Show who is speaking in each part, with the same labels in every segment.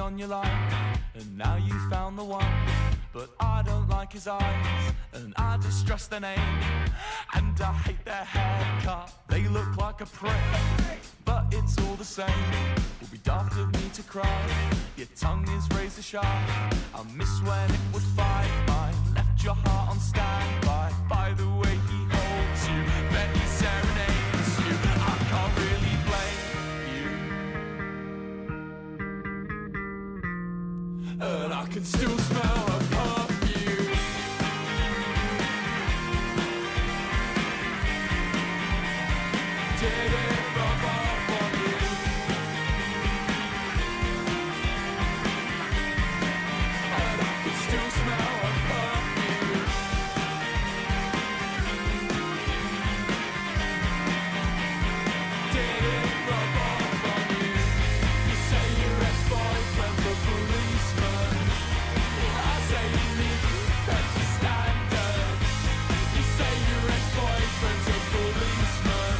Speaker 1: on your life, and now you found the one. But I don't like his eyes, and I distrust their name, and I hate their haircut. They look like a prick, but it's all the same. It would be daft of me to cry. Your tongue is razor sharp. I miss when it was fine. Mine left your heart on standby. By the way he holds you, bet he serenades you. I can't really blame you, and I can still smell her perfume. Did it rub off on you? And I can still smell her perfume. Did it rub off on you? You say your ex-boyfriend's a policeman. I say you need better standards. You say your ex-boyfriend's a policeman.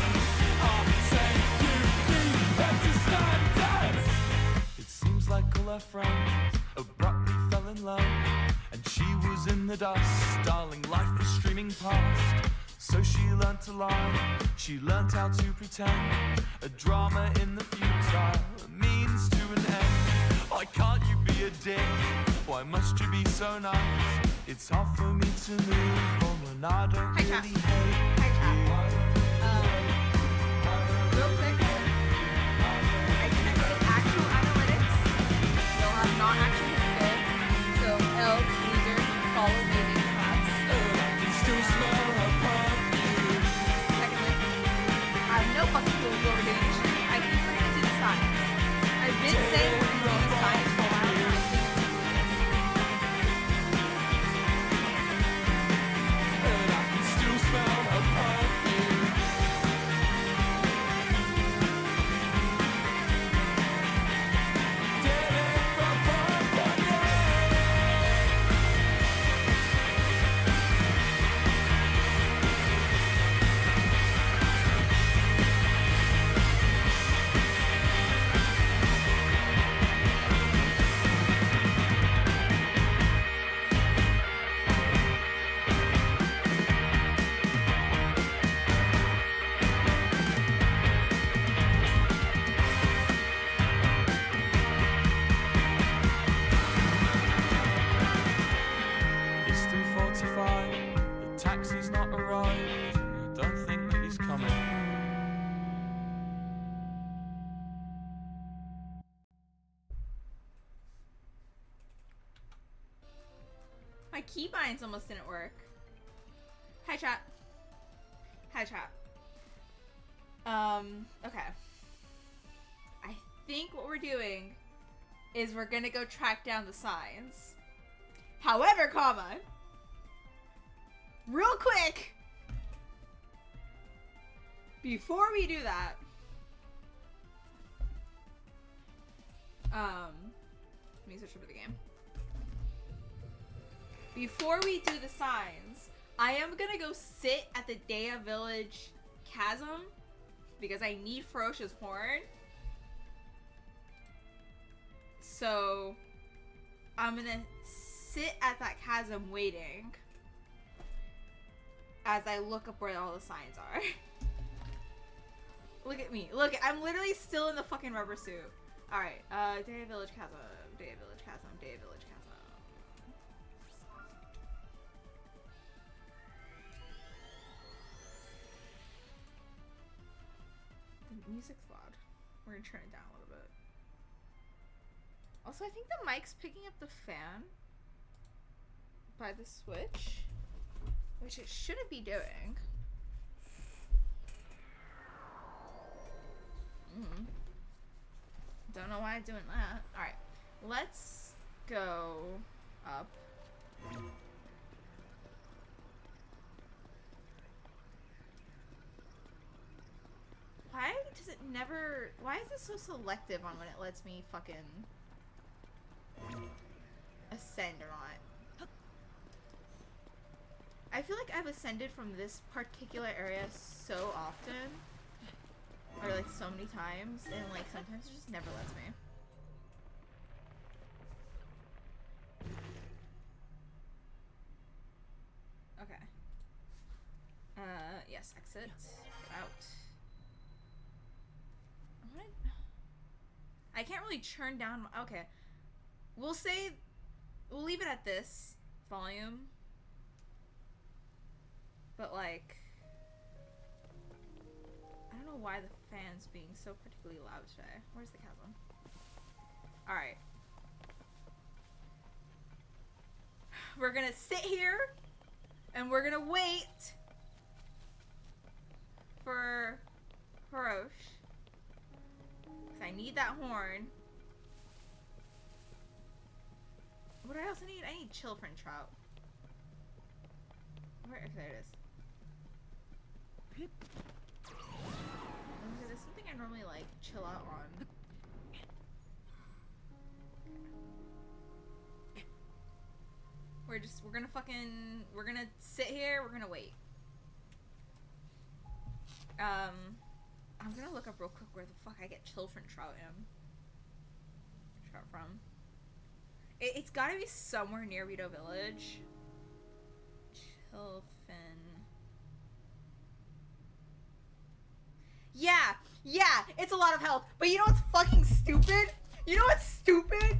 Speaker 1: I say you need better standards. It seems like all her friends abruptly fell in love, and she was in the dust. Darling, life was streaming past. So she learnt to lie, she learnt how to pretend. A drama in the futile, a means to an end. Why can't you be a dick? Why must you be so nice? It's hard for me to move on when I don't
Speaker 2: Hi,
Speaker 1: really
Speaker 2: chat.
Speaker 1: hate
Speaker 2: Hi,
Speaker 1: you.
Speaker 2: chat. Real quick, I checked the actual analytics. You'll have not actually hit good. So, L, loser, follow maybe, perhaps.
Speaker 1: You still smell her perfume.
Speaker 2: Secondly, I have no fucking clue what we're doing. I think we're gonna do the science. I've been saying we're gonna do the science for a while now.
Speaker 1: And I can still smell her perfume. Did it rub off on you? It's 3:45, the taxi's not arrived, and I don't think that he's coming.
Speaker 2: My keybinds almost didn't work. Hi, chat. Hi, chat. Okay. I think what we're doing is we're gonna go track down the signs. However, comma, real quick, before we do that, let me switch over the game. Before we do the signs, I am gonna go sit at the Dea Village chasm because I need Ferocious Horn. So I'm gonna sit at that chasm waiting as I look up where all the signs are. Look at me. Look, I'm literally still in the fucking rubber suit. Alright, Dea Village chasm, Dea Village chasm, Dea Village chasm. The music's loud. We're gonna turn it down a little bit. Also, I think the mic's picking up the fan by the switch, which it shouldn't be doing. Don't know why I'm doing that. Alright, let's go up. Why does it never... Why is it so selective on when it lets me fucking ascend or not? I feel like I've ascended from this particular area so often. Or like so many times. And like sometimes it just never lets me. Okay. Yes, exit. Get out. What? I can't really turn down. Okay. We'll leave it at this volume. But, like, I don't know why the fan's being so particularly loud today. Where's the chasm? Alright. We're gonna sit here and we're gonna wait for Hirosh. Because I need that horn. What else I need? I need chillfin trout. Where? Okay, there it is. Okay, there's something I normally like chill out on. We're gonna sit here, we're gonna wait. I'm gonna look up real quick where the fuck I get chillfin trout from. It's gotta be somewhere near Rito Village. Chillfin. Yeah, it's a lot of health. But you know what's fucking stupid? You know what's stupid?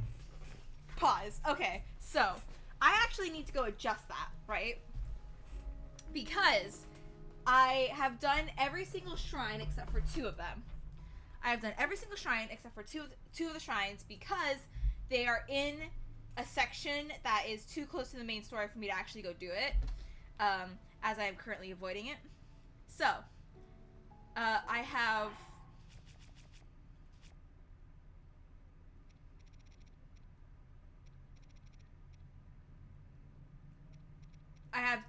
Speaker 2: Pause. Okay, so I actually need to go adjust that, right? Because I have done every single shrine except for 2 of them. I have done every single shrine except for two of the shrines because they are in a section that is too close to the main story for me to actually go do it, as I am currently avoiding it. So, I have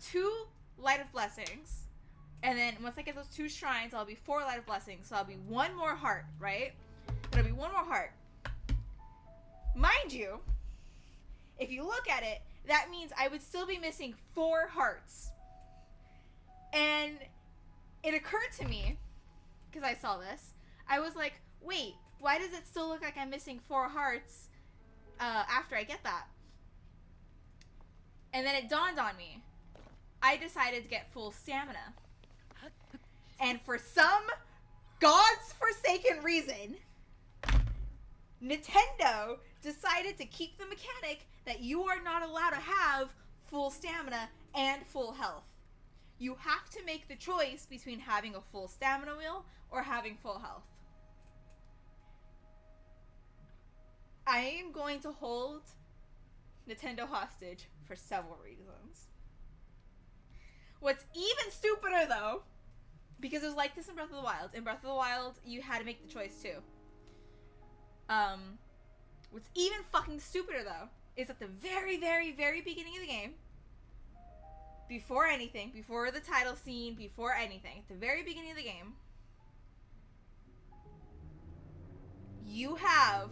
Speaker 2: two Light of Blessings, and then once I get those 2 shrines, I'll be 4 Light of Blessings, so I'll be 1 more heart, right? It'll be 1 more heart. Mind you, if you look at it, that means I would still be missing 4 hearts. And it occurred to me, because I saw this, I was like, wait, why does it still look like I'm missing 4 hearts after I get that? And then it dawned on me. I decided to get full stamina. And for some god's forsaken reason, Nintendo decided to keep the mechanic that you are not allowed to have full stamina and full health. You have to make the choice between having a full stamina wheel or having full health. I am going to hold Nintendo hostage for several reasons. What's even stupider, though, because it was like this in Breath of the Wild. In Breath of the Wild, you had to make the choice, too. What's even fucking stupider, though, is at the very, very, very beginning of the game, before anything, before the title scene, before anything, at the very beginning of the game, you have...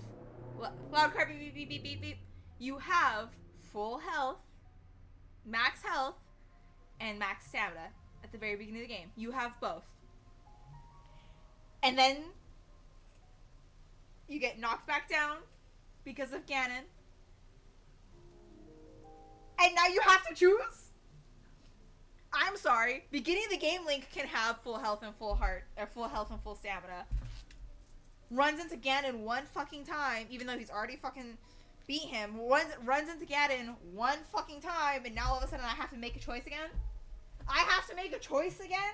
Speaker 2: Loud cry, beep, beep, beep, beep, beep. You have full health, max health, and max stamina at the very beginning of the game. You have both. And then you get knocked back down because of Ganon. And now you have to choose? I'm sorry. Beginning of the game, Link can have full health and full heart, or full health and full stamina. Runs into Ganon 1 fucking time, even though he's already fucking beat him. Runs into Ganon 1 fucking time, and now all of a sudden I have to make a choice again? I have to make a choice again?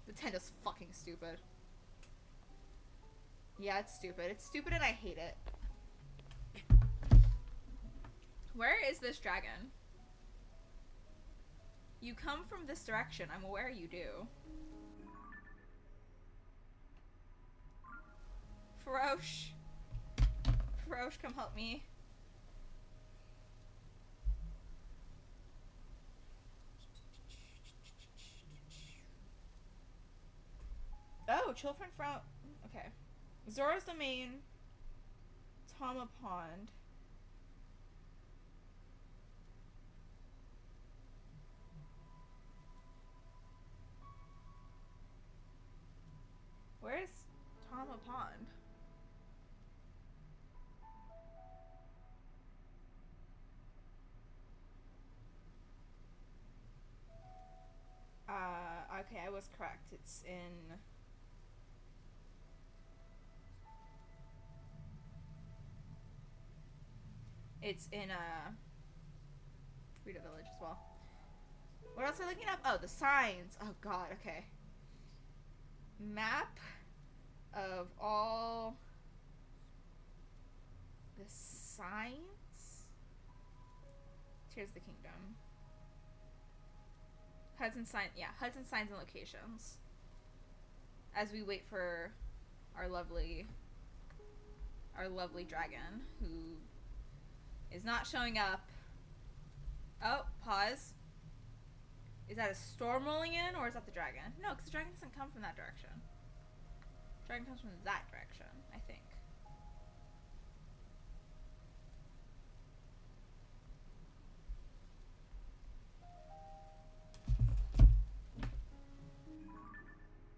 Speaker 2: Nintendo's fucking stupid. Yeah, it's stupid. It's stupid and I hate it. Where is this dragon? You come from this direction. I'm aware you do. Farosh. Farosh, come help me. Oh, children from... Okay. Zora's Domain. Tama Pond. Where's Tama Pond? Okay, I was correct. It's in... It's in, Rita Village as well. What else are we looking up? Oh, the signs. Oh, God, okay. Map of all the signs? Tears of the Kingdom. Hudson sign, yeah, Hudson signs and locations. As we wait for our lovely dragon, who is not showing up. Oh, pause. Is that a storm rolling in, or is that the dragon? No, because the dragon doesn't come from that direction. The dragon comes from that direction, I think.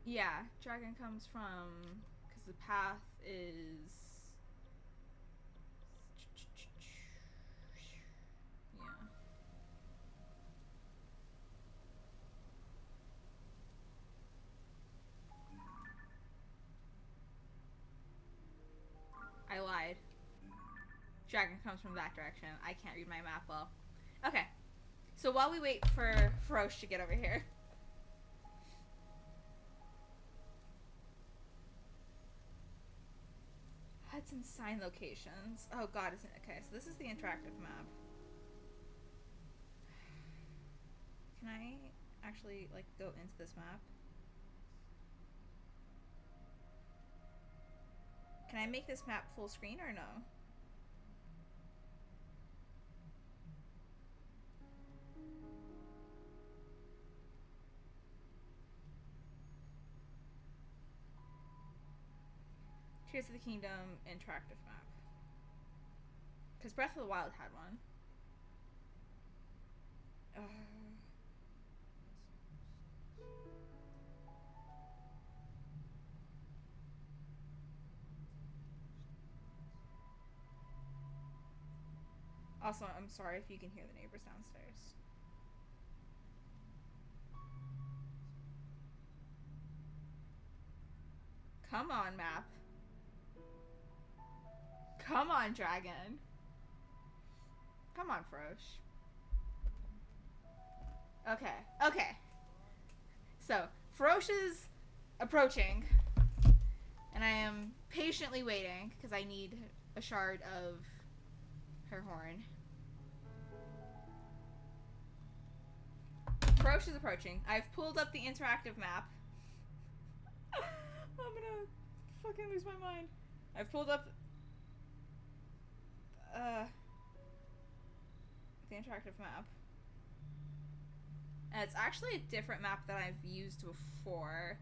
Speaker 2: Yeah, dragon comes from... Because the path is... Yeah. I lied. Dragon comes from that direction. I can't read my map well. Okay. So while we wait for Feroce to get over here... Hudson sign locations. Oh god, isn't it? Okay, so this is the interactive map. Can I actually, like, go into this map? Can I make this map full screen or no? Tears of the Kingdom interactive map. Because Breath of the Wild had one. Also, I'm sorry if you can hear the neighbors downstairs. Come on, map. Come on, dragon. Come on, Feroce. Okay, okay. So, Feroce is approaching, and I am patiently waiting because I need a shard of her horn. Feroce is approaching. I've pulled up the interactive map. I'm gonna fucking lose my mind. I've pulled up the interactive map. And it's actually a different map that I've used before.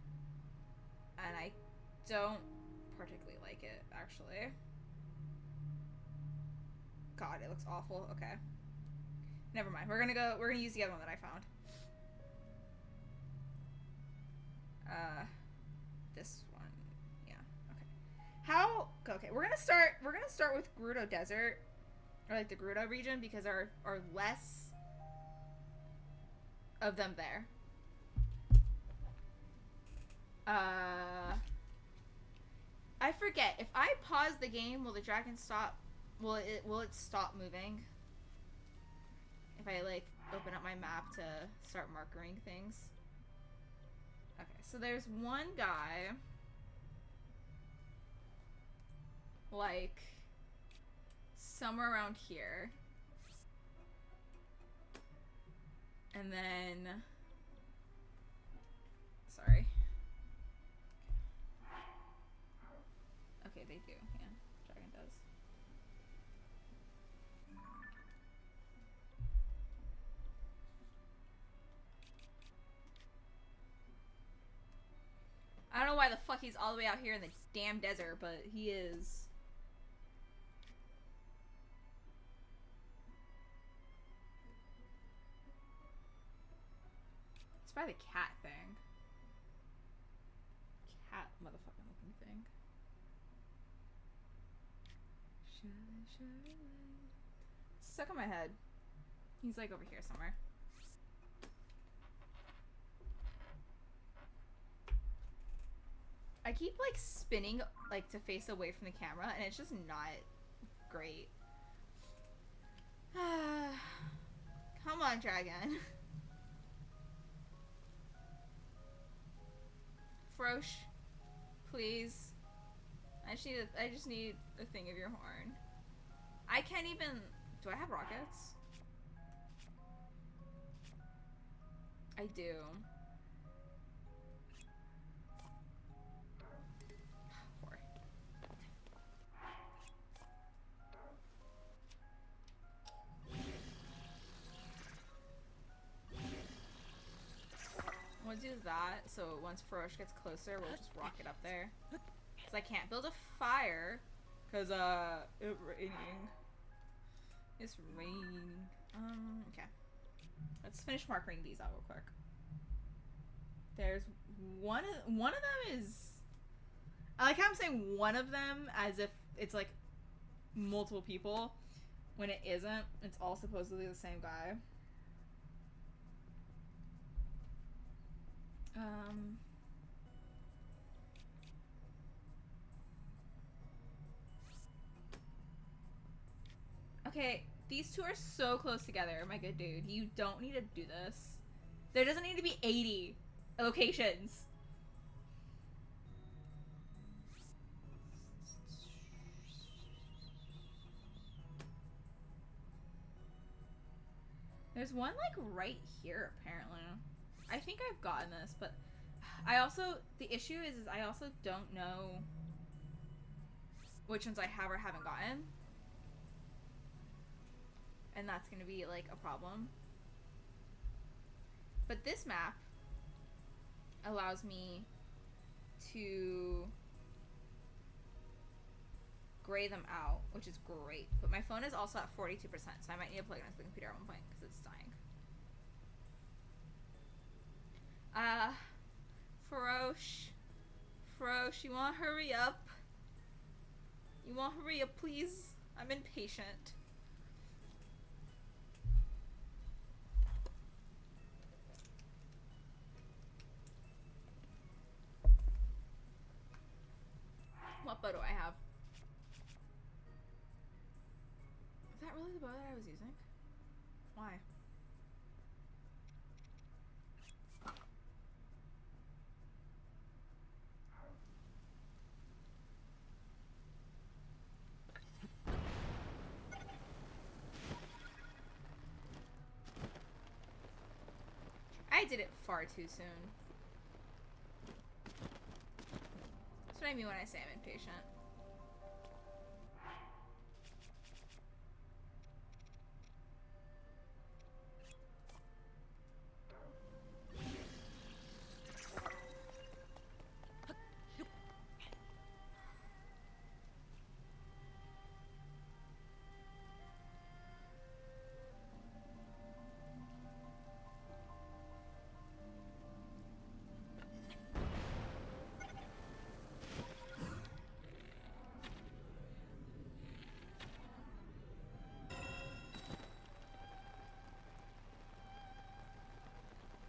Speaker 2: And I don't particularly like it, actually. God, it looks awful. Okay. Never mind. We're gonna use the other one that I found. This one. Yeah. Okay. Okay, we're gonna start with Gerudo Desert. Or like the Gerudo region, because there are less of them there. I forget. If I pause the game, will the dragon stop? Will it stop moving? If I like open up my map to start markering things. Okay, so there's one guy like somewhere around here. And then sorry. Okay, they do. Yeah, dragon does. I don't know why the fuck he's all the way out here in the damn desert, but he is. It's probably the cat thing. Cat motherfucking looking thing. It's stuck on my head. He's like over here somewhere. keep like spinning like to face away from the camera, and it's just not great. Come on, dragon. Frosh, please. I just need a thing of your horn. I can't even. Do I have rockets? I do. Poor. We'll do that, so once Farosh gets closer, we'll just rock it up there. Because I can't build a fire, because, it's raining. It's raining. Okay. Let's finish marking these out real quick. There's one of them is... I like how I'm saying one of them as if it's, like, multiple people, when it isn't. It's all supposedly the same guy. Okay, these two are so close together, my good dude. You don't need to do this. There doesn't need to be 80 locations. There's one, like, right here, apparently. I think I've gotten this, but I also... The issue is I also don't know which ones I have or haven't gotten. And that's going to be, like, a problem. But this map allows me to gray them out, which is great. But my phone is also at 42%, so I might need to plug it into the computer at one point because it's dying. Farosh. Farosh, you want to hurry up? You want to hurry up, please? I'm impatient. What bow do I have? Is that really the bow that I was using? Why? I did it far too soon. That's what I mean when I say I'm impatient.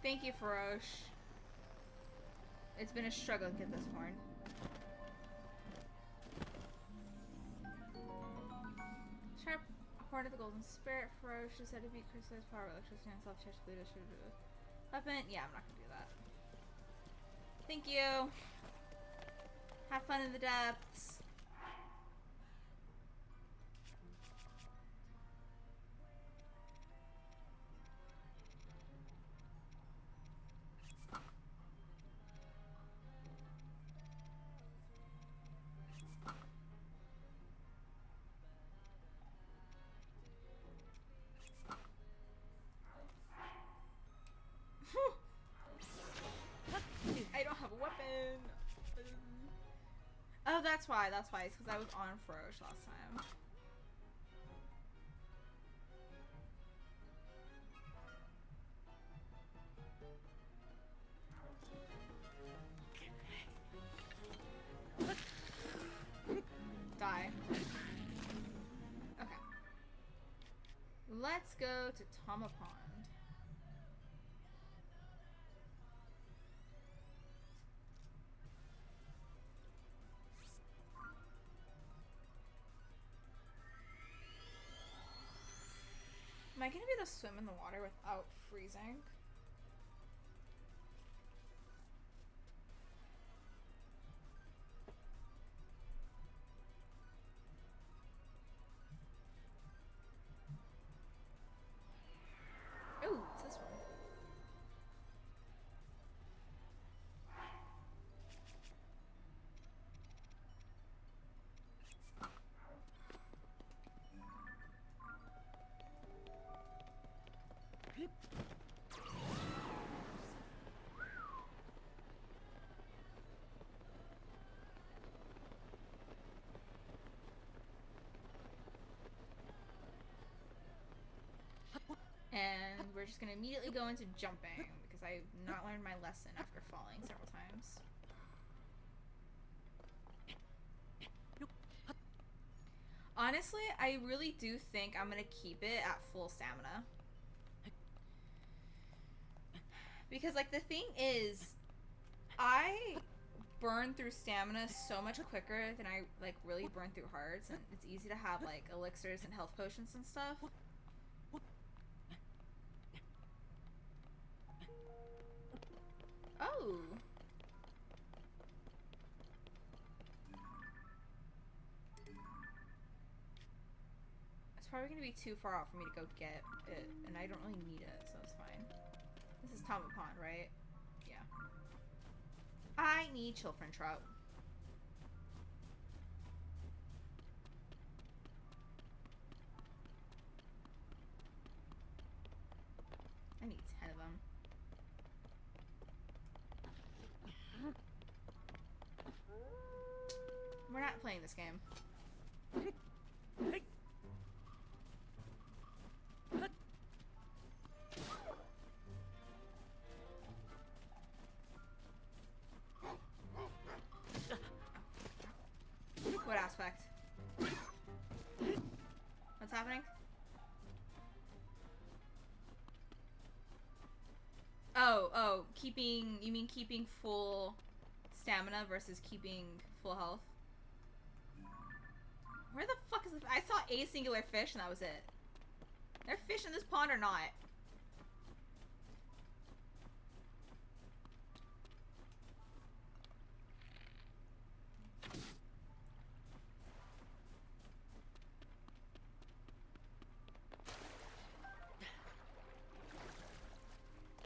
Speaker 2: Thank you, Farosh. It's been a struggle to get this horn. Sharp horn of the golden spirit. Farosh is said to be crystallized power, electricity, and self-charged blue. Weapon? Yeah, I'm not gonna do that. Thank you. Have fun in the depths. I don't have a weapon. Oh, that's why. That's why. It's because I was on Farosh last time. Die. Okay. Let's go to Tama Pond. I gonna be able to swim in the water without freezing? Ooh, it's this one. And we're just gonna immediately go into jumping because I've not learned my lesson after falling several times. Honestly, I really do think I'm gonna keep it at full stamina. Because, like, the thing is, I burn through stamina so much quicker than I, like, really burn through hearts, and it's easy to have, like, elixirs and health potions and stuff. Oh! It's probably gonna be too far out for me to go get it, and I don't really need it, so it's fine. This is Tom Pond, right? Yeah. I need Chilfrin Trout. I need 10 of them. We're not playing this game. What aspect? What's happening? Oh, keeping, you mean keeping full stamina versus keeping full health? Where the fuck is the, I saw a singular fish and that was it. Are there fish in this pond or not?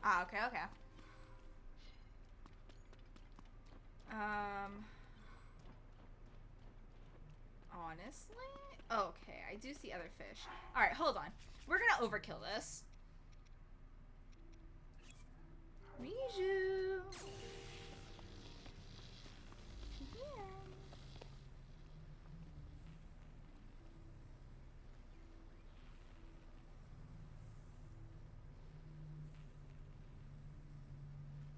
Speaker 2: Ah, okay. Honestly? Okay, I do see other fish. Alright, hold on. We're gonna overkill this. Riju! Yeah.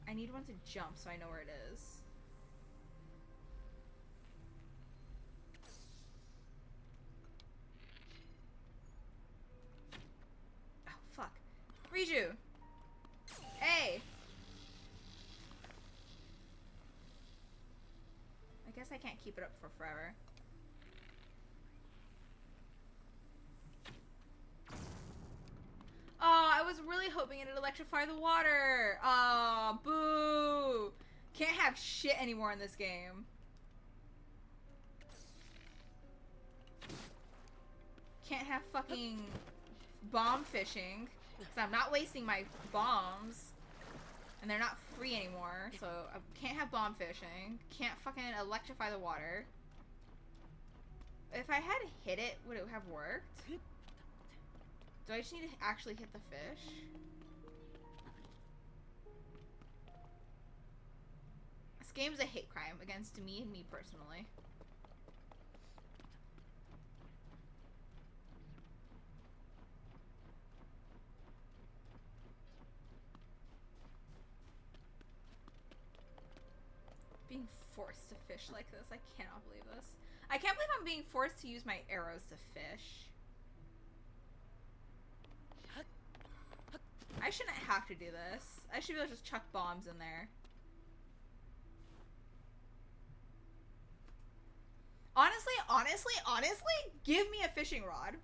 Speaker 2: I need one to jump so I know where it is. Oh, fuck. Riju! Hey! I guess I can't keep it up for forever. Oh, I was really hoping it'd electrify the water. Oh, boo. Can't have shit anymore in this game. Can't have fucking bomb fishing. Because I'm not wasting my bombs. And they're not free anymore. So I can't have bomb fishing. Can't fucking electrify the water. If I had hit it, would it have worked? Do I just need to actually hit the fish? This game's a hate crime against me and me personally. Being forced to fish like this. I cannot believe this. I can't believe I'm being forced to use my arrows to fish. I shouldn't have to do this. I should be able to just chuck bombs in there. Honestly, give me a fishing rod.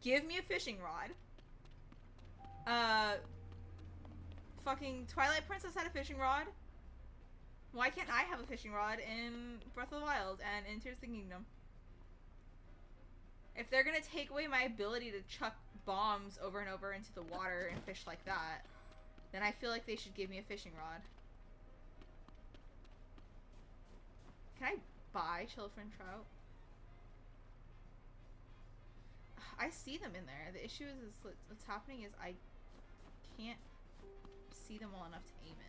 Speaker 2: Give me a fishing rod. Uh, fucking Twilight Princess had a fishing rod. Why can't I have a fishing rod in Breath of the Wild and in Tears of the Kingdom? If they're gonna take away my ability to chuck bombs over and over into the water and fish like that, then I feel like they should give me a fishing rod. Can I buy Chillfin trout? I see them in there. The issue is what's happening is I can't see them well enough to aim it.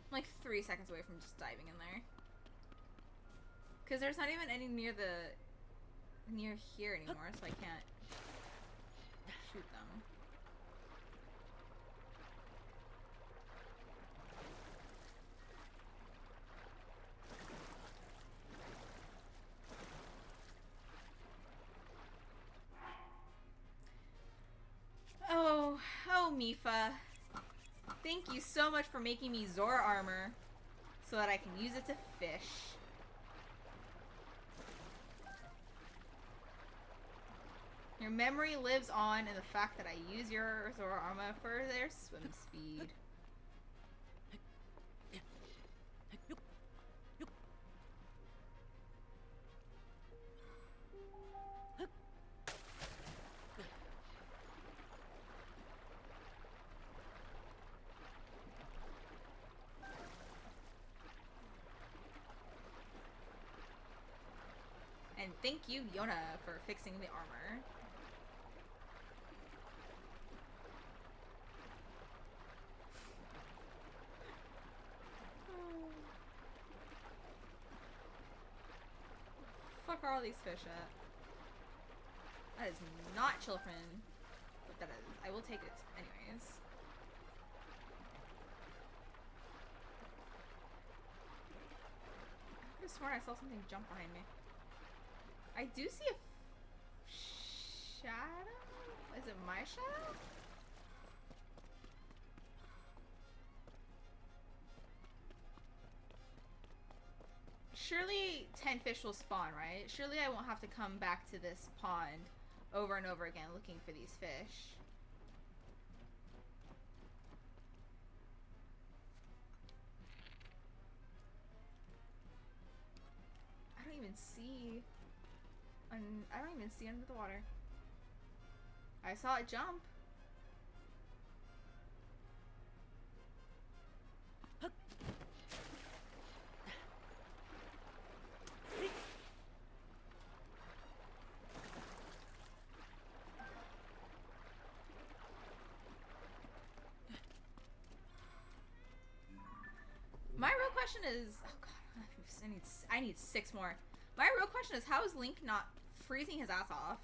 Speaker 2: I'm like 3 seconds away from just diving in there. Because there's not even any near here anymore, so I can't shoot them. Oh, Mifa. Thank you so much for making me Zora armor so that I can use it to fish. Your memory lives on in the fact that I use your Zora armor for their swim speed. And thank you, Yona, for fixing the armor. Fuck are all these fish at? That is not Chillfin. But that is. I will take it anyways. I could have sworn I saw something jump behind me. I do see a shadow? Is it my shadow? Surely 10 fish will spawn, right? Surely I won't have to come back to this pond over and over again looking for these fish. I don't even see... I don't even see under the water. I saw it jump. My real question is, oh god, I need 6 more. My real question is, how is Link not freezing his ass off?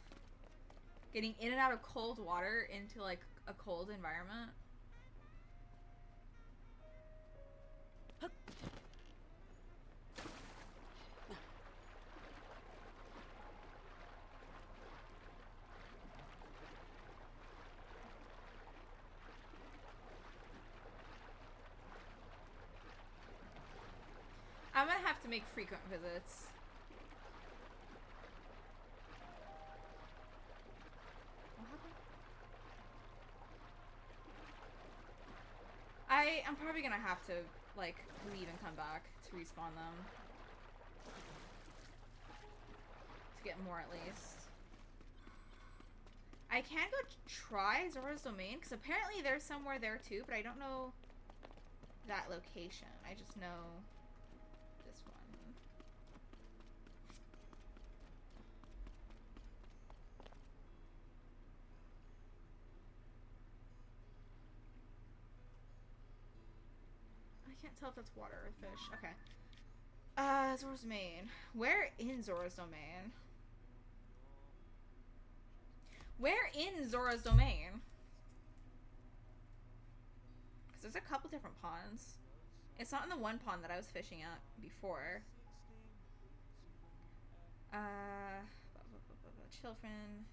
Speaker 2: Getting in and out of cold water into like a cold environment? I'm gonna have to make frequent visits. What happened? I'm probably gonna have to, like, leave and come back to respawn them. To get more, at least. I can go try Zora's Domain, because apparently there's somewhere there too, but I don't know that location. I just know this one. I can't tell if that's water or fish. Okay. Zora's Domain. Where in Zora's Domain? Where in Zora's Domain? Because there's a couple different ponds. It's not in the one pond that I was fishing at before. Chillfin.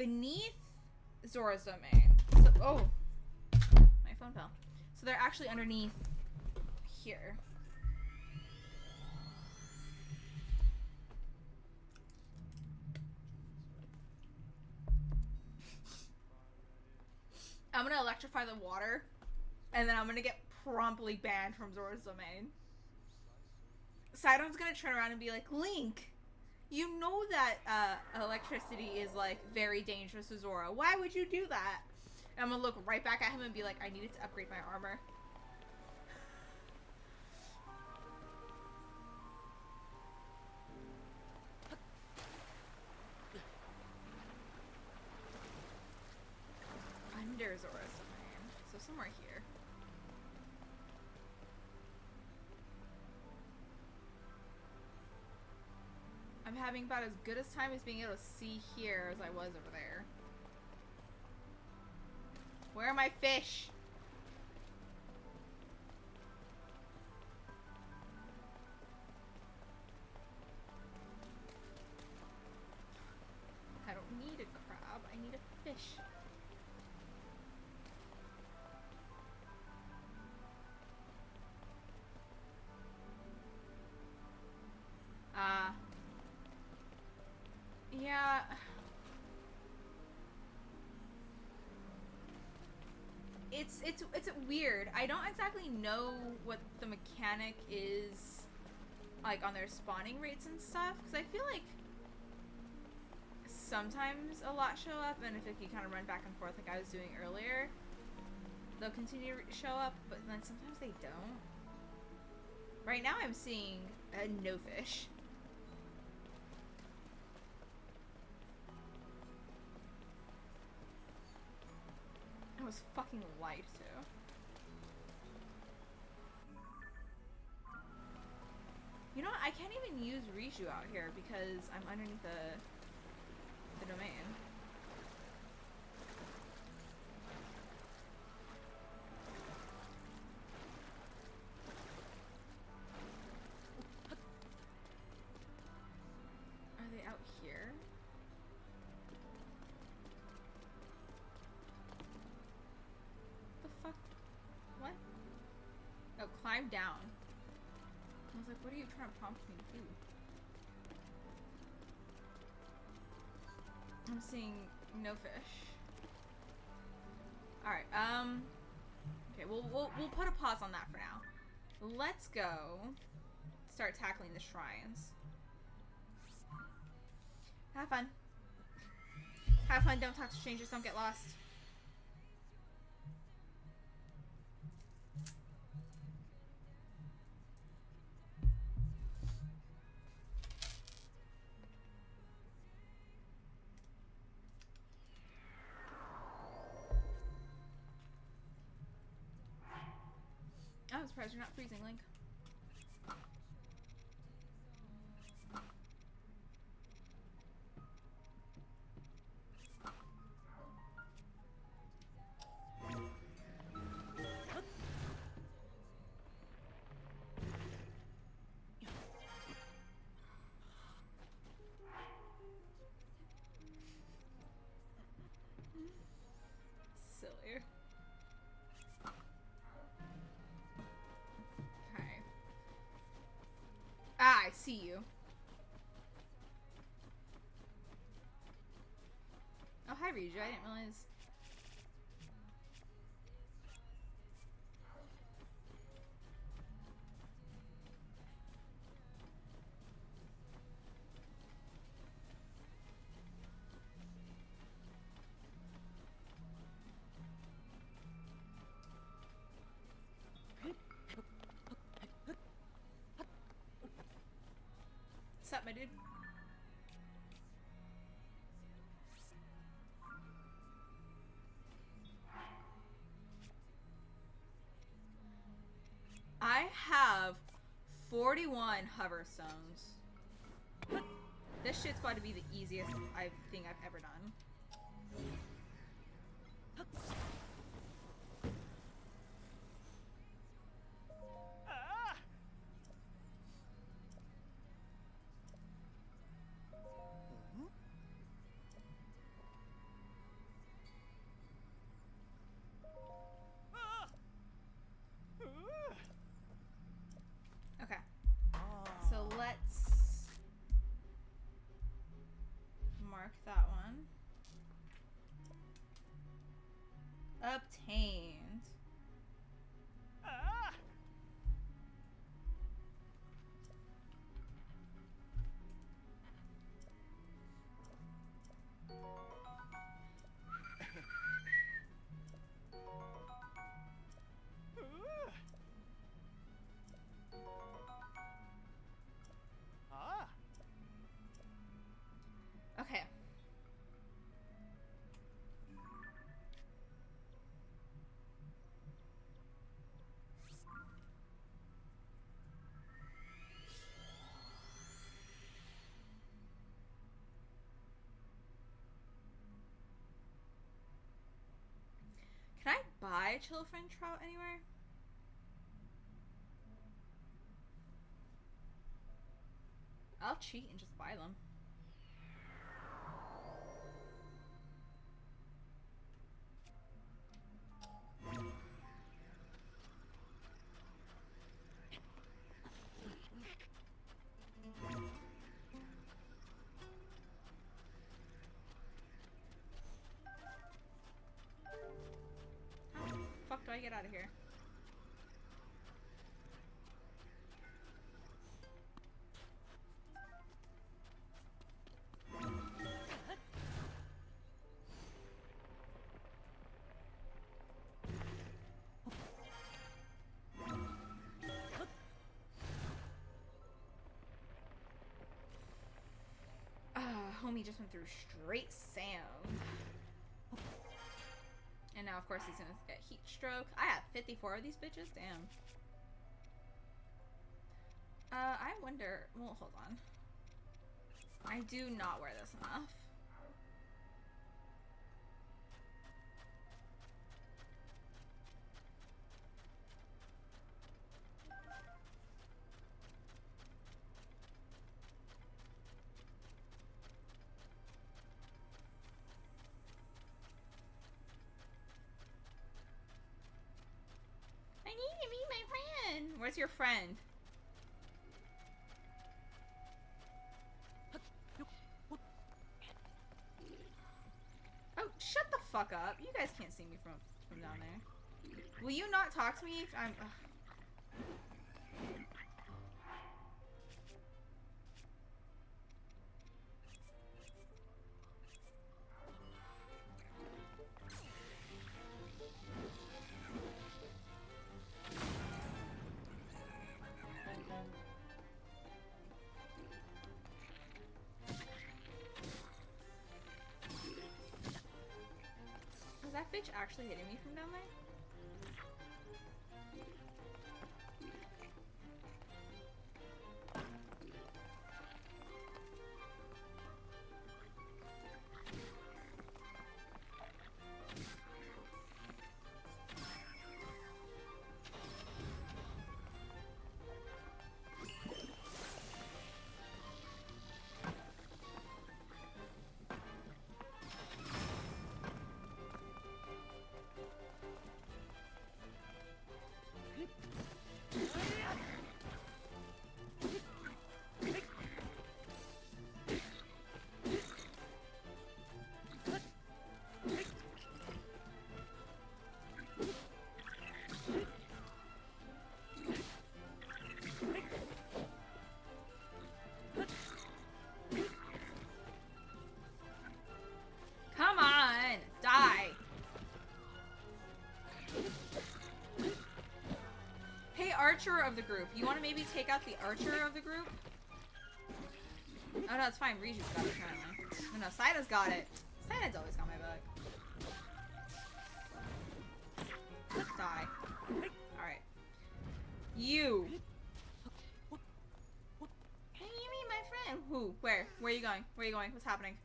Speaker 2: beneath Zora's domain. So, oh, my phone fell. So they're actually underneath here. I'm gonna electrify the water, and then I'm gonna get promptly banned from Zora's domain. Sidon's gonna turn around and be like, Link, you know that electricity is like very dangerous to Zora. Why would you do that? And I'm gonna look right back at him and be like, I needed to upgrade my armor. Under Zora's domain. So somewhere here. I'm having about as good a time as being able to see here as I was over there. Where are my fish? I don't need a crab, I need a fish. Yeah. It's weird. I don't exactly know what the mechanic is like on their spawning rates and stuff, because I feel like sometimes a lot show up, and if you kind of run back and forth like I was doing earlier, they'll continue to show up, but then sometimes they don't. Right now I'm seeing no fish. It was fucking light too. You know what? I can't even use Rishu out here because I'm underneath the domain. Are they out here? The fuck? What? Oh, climb down. I was like, what are you trying to prompt me to do? I'm seeing no fish. Alright, okay, we'll put a pause on that for now. Let's go start tackling the shrines. Have fun. Have fun, don't talk to strangers, don't get lost. I'm surprised you're not freezing, Link. Silly. Okay. Ah, I see you. Oh, hi, Riju. I didn't realize. What's up, my dude? I have 41 hover stones. This shit's about to be the easiest thing I've ever done. mark that one. Obtained.
Speaker 1: Ah! Ah!
Speaker 2: Okay. Can I buy Chillfin trout anywhere? I'll cheat and just buy them. How the fuck do I get out of here? Homie just went through straight sand. And now, of course, he's gonna get heat stroke. I have 54 of these bitches. Damn. I wonder. Well, hold on. I do not wear this enough. I need to meet my friend. Where's your friend? Oh, shut the fuck up. You guys can't see me from down there. Will you not talk to me if I'm... Ugh. Was that bitch actually hitting me from down there? Come on! Die! Hey, archer of the group. You want to maybe take out the archer of the group? Oh no, it's fine. Riju's got it apparently. No, Saida's got it. Saida's always got my back. Die. Alright. You! Hey, you mean my friend? Who? Where? Where are you going? Where are you going? What's happening?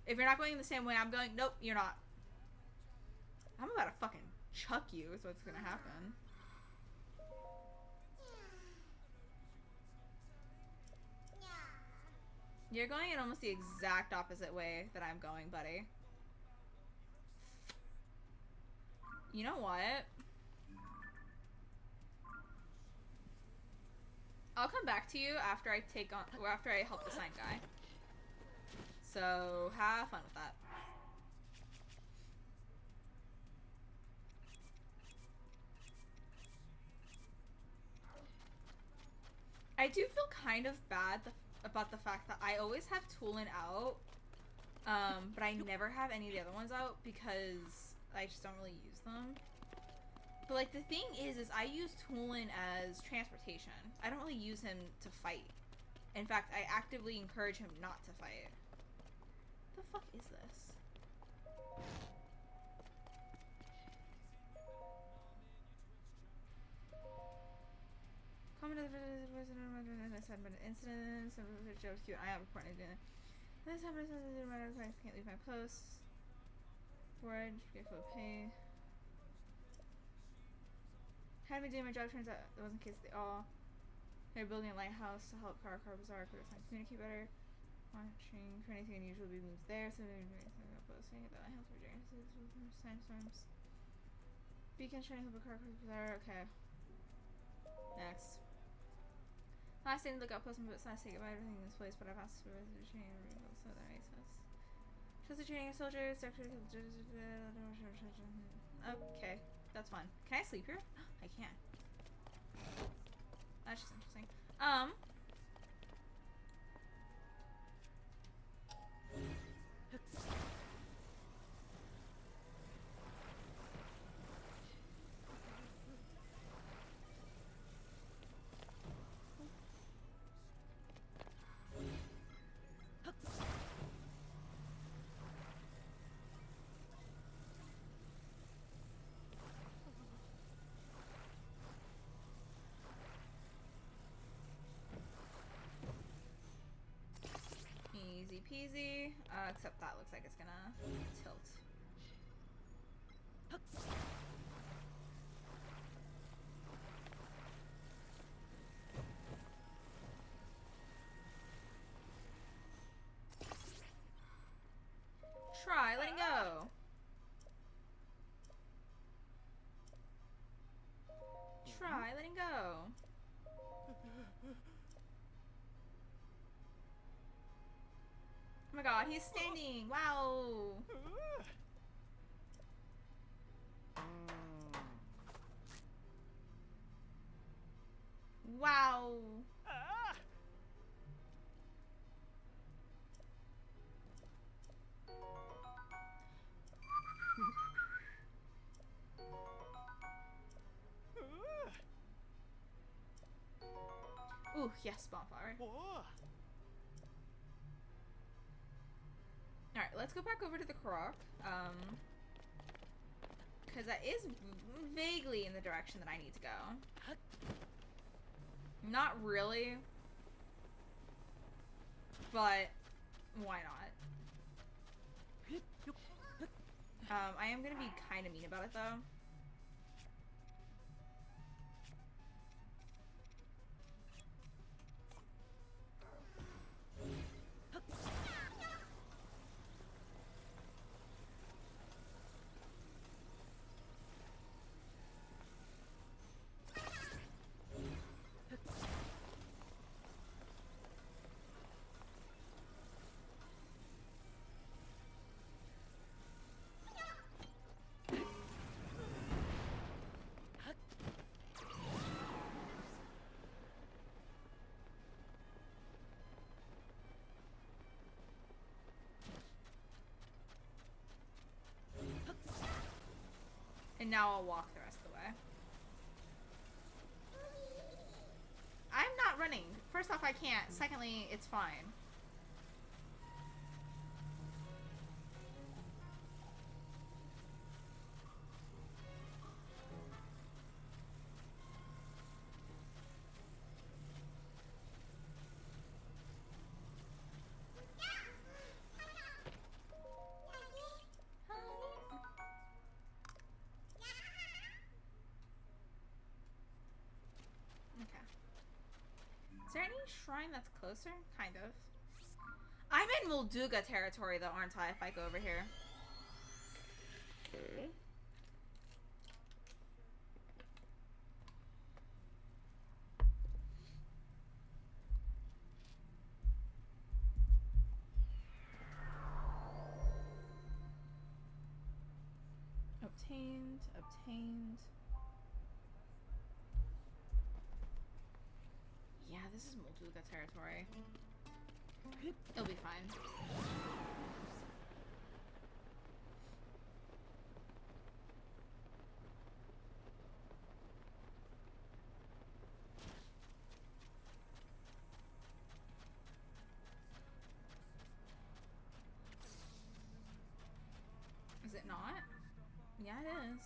Speaker 2: If you're not going the same way I'm going, nope, you're not. I'm about to fucking chuck you is what's gonna happen. You're going in almost the exact opposite way that I'm going, buddy. You know what? I'll come back to you after I take on, or after I help the sign guy. So have fun with that. I do feel kind of bad about the fact that I always have Toolin out, but I never have any of the other ones out because I just don't really use them. But like the thing is I use Toolin as transportation. I don't really use him to fight. In fact, I actively encourage him not to fight. What the fuck is this? Comment to the incidents. Joe's cute. I am reporting it. This happened. I can't leave my posts. Word. Get full pay. Had been doing my job. Turns out it wasn't the case at all. They're building a lighthouse to help Car Bazaar. Could have communicate better. Watching for anything unusual, we moves there. So they're doing something about posting at the lighthouse for sandstorms. Beacon trying to help a Car Bazaar. Okay. Next. Last thing to look up post but it's nice to say goodbye to everything in this place, but I've asked for the training so that makes sense. Just the training of soldiers, okay, that's fun. Can I sleep here? I can. That's just interesting. Easy peasy, except that looks like it's gonna tilt. Try letting go. Try letting go. Oh my god, he's standing! Wow! Wow! Ooh, yes, bonfire. Alright, let's go back over to the Korok. Because that is vaguely in the direction that I need to go. Not really. But, why not? I am going to be kind of mean about it, though. And now I'll walk the rest of the way. I'm not running. First off, I can't. Secondly, it's fine. Is there any shrine that's closer? Kind of. I'm in Molduga territory though, aren't I, if I go over here? Okay. Obtained. Obtained. Yeah, this is Molduga territory. It'll be fine. Is it not? Yeah, it is.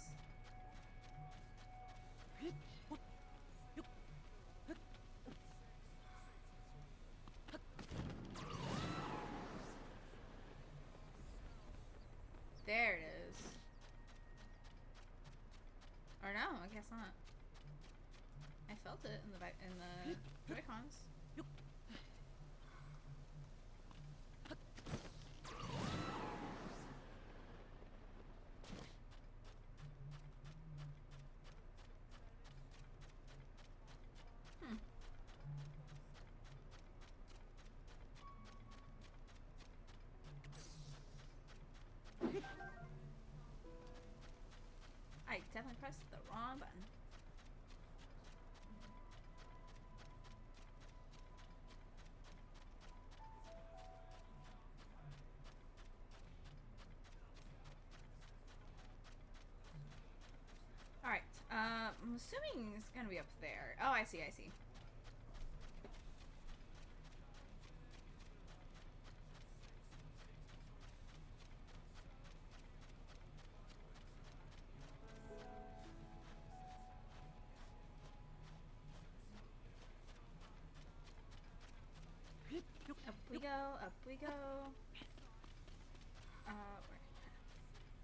Speaker 2: There it is. Or no, I guess not. I felt it in the Joy-Cons. I definitely pressed the wrong button. Alright, I'm assuming it's gonna be up there. Oh, I see, I see. Up we go, up we go.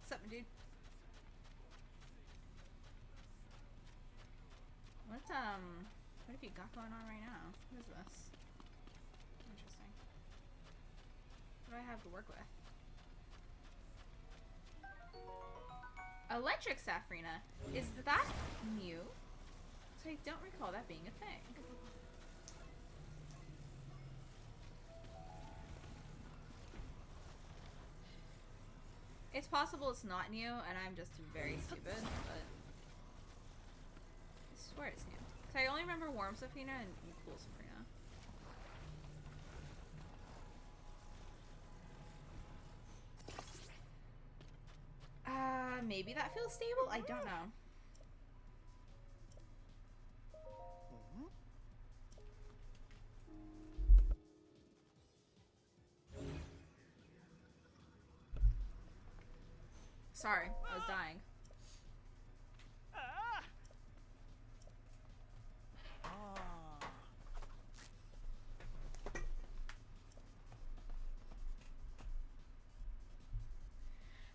Speaker 2: What's up, my dude? What have you got going on right now? What is this? Interesting. What do I have to work with? Electric Safrina. Is that new? So I don't recall that being a thing. It's possible it's not new and I'm just very stupid, but I swear it's new. So I only remember Warm Safrina and Cool Safrina. Maybe that feels stable? I don't know. Sorry, I was dying.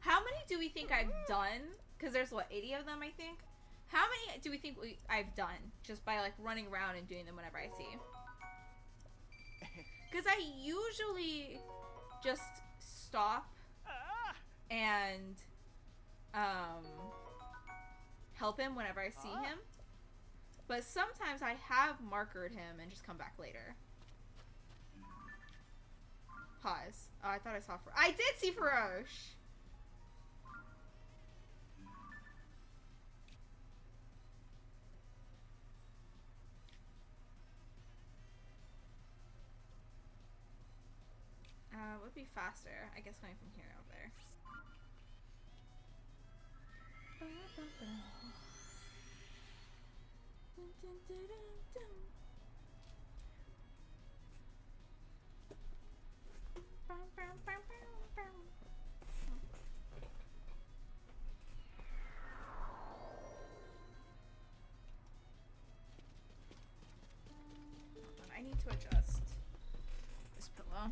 Speaker 2: How many do we think I've done? Because there's what, 80 of them, I think? How many do we think I've done just by like running around and doing them whenever I see? Because I usually just stop and help him whenever I see him. But sometimes I have markered him and just come back later. Pause. Oh, I thought I saw I did see Faroche! Would be faster, I guess, going from here over there. I need to adjust this pillow.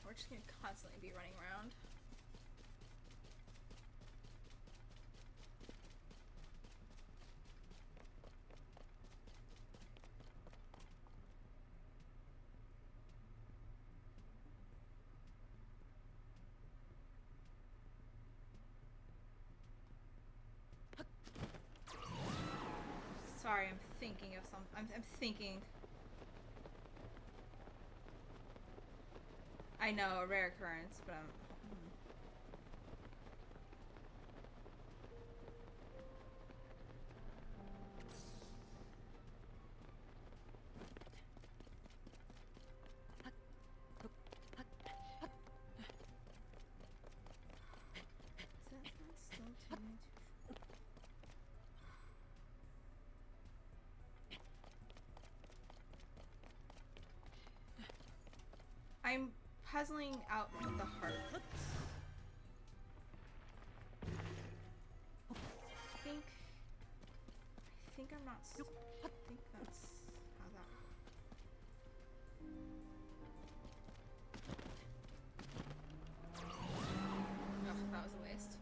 Speaker 2: We're just gonna constantly be running around. So Sorry, I'm thinking of something. I'm thinking. I know, a rare occurrence, but I'm... I'm puzzling out the heart. I think I'm not. I think that's how that works. Ugh, that was a waste.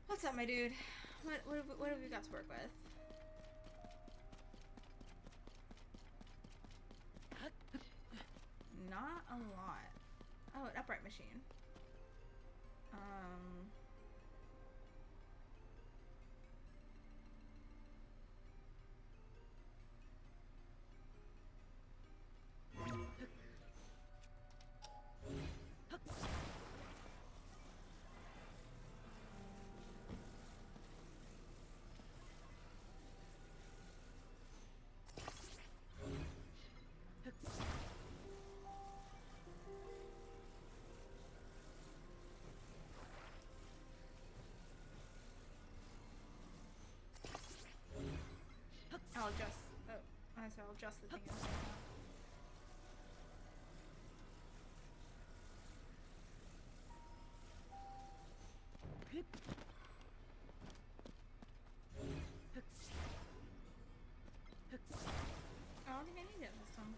Speaker 2: What's up, my dude? What have we got to work with? Not a lot. Oh, an upright machine. I'll adjust. Oh, I'll adjust the thing. I don't think I need it this time.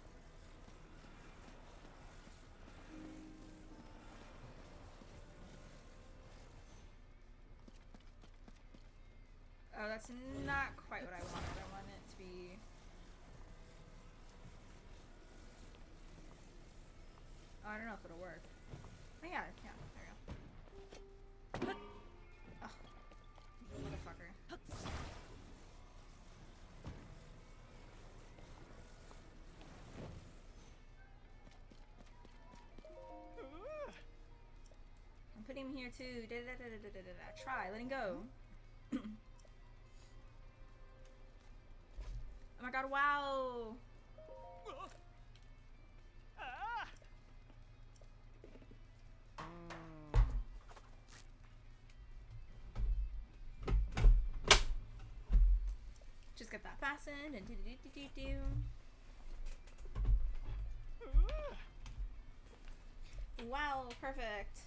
Speaker 2: Oh, that's not quite what I wanted. I want it to be... Oh, I don't know if it'll work. Oh yeah, it can. There we go. Ugh. Motherfucker. I'm putting him here too. Try letting go. Oh my god, wow! Just get that fastened and do. Wow, perfect.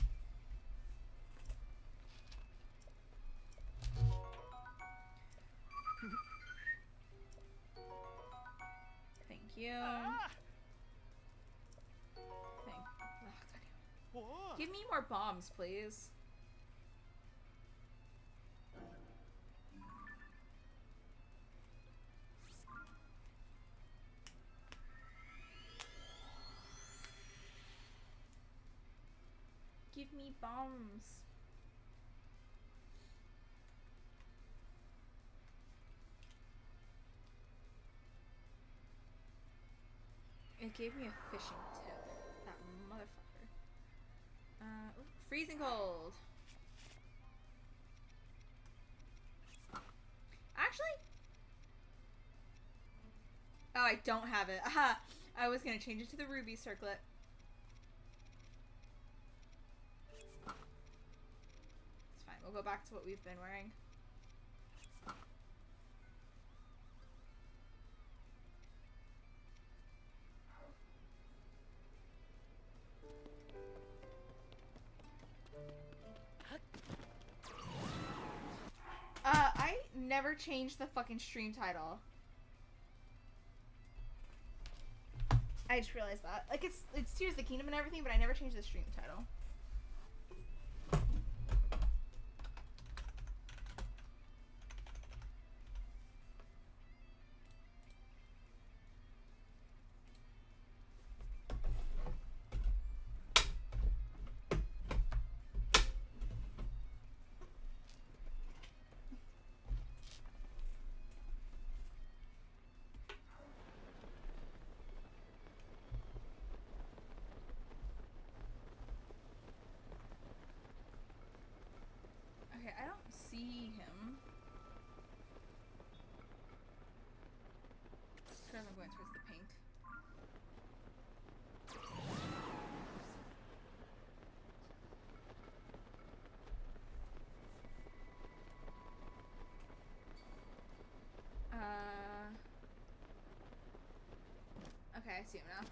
Speaker 2: Thank you. Give me more bombs, please. Give me bombs. It gave me a fishing tip. That motherfucker. Ooh, freezing cold. Actually? Oh, I don't have it. Aha! I was gonna change it to the ruby circlet. It's fine. We'll go back to what we've been wearing. I never changed the fucking stream title. I just realized that. Like, it's Tears of the Kingdom and everything, but I never changed the stream title. went towards the pink. Okay, I see him now.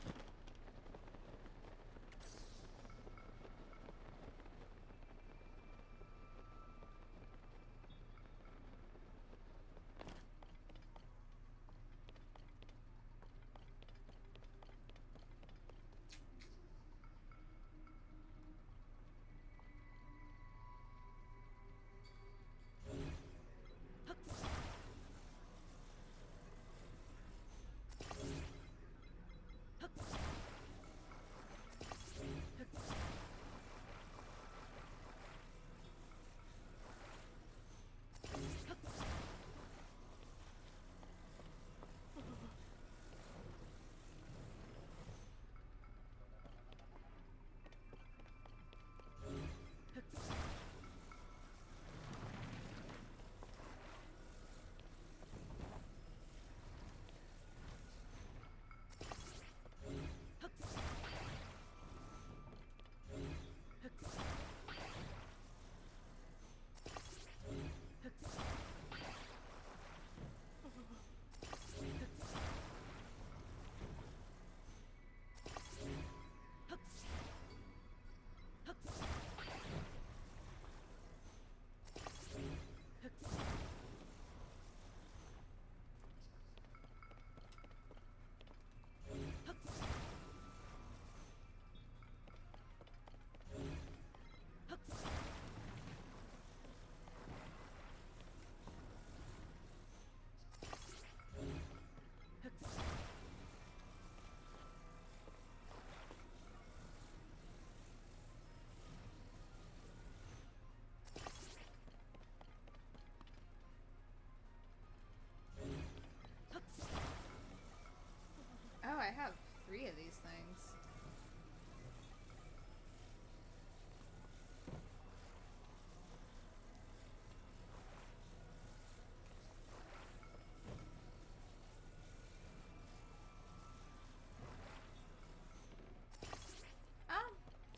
Speaker 2: Oh, I have 3 of these things.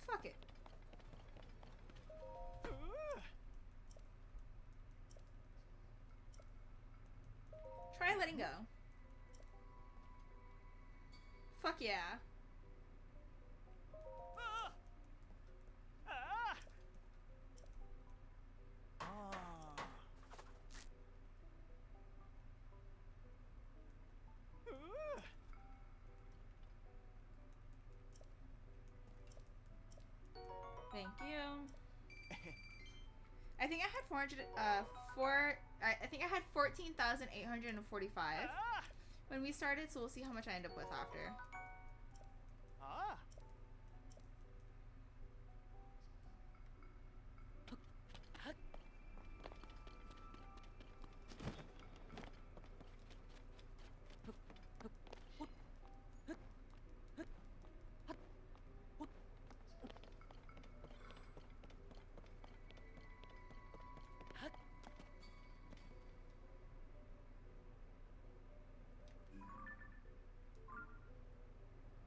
Speaker 2: Fuck it. Try letting go. Fuck yeah. Thank you. I think I had 400, I think I had 14,845 when we started, so we'll see how much I end up with after.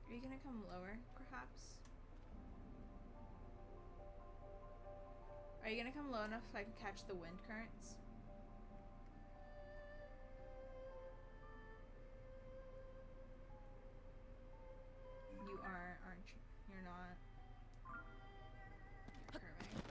Speaker 2: Are you gonna come lower, perhaps? Are you gonna come low enough so I can catch the wind currents? You are, aren't you? You're not. You're curving.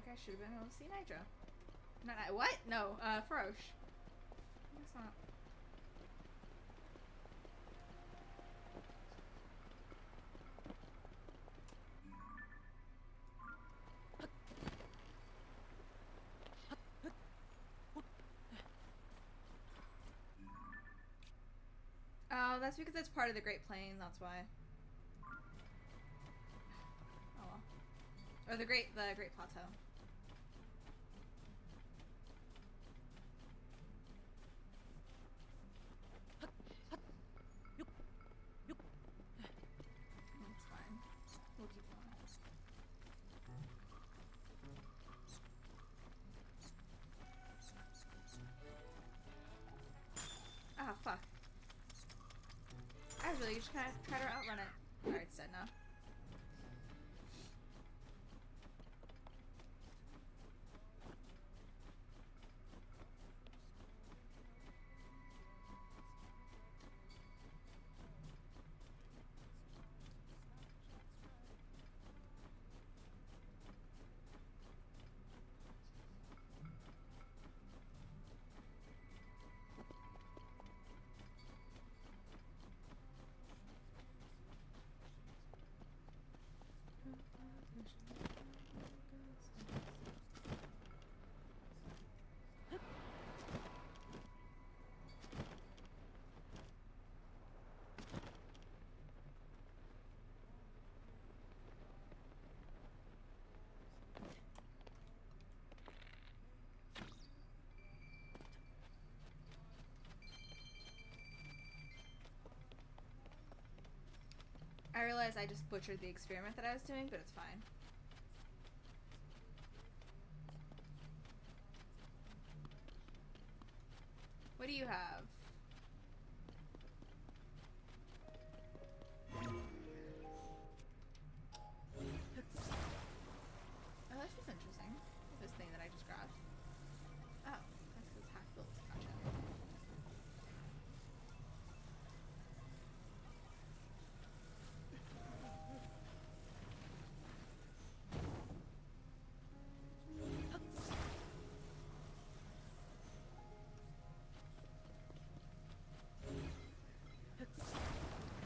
Speaker 2: like I should have been able to see Nitro. Not what? No, Feroche. That's not. Oh, that's because it's part of the Great Plain, that's why. Oh well. Or the Great Plateau. That's fine. We'll keep going. Ah, fuck. I was really just kind of try to outrun it. Alright, it's dead now. I realize I just butchered the experiment that I was doing, but it's fine. What do you have? Oh, this is interesting. This thing that I just grabbed. Oh, that's because it's half built. Gotcha.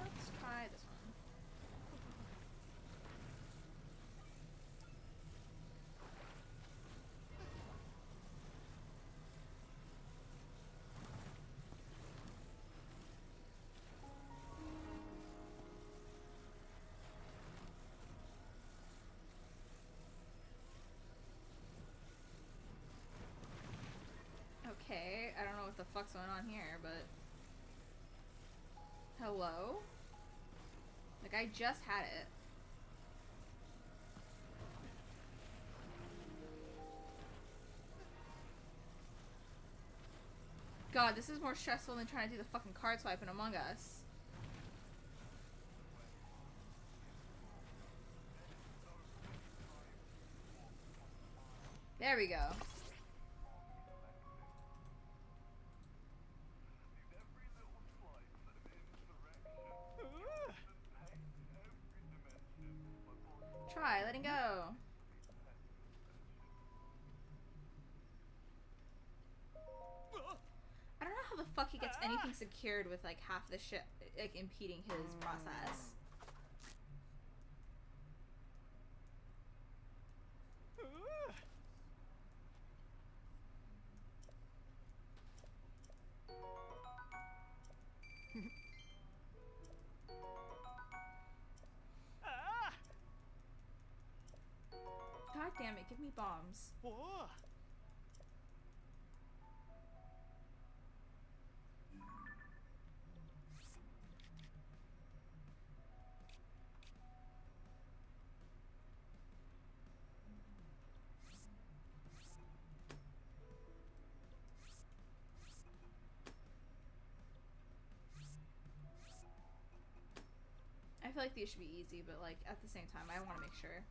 Speaker 2: Let's try this one. Okay, I don't know what the fuck's going on here, but... Hello? Like, I just had it. God, this is more stressful than trying to do the fucking card swipe in Among Us. There we go. Try letting go. I don't know how the fuck he gets anything secured with like half the shit like impeding his process. God damn it, give me bombs. I feel like these should be easy, but like at the same time, I want to make sure.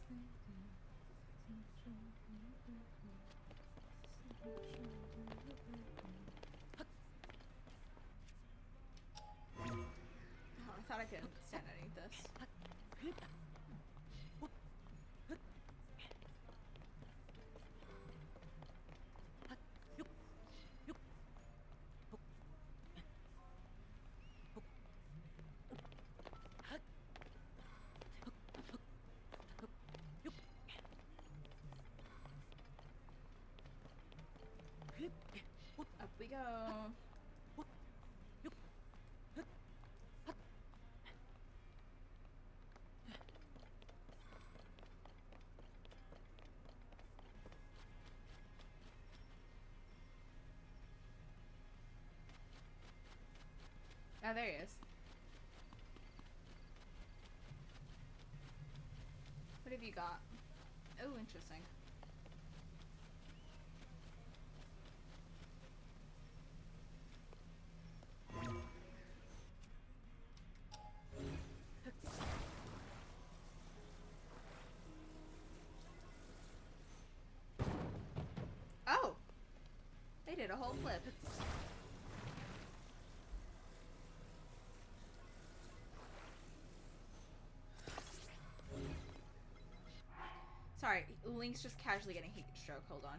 Speaker 2: Oh, I thought I could stand underneath this. Up we go. Oh, there he is. What have you got? Oh, interesting. Oh! They did a whole flip. Sorry, Link's just casually getting heat stroke. Hold on.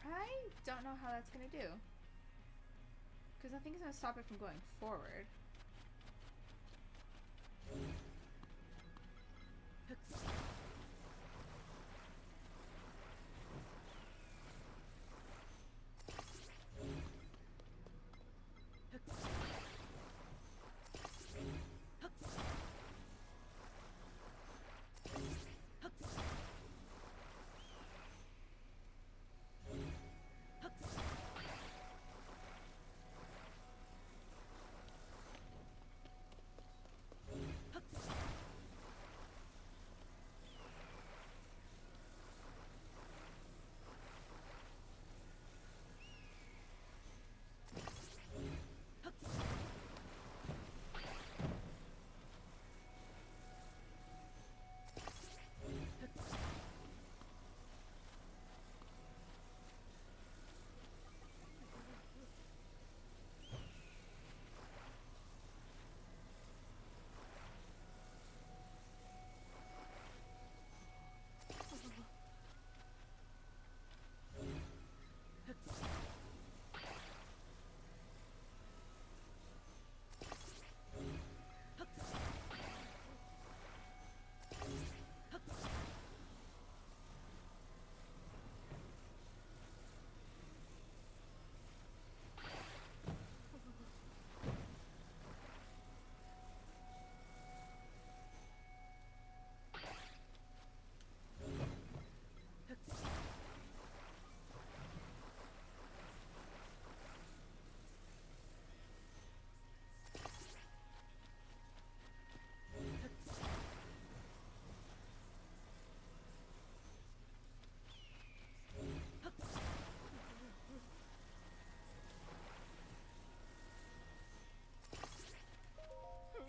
Speaker 2: I don't know how that's gonna do. Because nothing's gonna stop it from going forward.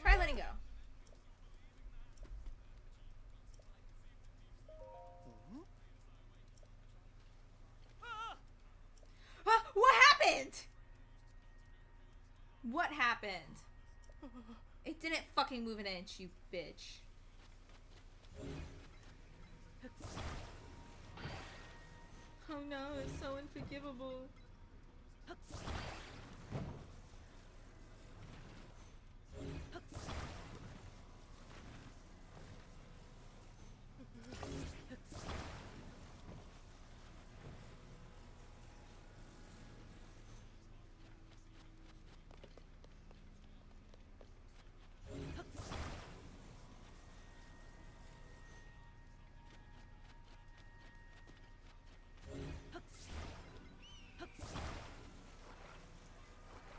Speaker 2: Try letting go. What happened? What happened? didn't fucking move an inch, you bitch. Oh no, it's so unforgivable.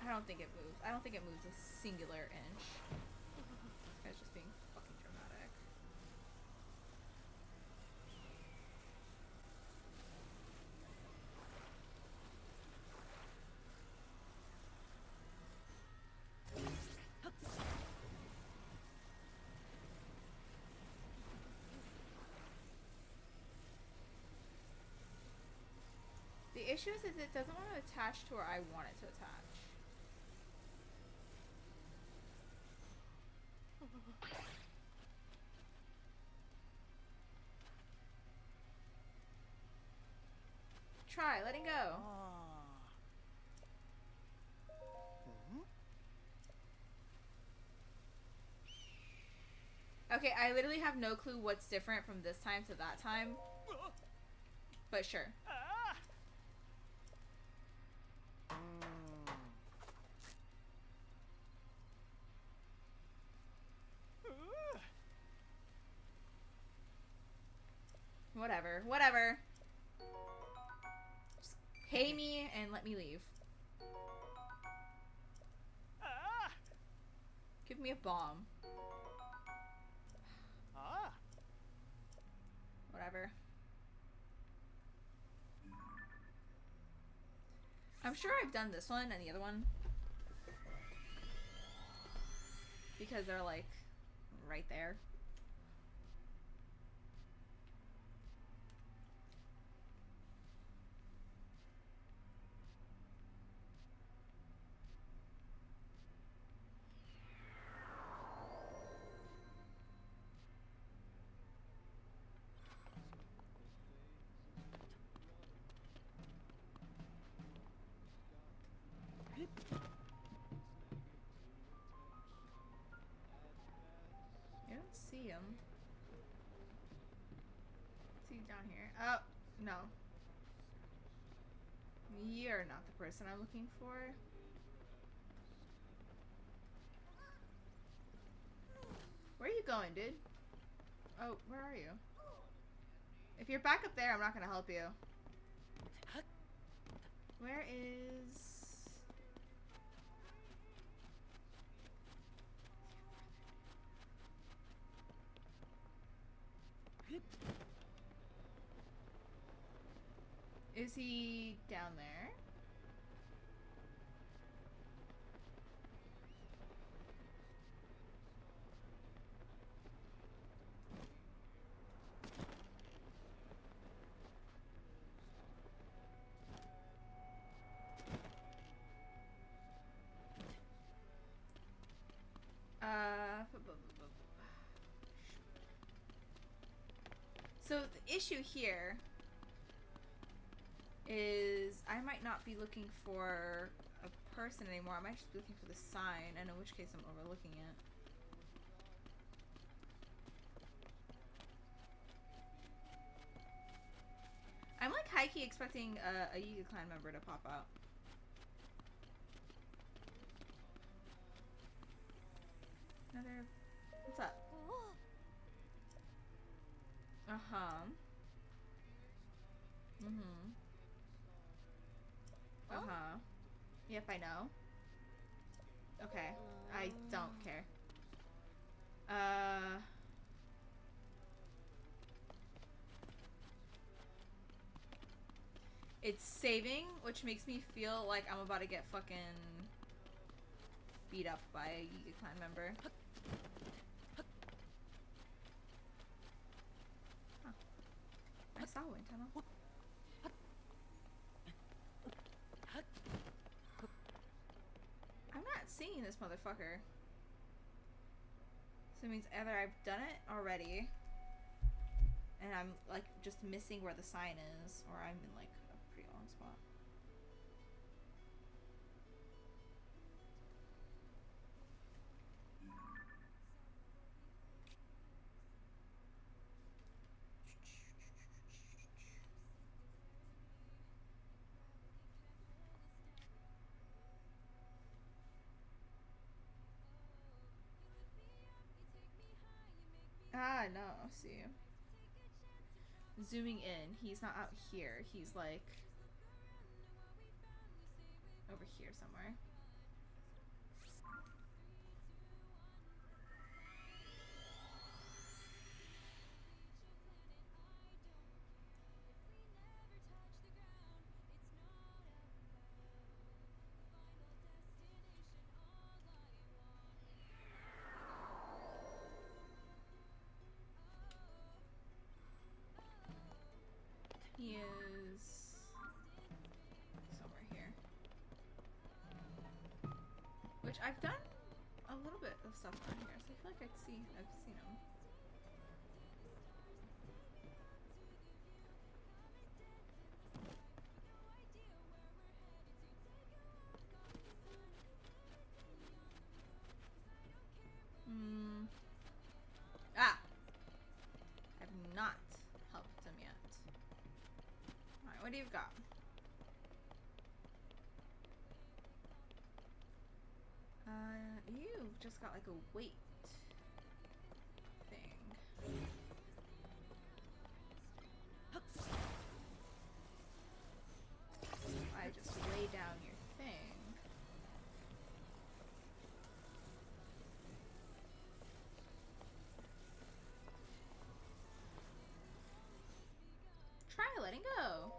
Speaker 2: I don't think it moves. I don't think it moves a singular inch. This guy's just being fucking dramatic. The issue is that it doesn't want to attach to where I want it to attach. Try letting go. Okay, I literally have no clue what's different from this time to that time. But sure. Whatever. Whatever. Just pay me and let me leave. Give me a bomb. Whatever. I'm sure I've done this one and the other one. Because they're like right there. You don't see him. See down here. Oh, no. You're not the person I'm looking for. Where are you going, dude? Oh, where are you? If you're back up there, I'm not gonna help you. Where is... Is he down there? So the issue here is I might not be looking for a person anymore. I might just be looking for the sign, and in which case I'm overlooking it. I'm like high-key expecting a Yiga clan member to pop out. Another... What's up? Uh-huh. Mm-hmm. Uh-huh. Yep, I know. Okay. I don't care. It's saving, which makes me feel like I'm about to get fucking beat up by a Yiga clan member. Huh. I saw wind tunnel. I'm not seeing this motherfucker. So it means either I've done it already and I'm like just missing where the sign is, or I'm in like a pretty long spot. Ah, no, see. Zooming in, he's not out here. He's like over here somewhere. He is somewhere here. Which I've done a little bit of stuff on here, so I feel like I've seen him. Ah! I've not helped him yet. Alright, what do you got? You've just got like a weight thing. I just lay down your thing. Try letting go.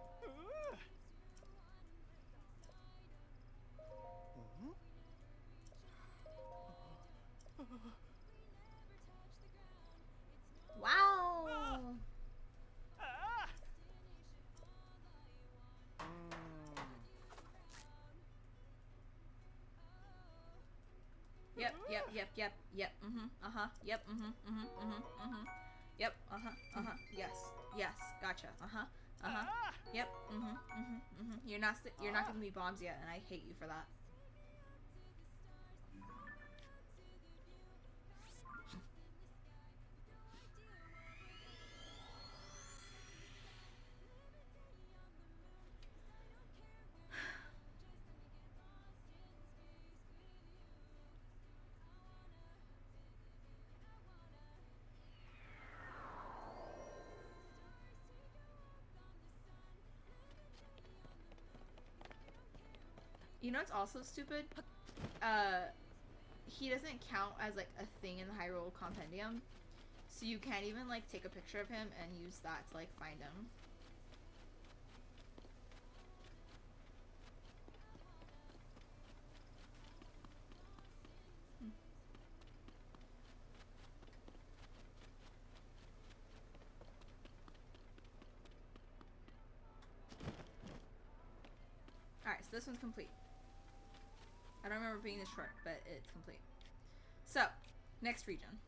Speaker 2: Wow. Yep. Yep. Yep. Yes. Gotcha. Yep. You're not giving me bombs yet, and I hate you for that. You know what's also stupid? He doesn't count as like a thing in the Hyrule Compendium, so you can't even like take a picture of him and use that to like find him. Alright, so this one's complete. I don't remember being this short, but it's complete. So, next region.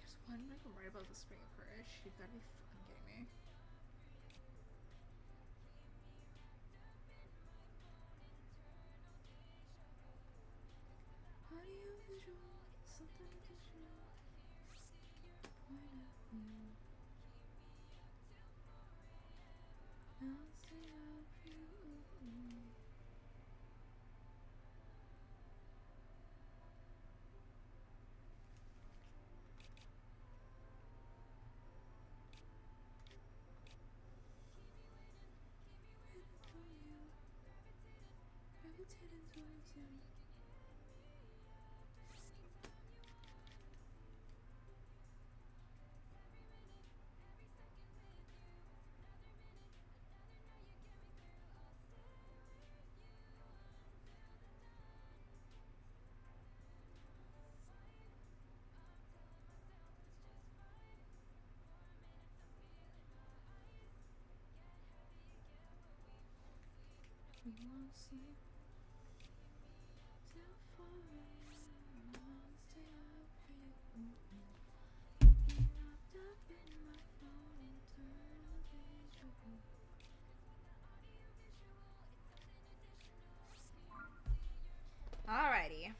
Speaker 2: There's one like right above the Spring of Courage. You've got to be fucking kidding me. How do you visual something additional? Point of view. I'll stay out for you. won't sleep till forever. I'll stay up for you. Get wrapped up in my phone, eternal deja vu. Alrighty.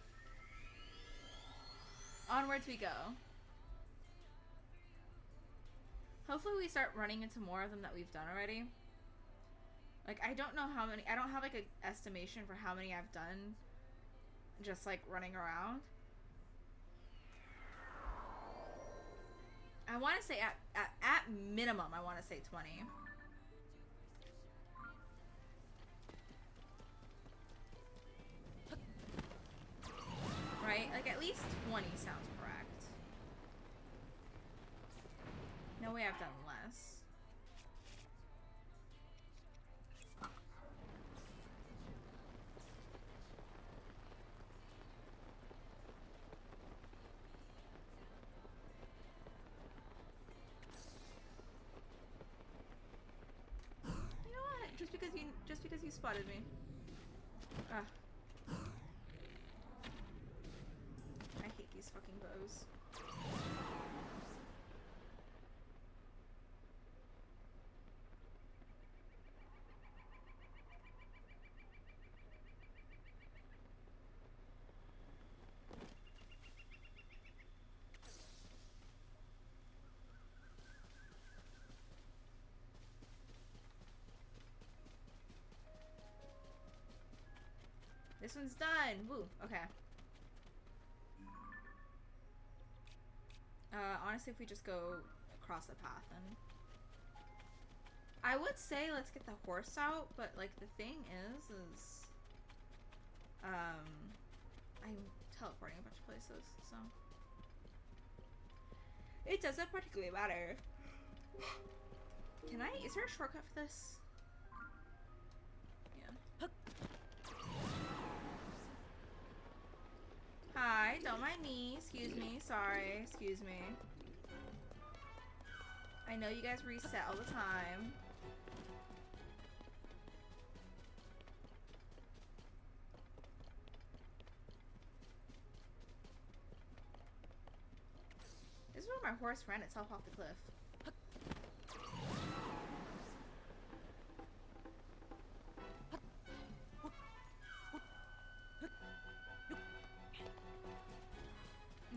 Speaker 2: Onwards we go. Hopefully we start running into more of them that we've done already. Like, I don't know how many. I don't have, like, an estimation for how many I've done just, like, running around. I want to say at minimum, I want to say 20. Right? Like, at least 20 sounds correct. No way I've done less. You know what? Just because you spotted me. Ugh. I hate these fucking bows. This one's done. Woo. Okay. Honestly, if we just go across the path, then I would say let's get the horse out. But like the thing is, I'm teleporting a bunch of places, so it doesn't particularly matter. Can I? Is there a shortcut for this? Yeah. Hi, don't mind me. Excuse me. Sorry. Excuse me. I know you guys reset all the time. This is where my horse ran itself off the cliff.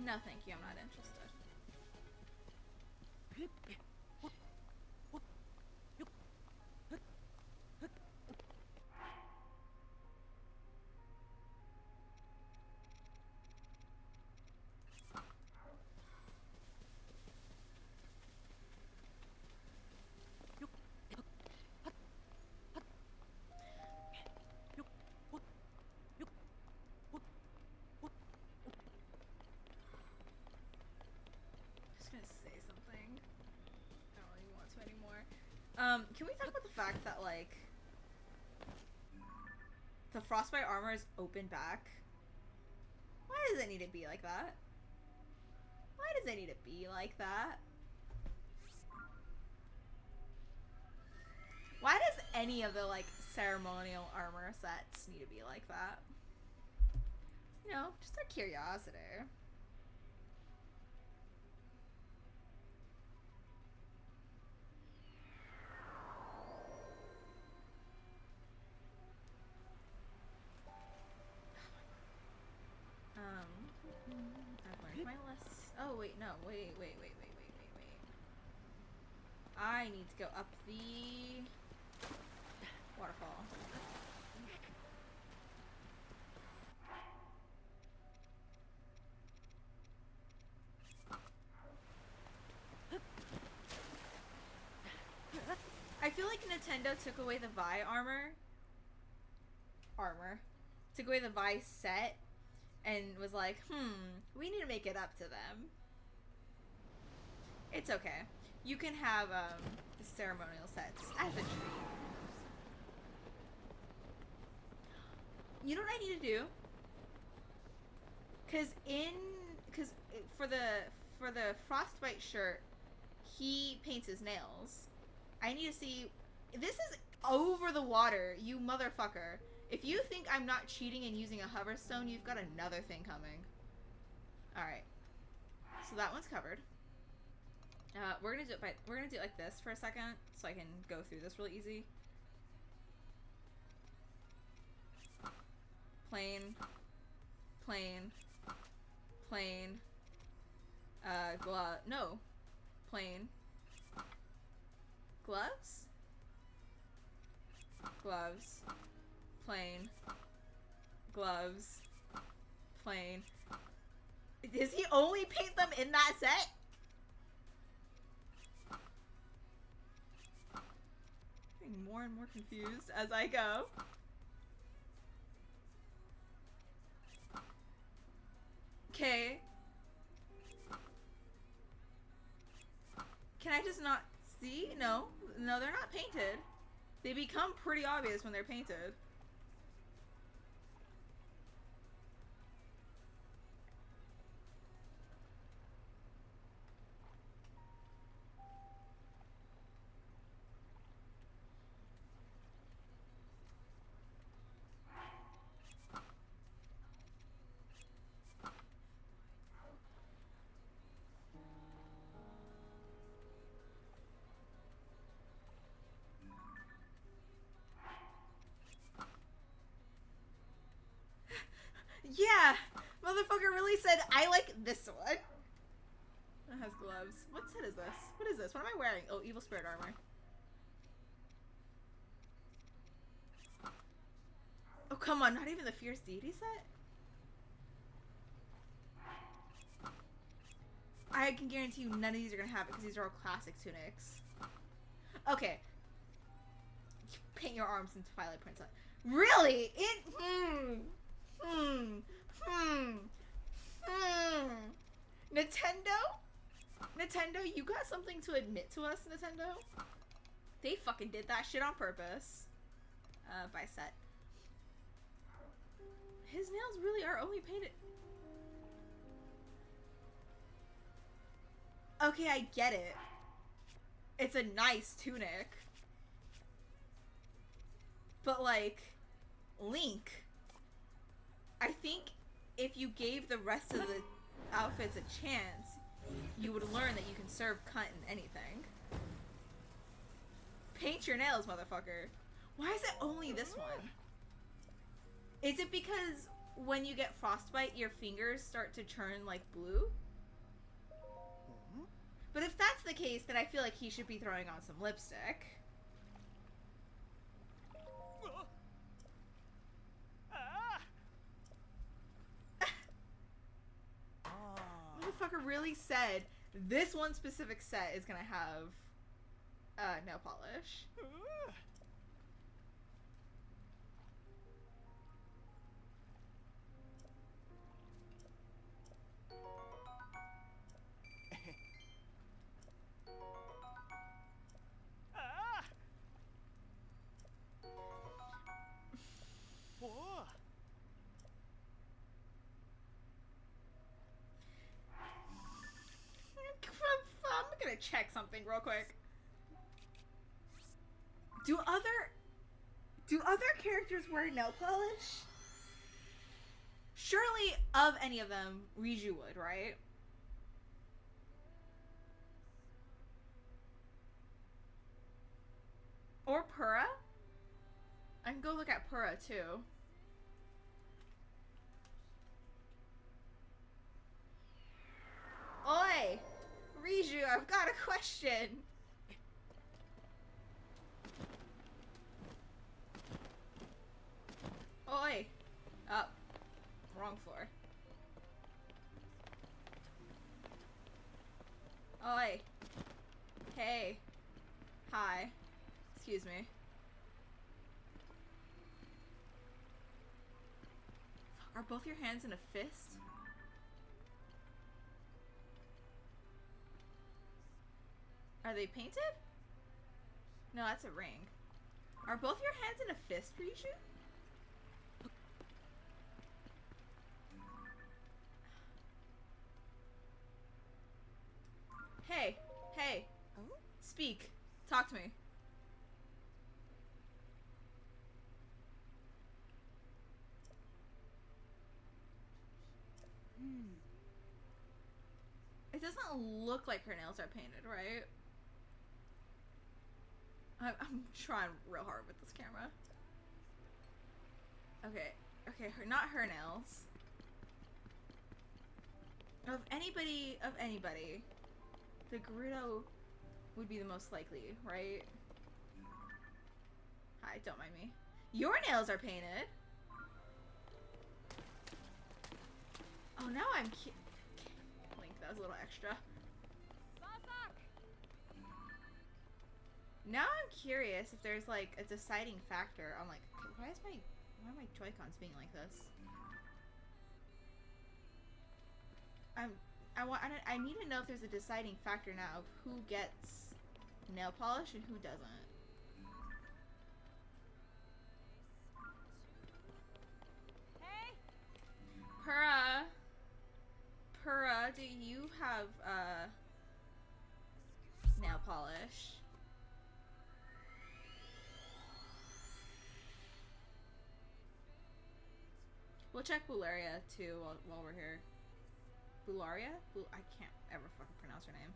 Speaker 2: No, thank you. I'm not interested. Can we talk about the fact that, like, the frostbite armor is open back? Why does it need to be like that? Why does it need to be like that? Why does any of the, like, ceremonial armor sets need to be like that? You know, just a curiosity. I've learned my list. Oh, wait, no. Wait. I need to go up the waterfall. I feel like Nintendo took away the Vi armor. Took away the Vi set and was like, we need to make it up to them. It's okay. You can have the ceremonial sets as a treat. You know what I need to do? Cause for the frostbite shirt, he paints his nails. I need to see. This is over the water, you motherfucker. If you think I'm not cheating and using a hover stone, you've got another thing coming. Alright. So that one's covered. We're gonna do it like this for a second, so I can go through this really easy. Plain, plain, plain, glove, no, plain, gloves, gloves, plain, gloves, plain. Does he only paint them in that set? I'm getting more and more confused as I go. Okay. Can I just not see? No. No, they're not painted. They become pretty obvious when they're painted. Yeah! Motherfucker really said, I like this one. It has gloves. What set is this? What is this? What am I wearing? Oh, evil spirit armor. Oh, come on. Not even the fierce deity set? I can guarantee you none of these are going to have it because these are all classic tunics. Okay. Paint your arms into Twilight Princess. Really? Nintendo? Nintendo, you got something to admit to us, Nintendo? They fucking did that shit on purpose. By set. His nails really are only painted. Okay, I get it. It's a nice tunic. But, like, Link, I think if you gave the rest of the outfits a chance, you would learn that you can serve cunt in anything. Paint your nails, motherfucker. Why is it only this one? Is it because when you get frostbite, your fingers start to turn, like, blue? But if that's the case, then I feel like he should be throwing on some lipstick. Motherfucker really said this one specific set is gonna have nail polish. I'm gonna check something real quick. Do other characters wear nail polish? Surely, of any of them, Riju would, right? Or Pura? I can go look at Pura too. Oi! Riju, I've got a question. Oi! Up. Wrong floor. Oi. Hey. Hi. Excuse me. Are both your hands in a fist? Are they painted? No, that's a ring. Are both your hands in a fist, Riju? Hey, hey. Speak. Talk to me. doesn't look like her nails are painted, right? I'm trying real hard with this camera. Okay, not her nails. Of anybody, the Gerudo would be the most likely, right? Hi, don't mind me. Your nails are painted. Oh, now I'm Link, that was a little extra. Now I'm curious if there's like a deciding factor on like, why are my Joy-Cons being like this? I need to know if there's a deciding factor now of who gets nail polish and who doesn't.
Speaker 3: Hey.
Speaker 2: Pura, do you have nail polish? We'll check Bularia too while we're here. Bularia? I can't ever fucking pronounce her name.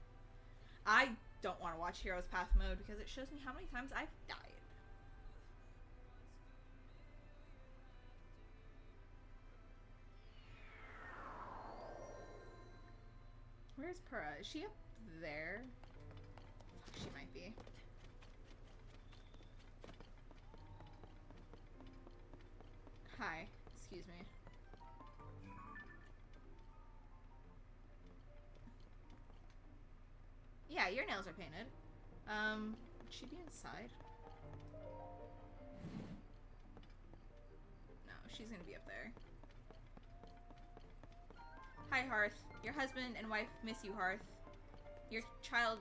Speaker 2: I don't want to watch Heroes Path mode because it shows me how many times I've died. Where's Pura? Is she up there? She might be. Hi. Excuse me. Yeah, your nails are painted. Would she be inside? No, she's gonna be up there. Hi, Hearth. Your husband and wife miss you, Hearth. Your child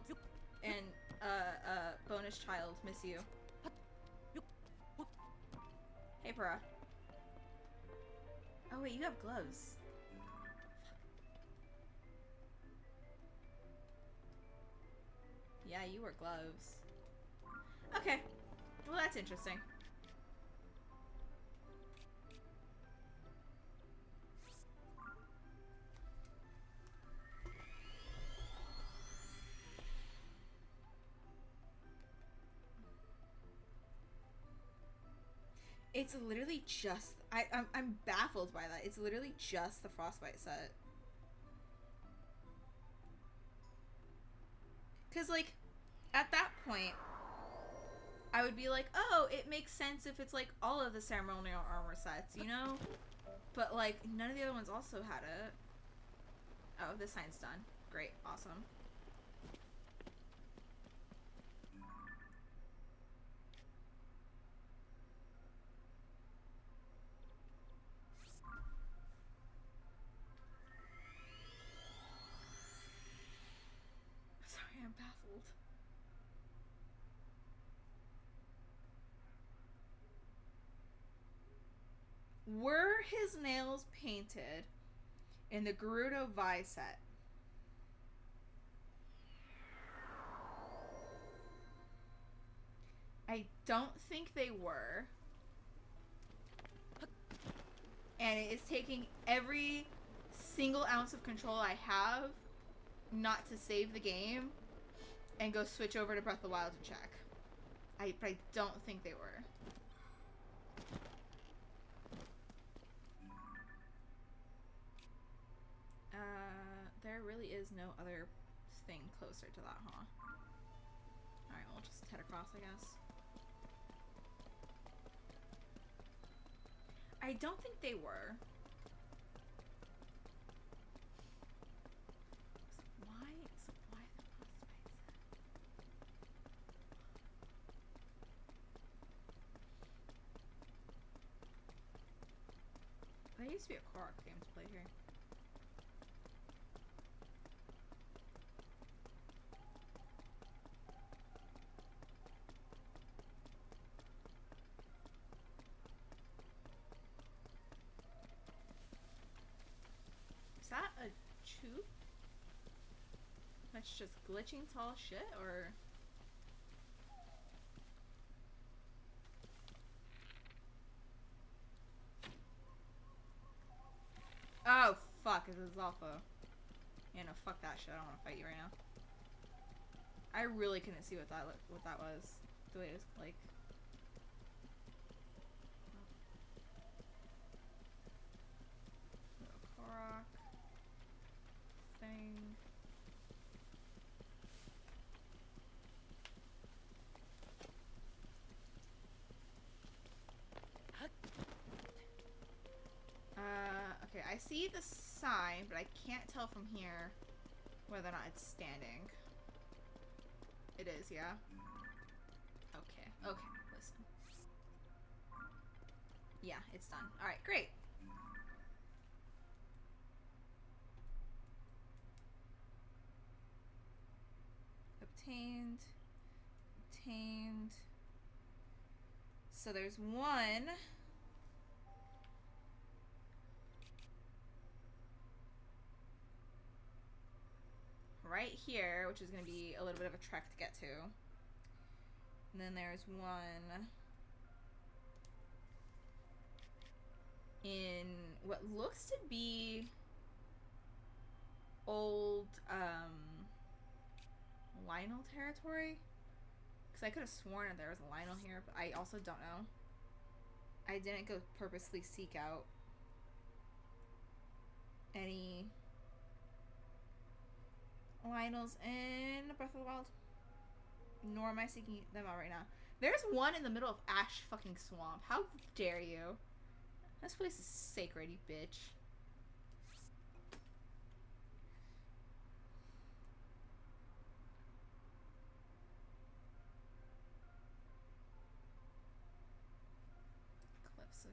Speaker 2: and, bonus child miss you. Hey, Pura. Oh, wait, you have gloves. Yeah, you wear gloves. Okay. Well, that's interesting. It's literally just... I'm baffled by that. It's literally just the Frostbite set. Because, like, at that point, I would be like, oh, it makes sense if it's, like, all of the ceremonial armor sets, you know? But, like, none of the other ones also had it. Oh, this sign's done. Great. Awesome. Sorry, I'm baffled. Were his nails painted in the Gerudo Vi set? I don't think they were. And it is taking every single ounce of control I have not to save the game and go switch over to Breath of the Wild and check. But I don't think they were. There really is no other thing closer to that, huh? Alright, we'll just head across, I guess. I don't think they were. Why the frostbite set? There used to be a Korok game to play here. Is that a tube? That's just glitching tall shit, or... Oh, fuck, this is Alpha. Yeah, no, fuck that shit. I don't want to fight you right now. I really couldn't see what that was. The way it was like. Little Korok thing. Okay, I see the sign, but I can't tell from here whether or not it's standing. It is, yeah? Okay, okay, listen. Yeah, it's done. Alright, great. Obtained. Obtained. So there's one. Right here, which is going to be a little bit of a trek to get to. And then there's one in what looks to be old Lionel territory. Because I could have sworn that there was a Lionel here, but I also don't know. I didn't go purposely seek out any Lionels in Breath of the Wild. Nor am I seeking them out right now. There's one in the middle of Ash fucking Swamp. How dare you? This place is sacred, you bitch. Cliffs of...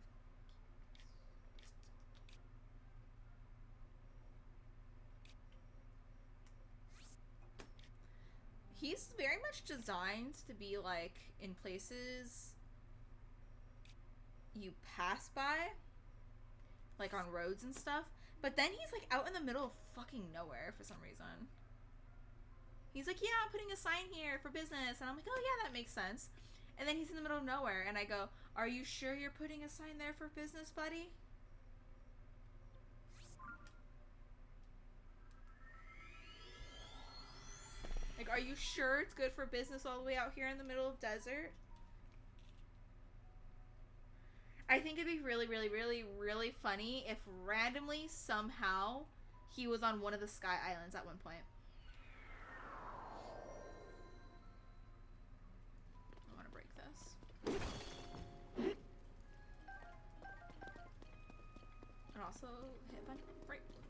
Speaker 2: He's very much designed to be, like, in places you pass by, like on roads and stuff, but then he's, like, out in the middle of fucking nowhere for some reason. He's like, yeah, I'm putting a sign here for business, and I'm like, oh yeah, that makes sense. And then he's in the middle of nowhere, and I go, are you sure you're putting a sign there for business, buddy? Like, are you sure it's good for business all the way out here in the middle of desert? I think it'd be really, really, really, really funny if randomly, somehow, he was on one of the Sky Islands at one point. I want to break this. And also hit a bunch of break blooms.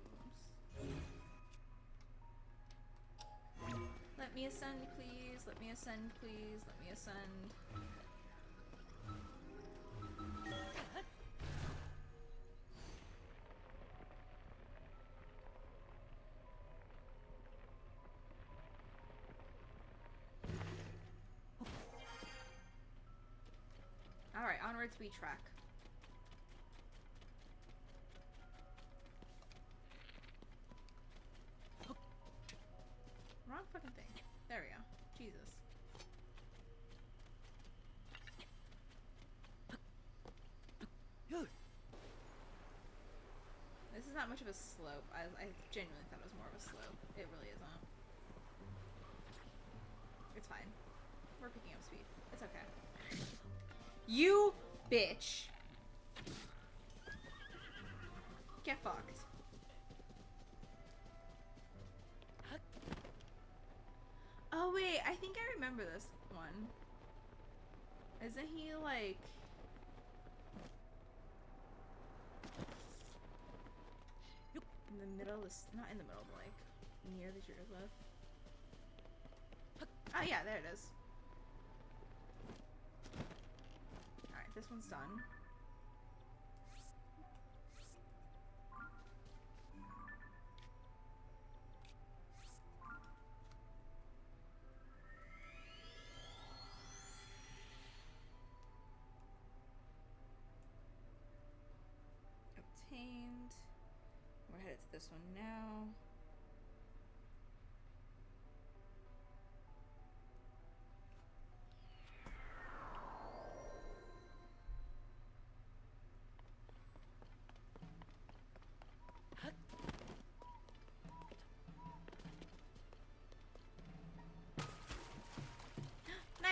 Speaker 2: Let me ascend, please. Let me ascend, please. Let me ascend. Alright, onwards we track. Wrong fucking thing. There we go. Jesus. This is not much of a slope. I genuinely thought it was more of a slope. It really isn't. It's fine. We're picking up speed. It's okay. You bitch. Get fucked. Oh wait, I think I remember this one. Isn't he like... in the middle of this... not in the middle, but like near the geoglyph. Oh yeah, there it is. Alright, this one's done. Obtained. We're headed to this one now.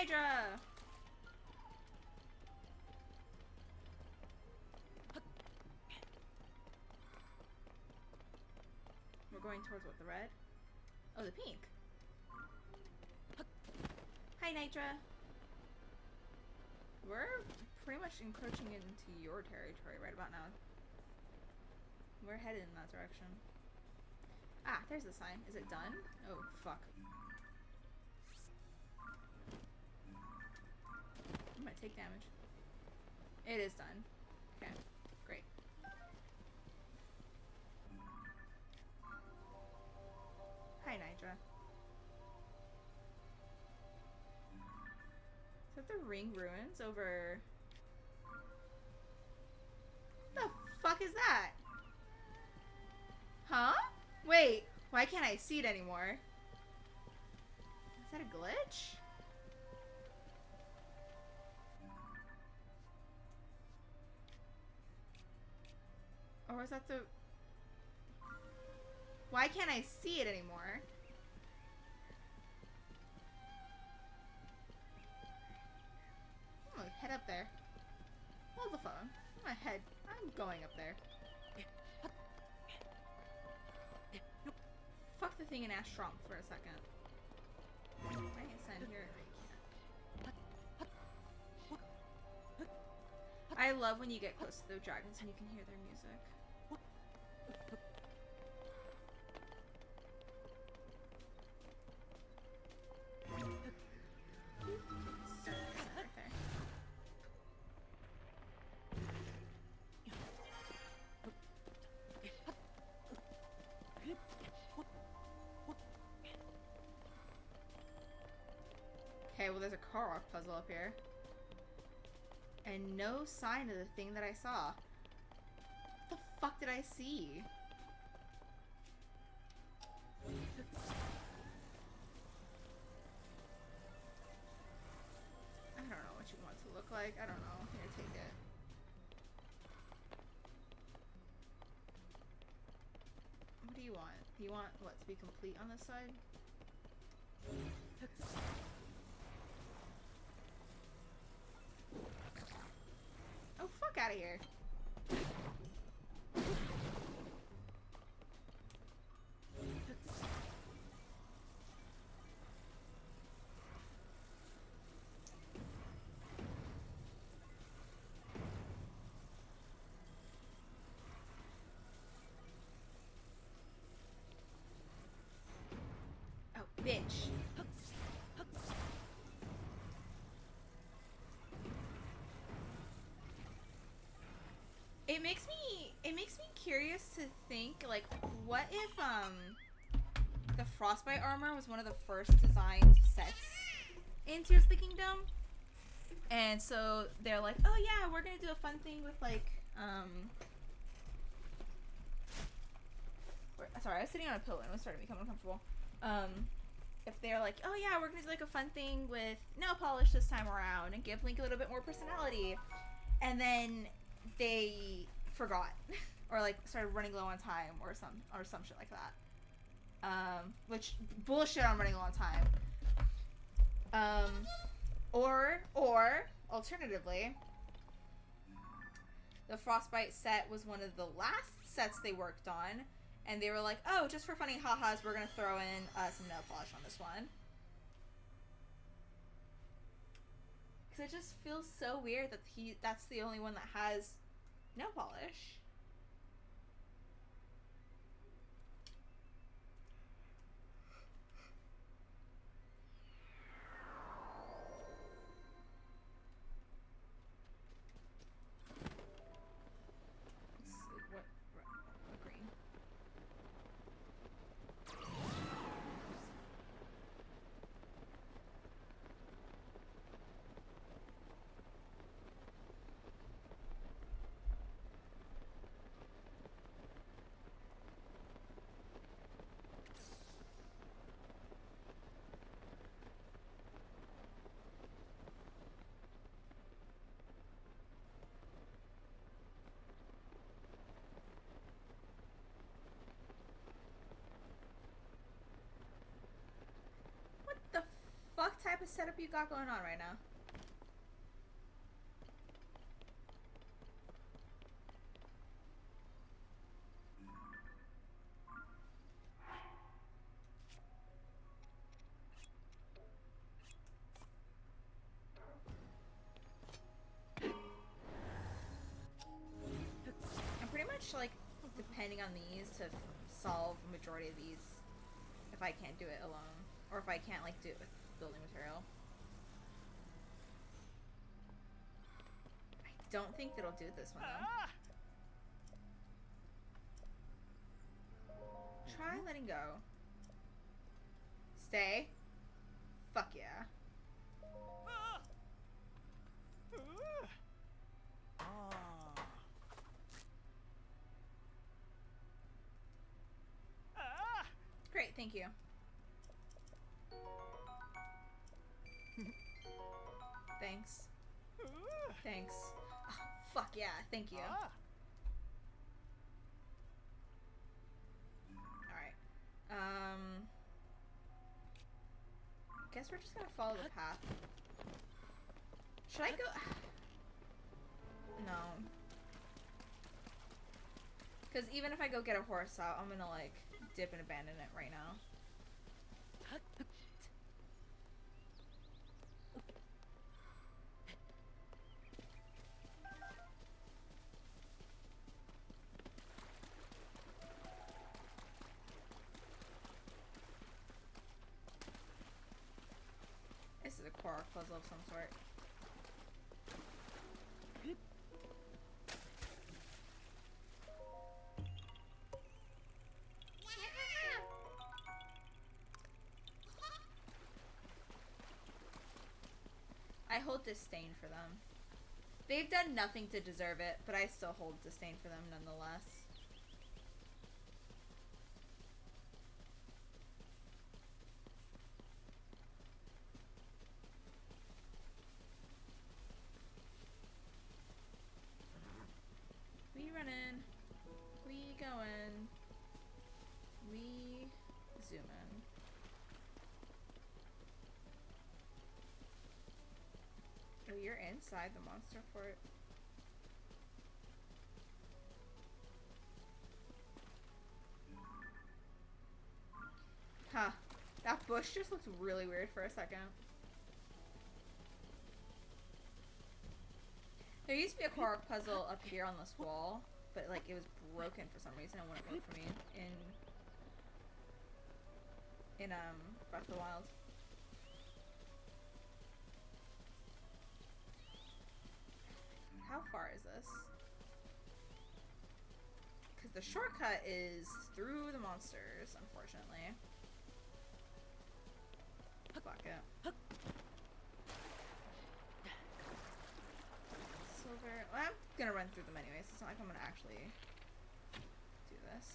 Speaker 2: Nidra! We're going towards what, the red? Oh, the pink. Hi, Nitra. We're pretty much encroaching into your territory right about now. We're headed in that direction. Ah, there's the sign. Is it done? Oh, fuck. I'm gonna take damage. It is done. Okay, great. Hi, Nidra. Is that the ring ruins over... What the fuck is that? Huh? Wait, why can't I see it anymore? Is that a glitch? Or is that the... Why can't I see it anymore? I'm gonna head up there. Hold the phone. I'm gonna head. I'm going up there. Fuck the thing in Astrom for a second. I can send here. I love when you get close to the dragons and you can hear their music. Right there. Okay, well there's a Korok puzzle up here. And no sign of the thing that I saw. What the fuck did I see? I don't know what you want it to look like. I don't know. Here, take it. What do you want? You want what, to be complete on this side? Oh, fuck out of here. Oh, bitch. It makes me curious to think, like, what if the frostbite armor was one of the first designed sets in Tears of the Kingdom, and so they're like, oh yeah, we're gonna do a fun thing with like sorry, I was sitting on a pillow and it was starting to become uncomfortable. If they're like, oh yeah, we're gonna do like a fun thing with nail polish this time around and give Link a little bit more personality, and then they forgot or like started running low on time or some shit like that. Which bullshit on running low on time. Or alternatively, the frostbite set was one of the last sets they worked on, and they were like, oh, just for funny ha-has, we're gonna throw in some nail polish on this one. Because it just feels so weird that that's the only one that has nail polish. What green? setup you got going on right now? I'm pretty much like depending on these to solve the majority of these if I can't do it alone. Or if I can't like do it with building material. I don't think it'll do this one though. Try letting go. Stay. Fuck yeah. Great, thank you. Thanks. Thanks. Oh, fuck yeah, thank you. Alright. Guess we're just gonna follow the path. Should I go? No. Because even if I go get a horse out, I'm gonna like dip and abandon it right now. This is a core puzzle of some sort. I hold disdain for them. They've done nothing to deserve it, but I still hold disdain for them nonetheless. We running. We going. We zooming. Oh, you're inside the monster fort. Huh. That bush just looks really weird for a second. There used to be a Korok puzzle up here on this wall, but like it was broken for some reason and wouldn't work for me in Breath of the Wild. How far is this? Because the shortcut is through the monsters, unfortunately. Fuck it. Silver. Well, I'm gonna run through them anyways. It's not like I'm gonna actually do this.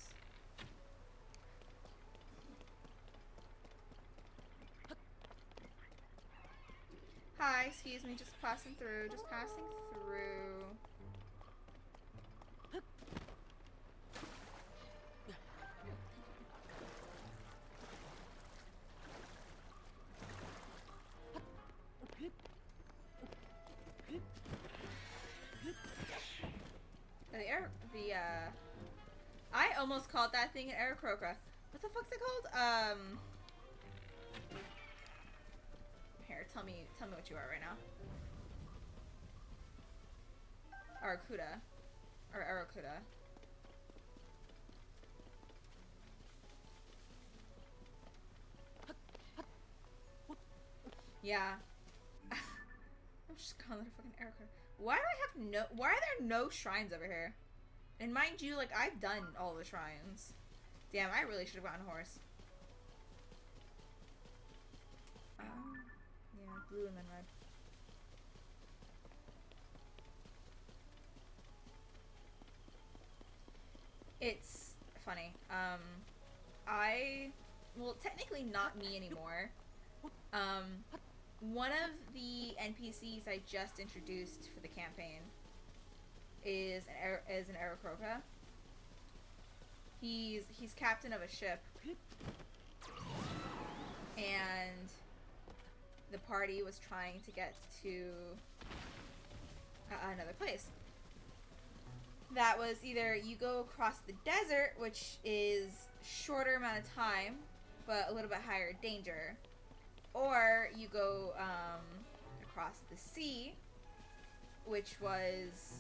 Speaker 2: Hi, excuse me, just passing through, just passing through. I almost called that thing an Aarakocra. What the fuck's it called? Here, tell me what you are right now. Aracuda. Or Aracuda. Yeah. I'm just calling it a fucking Aracuda. Why are there no shrines over here? And mind you, like, I've done all the shrines. Damn, I really should have gotten a horse. Yeah, blue and then red. It's funny. Well, technically not me anymore. One of the NPCs I just introduced for the campaign is an Aarakocra. He's captain of a ship, and the party was trying to get to another place. That was either you go across the desert, which is shorter amount of time, but a little bit higher danger, or you go across the sea, which was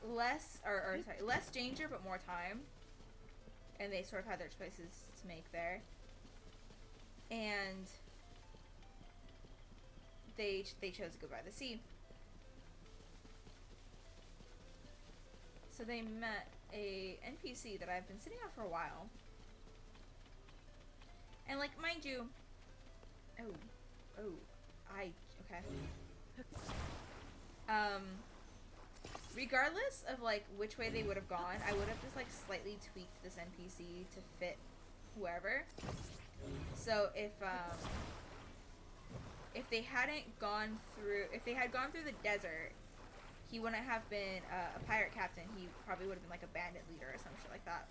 Speaker 2: less danger but more time, and they sort of had their choices to make there, and they chose to go by the sea. So they met a NPC that I've been sitting on for a while. And, like, mind you... Okay. Regardless of, like, which way they would have gone, I would have just, like, slightly tweaked this NPC to fit whoever. So if they hadn't gone through... If they had gone through the desert, he wouldn't have been a pirate captain. He probably would have been, like, a bandit leader or some shit like that.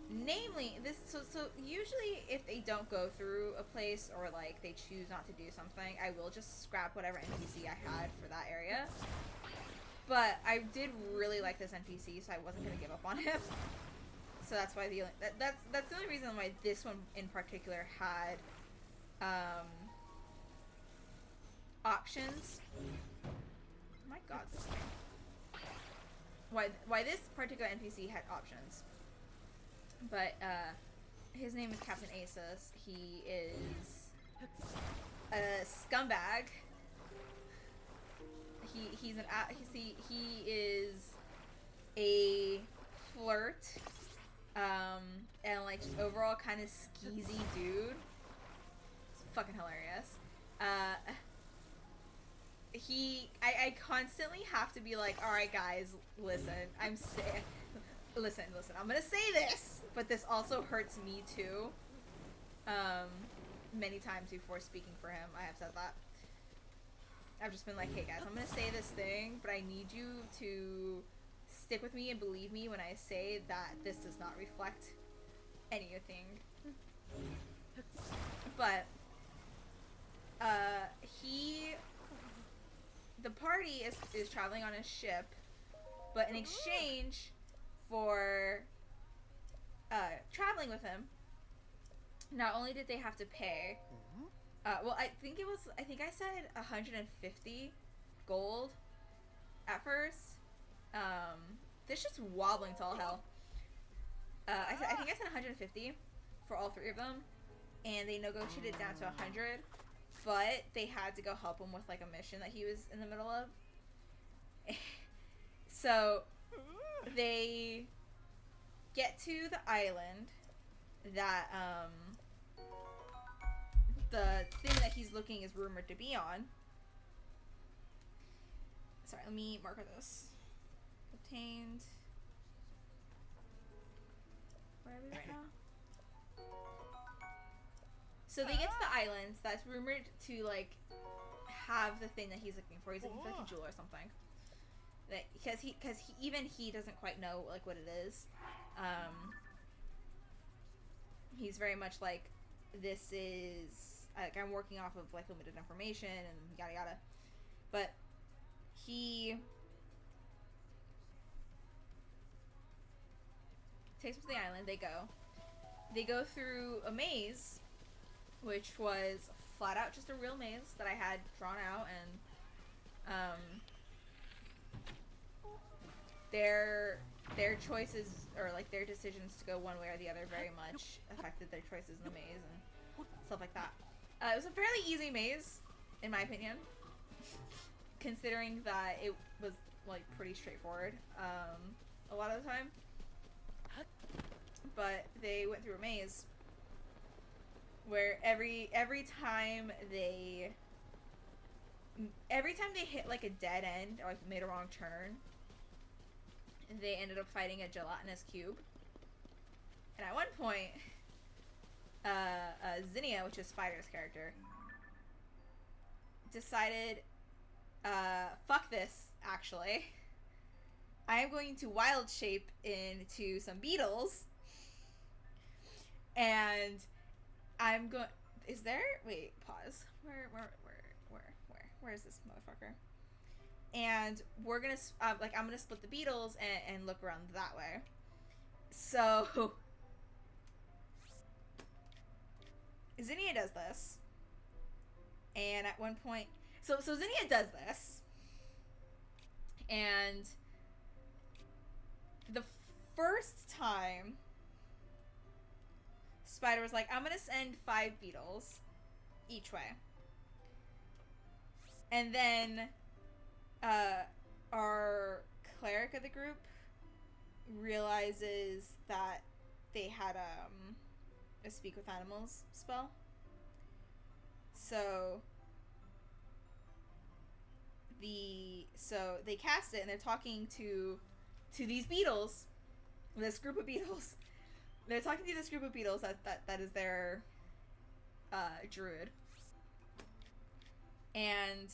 Speaker 2: Namely, this so usually if they don't go through a place or like they choose not to do something, I will just scrap whatever NPC I had for that area. But I did really like this NPC, so I wasn't gonna give up on him. So that's why that's the only reason why this one in particular had options. Oh my god, this thing. Why this particular NPC had options. But his name is Captain Asus. He is a scumbag. He is a flirt, and like just overall kind of skeezy dude. It's fucking hilarious. I constantly have to be like, all right, guys, listen, listen, I'm gonna say this, but this also hurts me too. Many times before speaking for him, I have said that. I've just been like, hey guys, I'm gonna say this thing, but I need you to stick with me and believe me when I say that this does not reflect anything. But, the party is traveling on a ship, but in exchange for traveling with him, not only did they have to pay, well, I think I said 150 gold at first. This shit's wobbling to all hell. I think I said 150 for all three of them, and they negotiated down to 100, but they had to go help him with like a mission that he was in the middle of. So they get to the island that the thing that he's looking is rumored to be on. Sorry, let me mark this. Obtained. Where are we right now? So they get to the island that's rumored to like have the thing that he's looking for. He's looking for like a jewel or something. That because he doesn't quite know like what it is. He's very much like, this is like, I'm working off of like limited information and yada yada. But he takes them to the island. They go through a maze, which was flat out just a real maze that I had drawn out, and their choices, or like their decisions to go one way or the other, very much affected their choices in the maze and stuff like that. It was a fairly easy maze, in my opinion, considering that it was like pretty straightforward a lot of the time. But they went through a maze where every time they hit like a dead end or like made a wrong turn, they ended up fighting a gelatinous cube. And at one point, Zinnia, which is Spider's character, decided, fuck this, actually. I am going to wild shape into some beetles and I'm going. Is there? Wait, pause. Where is this motherfucker? And we're gonna like I'm gonna split the beetles and look around that way. So Zinnia does this, and at one point, so Zinnia does this, and the first time, Spider was like, "I'm gonna send 5 beetles each way," and then our cleric of the group realizes that they had a speak with animals spell. So they cast it and they're talking to these beetles, this group of beetles. They're talking to this group of beetles that is their druid. And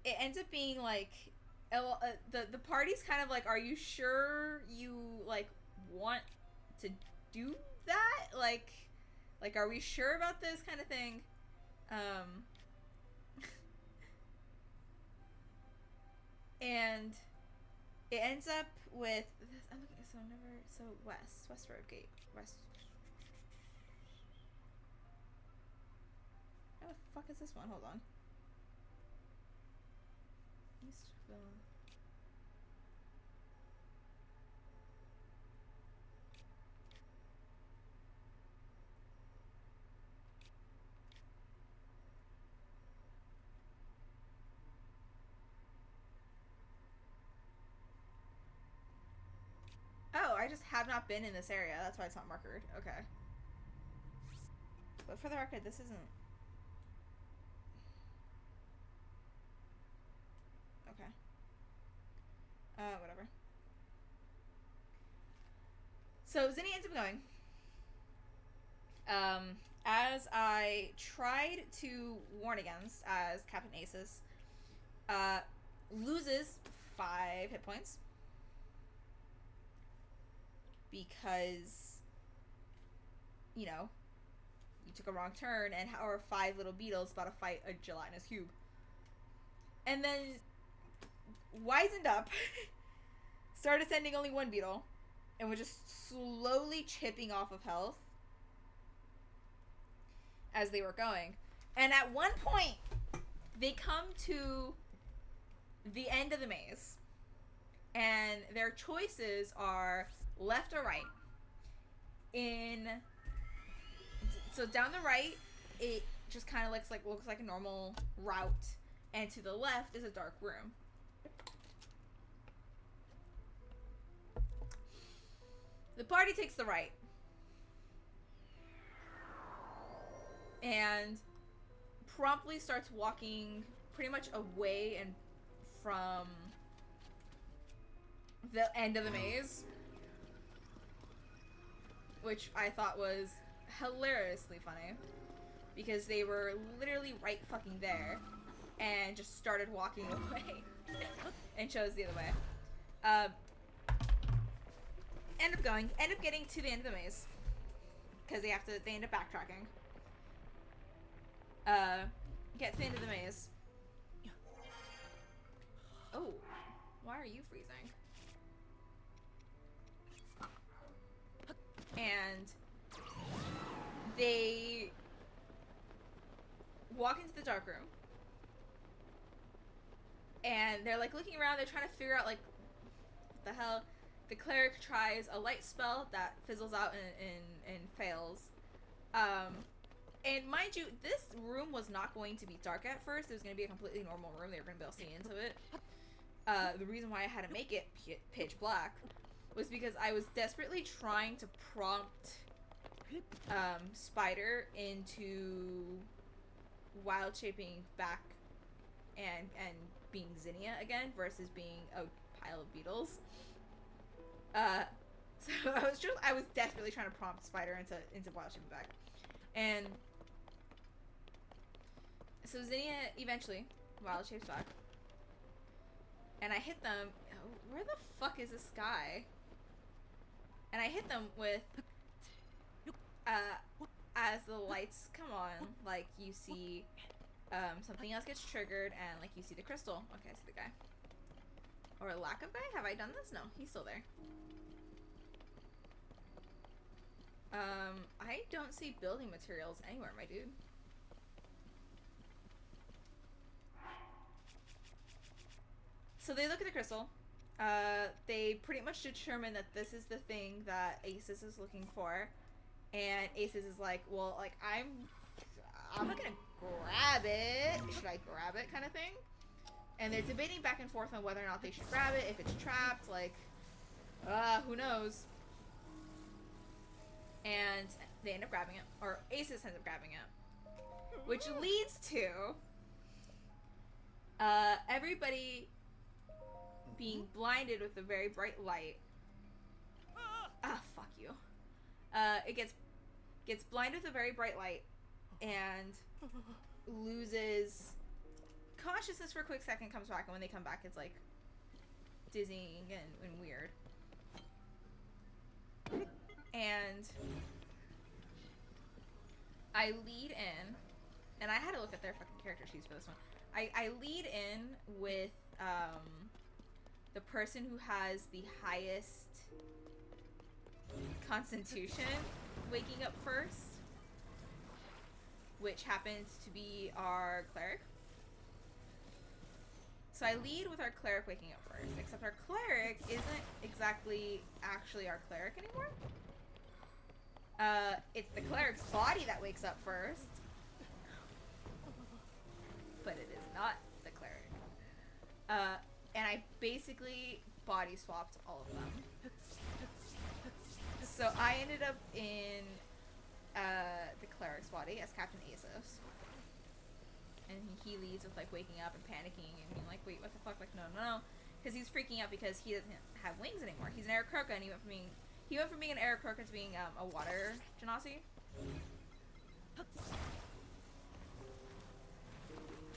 Speaker 2: it ends up being like the party's kind of like, are you sure you like want to do that? Like are we sure about this kind of thing? And it ends up with I'm looking West Road Gate. West. How the fuck is this one? Hold on. Eastville. Oh, I just have not been in this area. That's why it's not markered. Okay. But for the record, this isn't... Okay. Whatever. So, Zinni ends up going. As I tried to warn against as Captain Aces, loses 5 hit points. Because, you know, you took a wrong turn and our 5 little beetles about to fight a gelatinous cube. And then wisened up, started sending only 1 beetle, and was just slowly chipping off of health as they were going. And at one point, they come to the end of the maze, and their choices are left or right. So down the right, it just kind of looks like a normal route, and to the left is a dark room. The party takes the right, and promptly starts walking pretty much away and from the end of the maze, which I thought was hilariously funny, because they were literally right fucking there and just started walking away and chose the other way. End up getting to the end of the maze because they end up backtracking. Get to the end of the maze. Oh, why are you freezing? And they walk into the dark room, and they're like looking around. They're trying to figure out like what the hell. The cleric tries a light spell that fizzles out and fails. And mind you, this room was not going to be dark at first. It was going to be a completely normal room. They were going to be able to see into it. The reason why I had to make it pitch black was because I was desperately trying to prompt Spider into wild shaping back and being Zinnia again versus being a pile of beetles. So I was desperately trying to prompt Spider into wild shaping back, and so Zinnia eventually wild shapes back, and I hit them. Oh, where the fuck is this guy? And I hit them with, as the lights come on, like, you see, something else gets triggered, and, like, you see the crystal. Okay, I see the guy. Or a lack of guy? Have I done this? No, he's still there. I don't see building materials anywhere, my dude. So they look at the crystal. They pretty much determine that this is the thing that Aces is looking for. And Aces is like, well, like, I'm not gonna grab it. Should I grab it, kind of thing? And they're debating back and forth on whether or not they should grab it, if it's trapped, like, who knows? And they end up grabbing it, or Aces ends up grabbing it, which leads to everybody being blinded with a very bright light. Ah, fuck you. It gets blinded with a very bright light and loses consciousness for a quick second, comes back, and when they come back, it's like dizzying and weird. And I lead in, and I had to look at their fucking character sheets for this one. I lead in with the person who has the highest constitution waking up first, which happens to be our cleric. So I lead with our cleric waking up first, except our cleric isn't exactly actually our cleric anymore. It's the cleric's body that wakes up first, but it is not the cleric. And I basically body swapped all of them. So I ended up in the cleric's body as Captain Asos. And he leads with, like, waking up and panicking and being like, wait, what the fuck? Like, no, no, no. Because he's freaking out because he doesn't have wings anymore. He's an Aarakocra, and he went from being an Aarakocra to being a water genasi.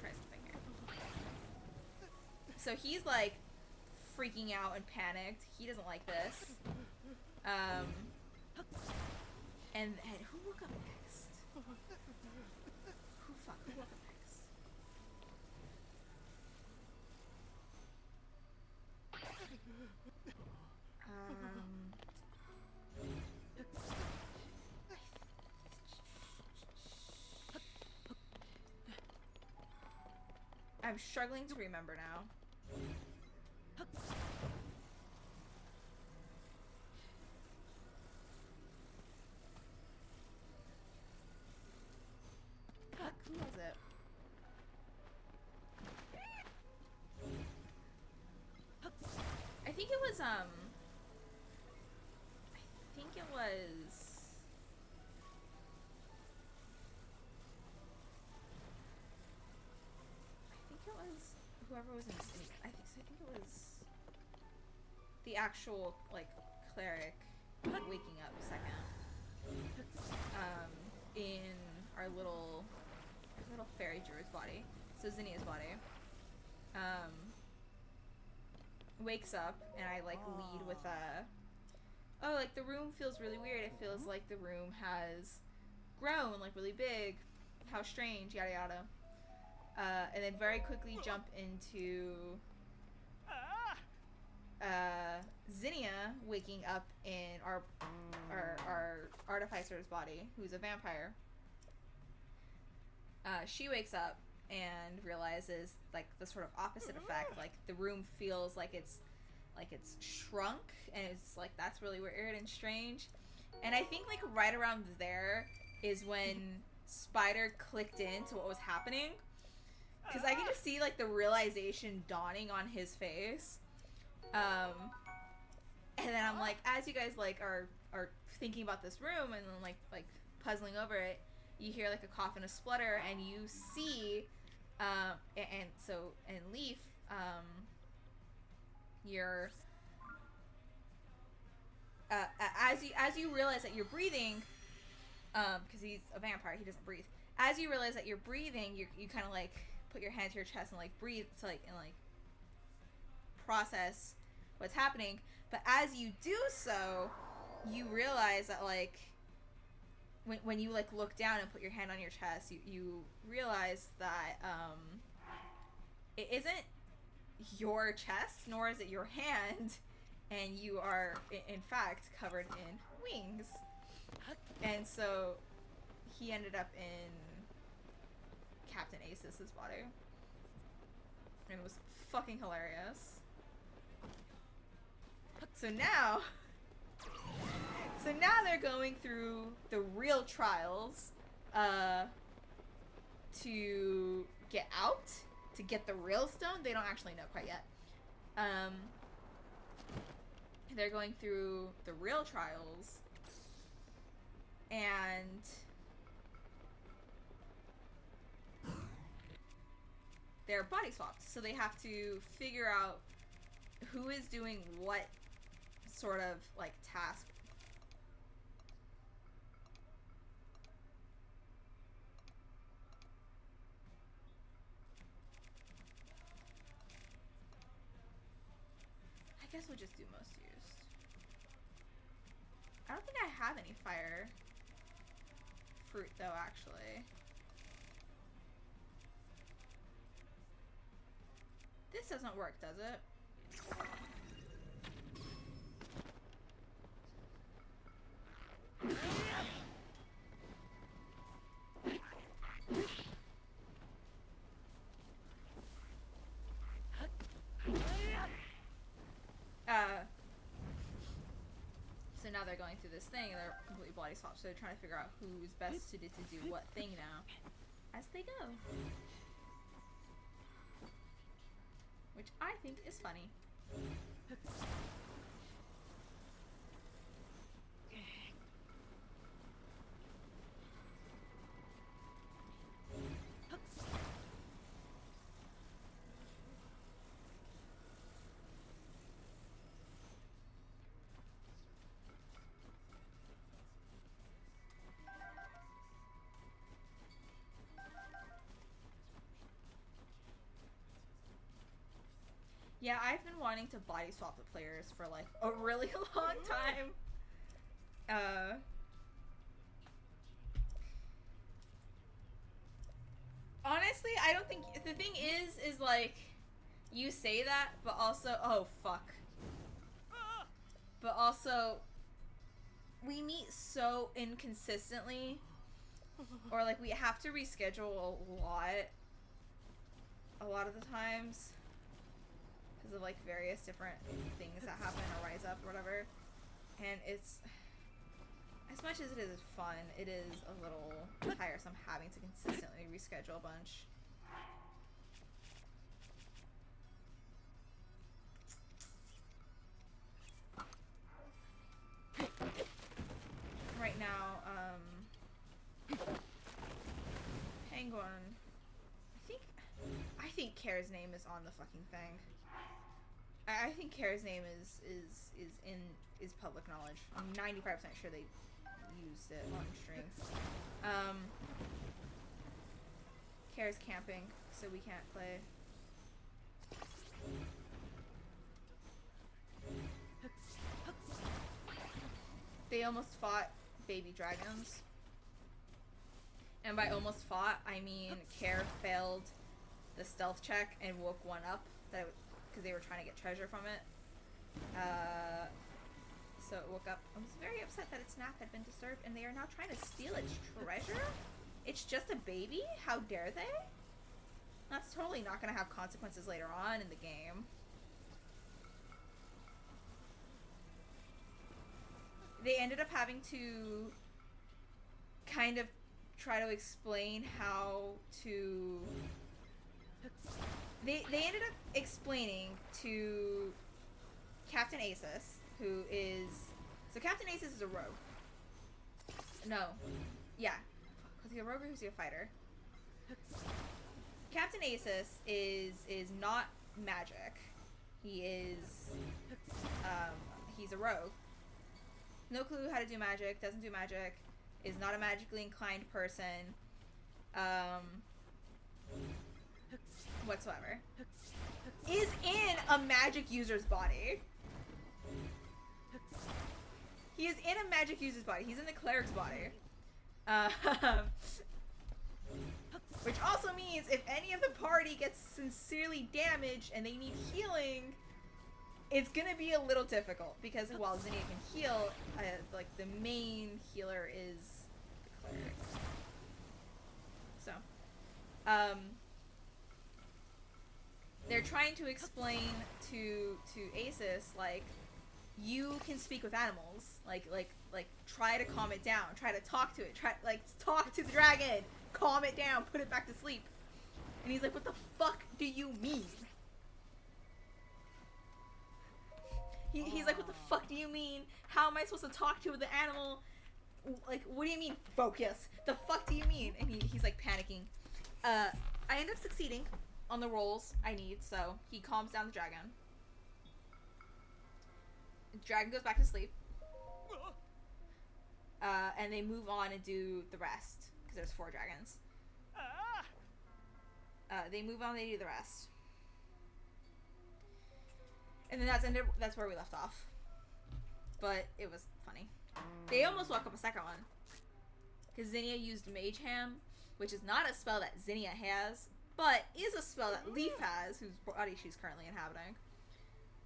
Speaker 2: Try something here. So he's, like, freaking out and panicked. He doesn't like this. And who woke up next? Who woke up next? I'm struggling to remember now. Fuck, who was it? I think it was, I think it was whoever was in the city. I think it was the actual, like, cleric waking up second. In our little fairy druid's body. So Zinnia's body. Wakes up, and I, like, lead with oh, like, the room feels really weird. It feels like the room has grown, like, really big. How strange, yada yada. And then very quickly jump into Zinnia waking up in our artificer's body, who's a vampire. She wakes up and realizes, like, the sort of opposite effect. Like, the room feels like it's shrunk, and it's like, that's really weird and strange. And I think, like, right around there is when Spider clicked into what was happening. Because I can just see, like, the realization dawning on his face. And then I'm like, as you guys, like, are thinking about this room and then, like puzzling over it, you hear, like, a cough and a splutter, and you see, and Leaf, you're, as you realize that you're breathing, because he's a vampire, he doesn't breathe. As you realize that you're breathing, you kind of, like, put your hand to your chest and, like, breathe to, like, and, like, process what's happening. But as you do so, you realize that like when you like look down and put your hand on your chest, you realize that it isn't your chest, nor is it your hand, and you are in fact covered in wings. And so he ended up in Captain Acis's body, and it was fucking hilarious. So now they're going through the real trials to get out, to get the real stone. They don't actually know quite yet. They're going through the real trials, and they're body swapped. So they have to figure out who is doing what sort of like task. I guess we'll just do most used. I don't think I have any fire fruit though, actually. This doesn't work, does it? So now they're going through this thing and they're completely body swapped, so they're trying to figure out who's best suited to do what thing now as they go. Which I think is funny. Yeah, I've been wanting to body swap the players for like a really long time. Honestly, I don't think the thing is like you say that, but also oh fuck. But also we meet so inconsistently, or like we have to reschedule a lot of the times. Of like various different things that happen or rise up or whatever, and it's, as much as it is fun, it is a little tiresome having to consistently reschedule a bunch. Right now, Penguin, I think Kare's name is on the fucking thing. I think Kare's name is public knowledge. I'm 95% sure they used it on stream. Kare's camping, so we can't play. They almost fought baby dragons. And by almost fought, I mean Kare failed the stealth check and woke one up because they were trying to get treasure from it. So it woke up. I was very upset that its nap had been disturbed and they are now trying to steal its treasure? It's just a baby? How dare they? That's totally not going to have consequences later on in the game. They ended up having to kind of try to explain how to... They ended up explaining to Captain Acis, who is... So Captain Acis is a rogue. No. Yeah. Was he a rogue or was he a fighter? Captain Acis is not magic. He is... he's a rogue. No clue how to do magic, doesn't do magic, is not a magically inclined person, whatsoever. Is in a magic user's body. He is in a magic user's body. He's in the cleric's body. Which also means if any of the party gets sincerely damaged and they need healing, it's gonna be a little difficult because while Zinnia can heal, like the main healer is the cleric. So, they're trying to explain to Asus, like, you can speak with animals, like try to calm it down, try to talk to it, talk to the dragon, calm it down, put it back to sleep. And he's like, what the fuck do you mean? He's like, what the fuck do you mean? How am I supposed to talk to the animal? Like, what do you mean, focus? The fuck do you mean? And he's like panicking. I end up succeeding on the rolls I need, so he calms down the dragon. The dragon goes back to sleep. And they move on and do the rest, because there's 4 dragons. They move on, they do the rest. And then that's where we left off. But it was funny. They almost woke up a second one. Because Zinnia used Mage Hand, which is not a spell that Zinnia has, but is a spell that Leaf has, whose body she's currently inhabiting.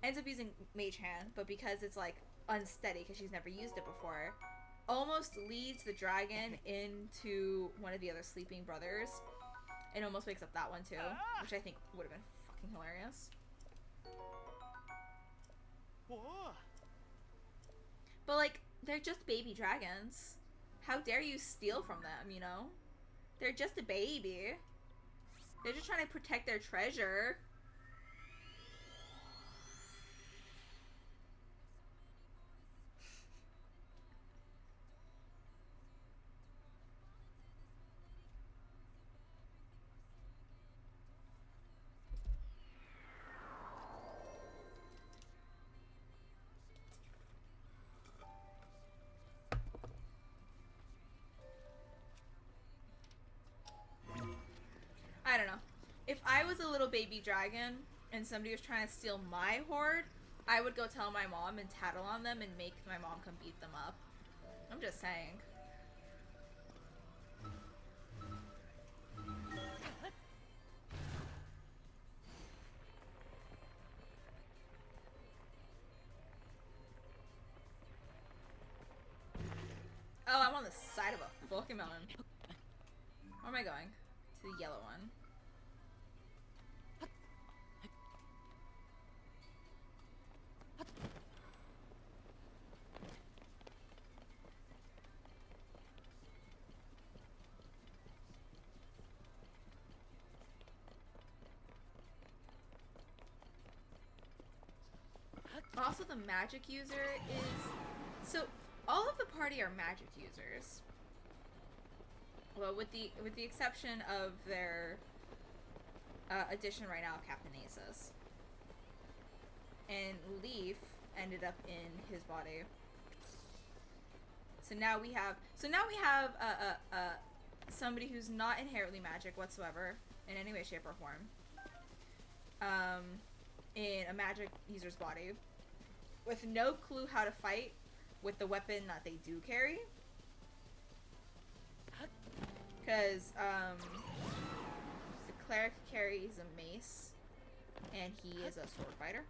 Speaker 2: Ends up using Mage Hand, but because it's like unsteady, because she's never used it before, almost leads the dragon into one of the other sleeping brothers. And almost wakes up that one too, which I think would have been fucking hilarious. But like, they're just baby dragons. How dare you steal from them, you know? They're just a baby. They're just trying to protect their treasure. I don't know. If I was a little baby dragon and somebody was trying to steal my hoard, I would go tell my mom and tattle on them and make my mom come beat them up. I'm just saying. Oh, I'm on the side of a fucking mountain. Where am I going? To the yellow one. Also, the magic user is... So, all of the party are magic users. Well, with the exception of their addition right now, Captain Asus. And Leaf ended up in his body. So now we have somebody who's not inherently magic whatsoever in any way, shape, or form. In a magic user's body, with no clue how to fight with the weapon that they do carry. Because, the cleric carries a mace, and he is a sword fighter.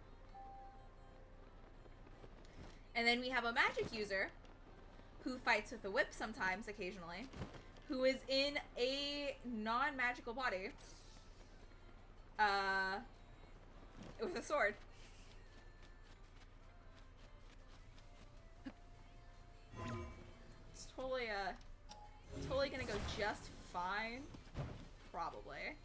Speaker 2: And then we have a magic user, who fights with a whip sometimes, occasionally, who is in a non-magical body, with a sword. It's totally gonna go just fine. Probably.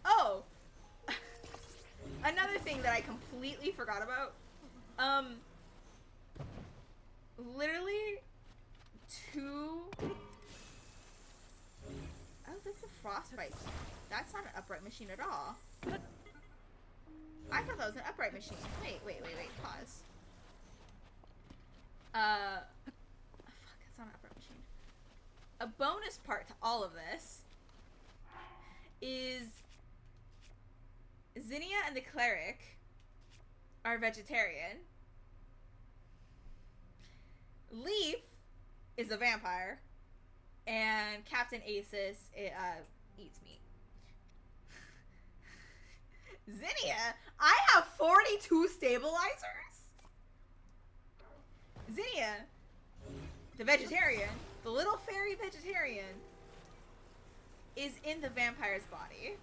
Speaker 2: Oh! Another thing that I completely forgot about. Literally 2... Oh, that's a frostbite. That's not an upright machine at all. I thought that was an upright machine. Wait, pause. Fuck, it's not an upright machine. A bonus part to all of this is Zinnia and the cleric are vegetarian. Leaf is a vampire. And Captain Asus eats meat. Zinnia, I have 42 stabilizers. Zinnia, the vegetarian, the little fairy vegetarian, is in the vampire's body.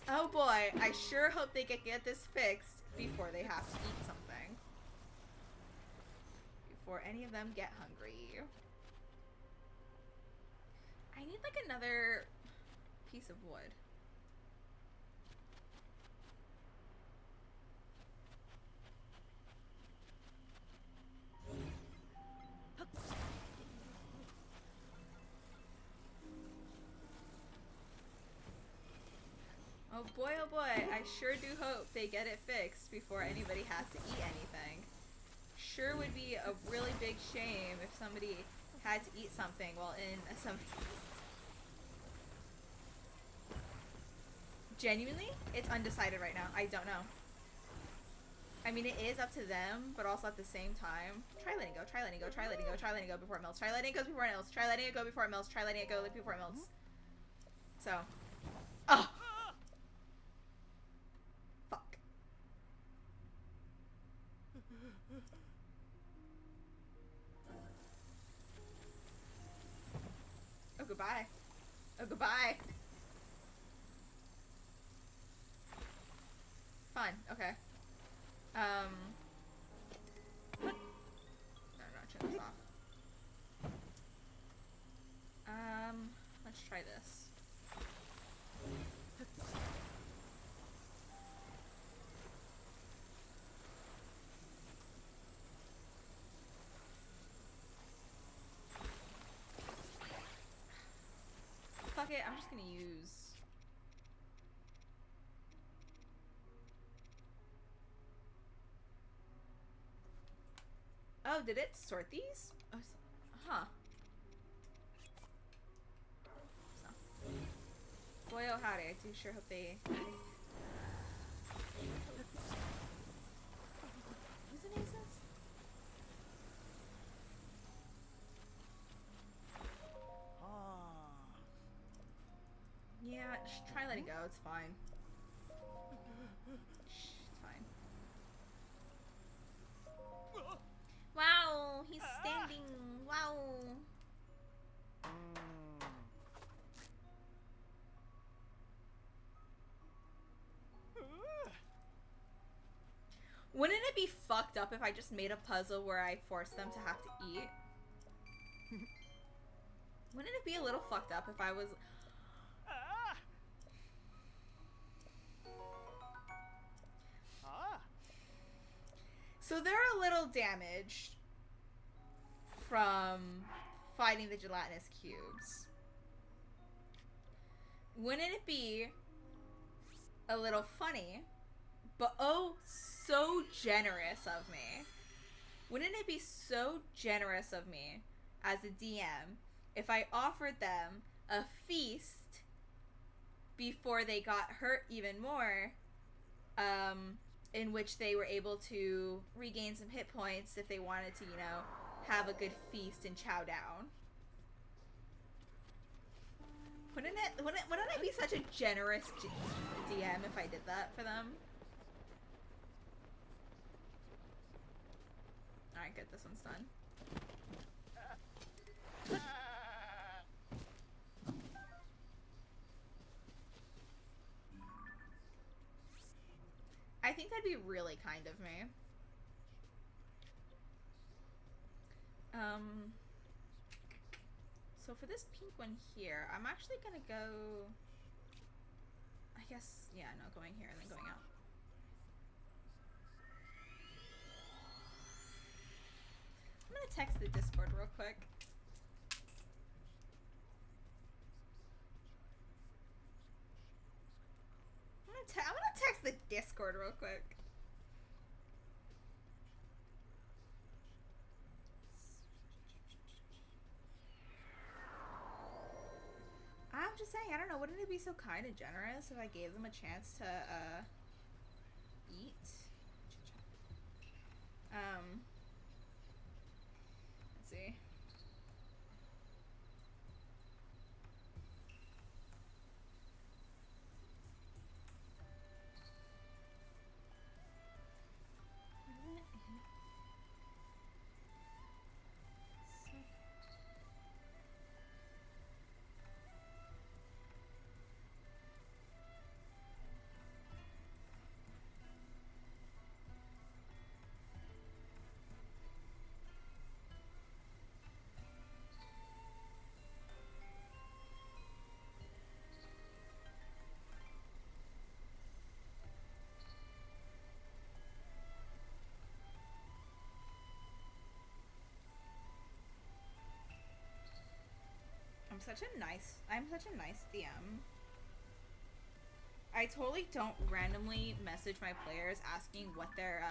Speaker 2: Oh boy, I sure hope they get this fixed before they have to eat something. Before any of them get hungry. I need like another piece of wood. Oh boy, I sure do hope they get it fixed before anybody has to eat anything. Sure would be a really big shame if somebody had to eat something while in some... Genuinely, it's undecided right now. I don't know. I mean, it is up to them, but also at the same time. Try letting go, try letting go, try letting go, try letting go before it melts. Try letting it go before it melts. Try letting it go before it melts. Try letting it go before it melts. So. Oh! Fuck. Oh, goodbye. Oh, goodbye. Fun. Okay. No, turn this off. Let's try this. Fuck it, I'm just gonna use... Oh, did it sort these? Oh, huh. So. Boy, oh howdy, I do sure hope they... Who's an Asus? Yeah, just try letting go, it's fine. Shh, it's fine. Wow, he's standing. Wow. Wouldn't it be fucked up if I just made a puzzle where I forced them to have to eat? Wouldn't it be a little fucked up if I was... So they're a little damaged from fighting the gelatinous cubes. Wouldn't it be a little funny, but oh, so generous of me? Wouldn't it be so generous of me as a DM if I offered them a feast before they got hurt even more, in which they were able to regain some hit points if they wanted to, you know, have a good feast and chow down? Wouldn't I be such a generous DM if I did that for them? Alright, good, this one's done. I think that'd be really kind of me. So for this pink one here, I'm actually gonna go... I guess, yeah, no, going here and then going out. I'm gonna text the Discord real quick. I'm gonna text the Discord real quick. I'm just saying, I don't know, wouldn't it be so kind and generous if I gave them a chance to, eat? Let's see. I'm such a nice DM. I totally don't randomly message my players asking what their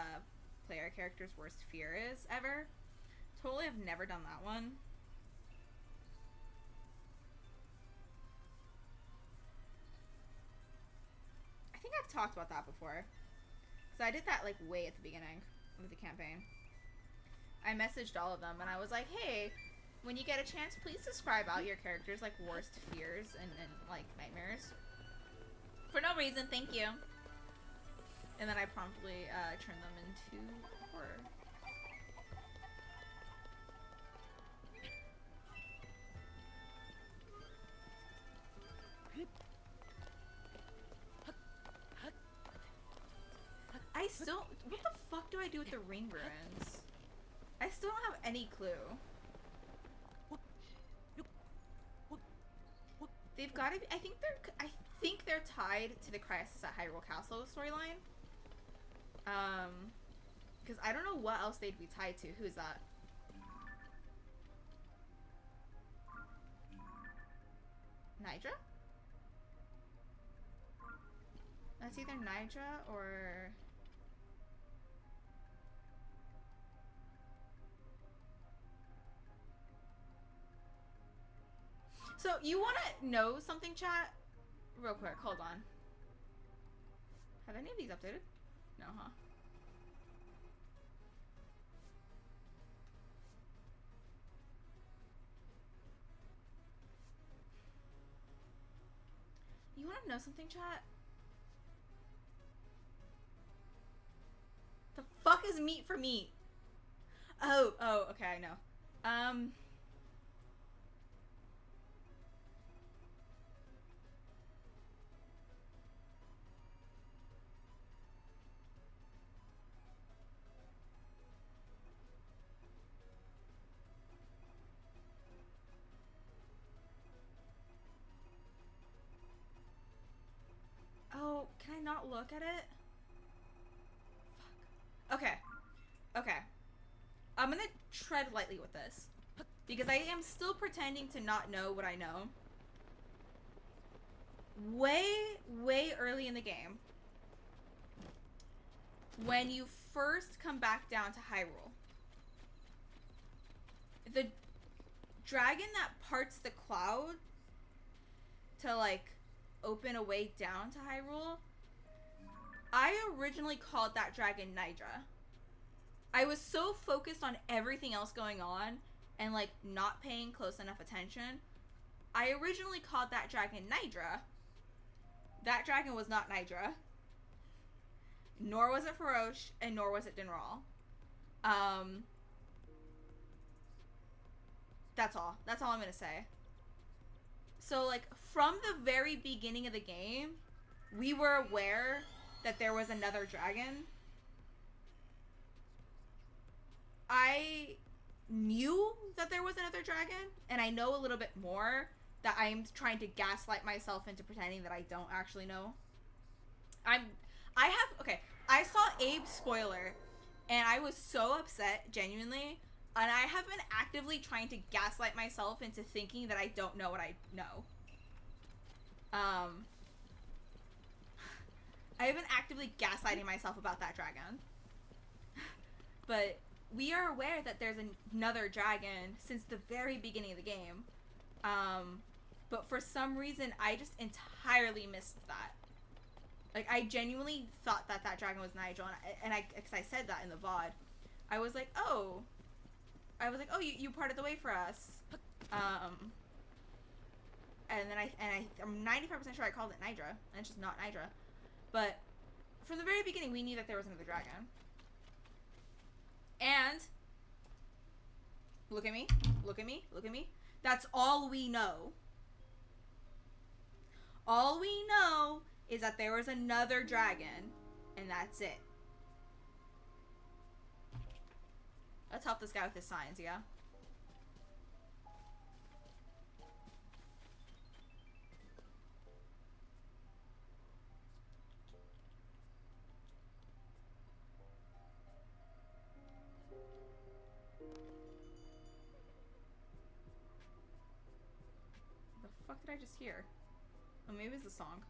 Speaker 2: player character's worst fear is ever. Totally have never done that one. I think I've talked about that before. So I did that like way at the beginning of the campaign. I messaged all of them and I was like, hey, when you get a chance, please describe out your character's like worst fears and like nightmares. For no reason, thank you. And then I promptly turned them into horror. I still, what the fuck do I do with the ring ruins? I still don't have any clue. They've got to be, I think they're tied to the Crisis at Hyrule Castle storyline. Because I don't know what else they'd be tied to. Who's that? Nidra? That's either Nidra or... So, you want to know something, chat? Real quick, hold on. Have any of these updated? No, huh? You want to know something, chat? The fuck is meat for meat? Oh, okay, I know. Oh, can I not look at it? Fuck. Okay. I'm gonna tread lightly with this. Because I am still pretending to not know what I know. Way early in the game, when you first come back down to Hyrule, the dragon that parts the cloud to, like, open a way down to Hyrule, I originally called that dragon Nidra. I was so focused on everything else going on and, like, not paying close enough attention. I originally called that dragon Nidra. That dragon was not Nidra. Nor was it Farosh, and nor was it Dinral. That's all. That's all I'm gonna say. So, like, from the very beginning of the game, we were aware that there was another dragon. I knew that there was another dragon, and I know a little bit more that I'm trying to gaslight myself into pretending that I don't actually know. I saw Abe's spoiler, and I was so upset, genuinely, and I have been actively trying to gaslight myself into thinking that I don't know what I know. I have been actively gaslighting myself about that dragon. But we are aware that there's another dragon since the very beginning of the game. But for some reason, I just entirely missed that. Like, I genuinely thought that that dragon was Nigel, because I said that in the VOD. I was like, oh, you parted the way for us. And then I'm 95% sure I called it Nidra, and it's just not Nidra. But from the very beginning, we knew that there was another dragon. And look at me, look at me, look at me. That's all we know. All we know is that there was another dragon, and that's it. Let's help this guy with his signs, yeah? The fuck did I just hear? Oh, maybe it's the song.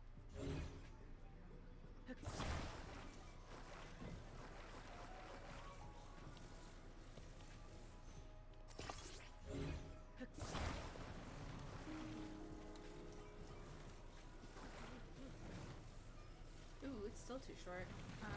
Speaker 2: Ooh, it's still too short. Huh.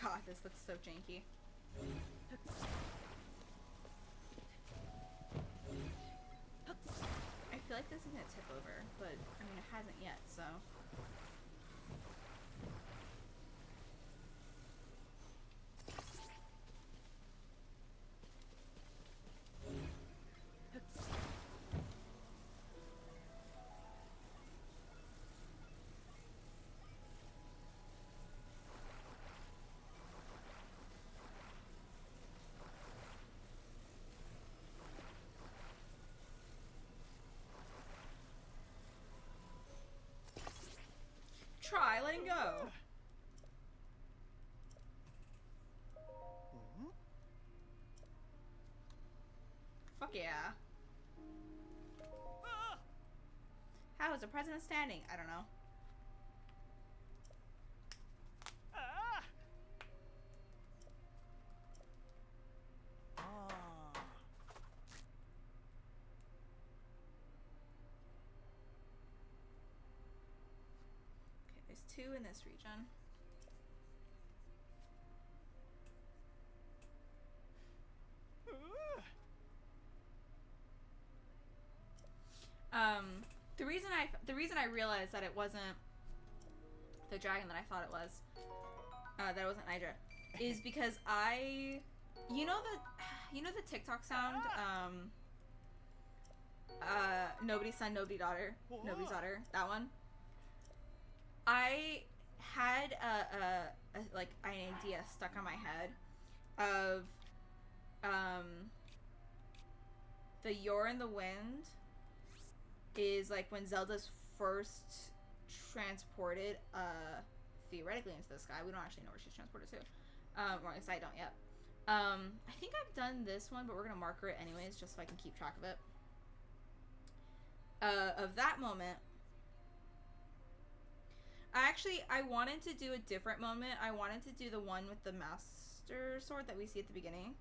Speaker 2: God, this looks so janky. I feel like this is gonna tip over, but I mean it hasn't yet, so. Try letting go. Fuck yeah. How is the president standing? I don't know. Okay, there's 2 in this region. The reason I realized that it wasn't the dragon that I thought it was, that it wasn't Nidra, is because you know the TikTok sound, nobody's son, nobody's daughter, that one. I had like an idea stuck on my head of the You're in the Wind is like when Zelda's first transported theoretically into the sky. We don't actually know where she's transported to. Or at least I don't yet. I think I've done this one, but we're gonna marker it anyways just so I can keep track of it. Of that moment. I wanted to do a different moment. I wanted to do the one with the Master Sword that we see at the beginning.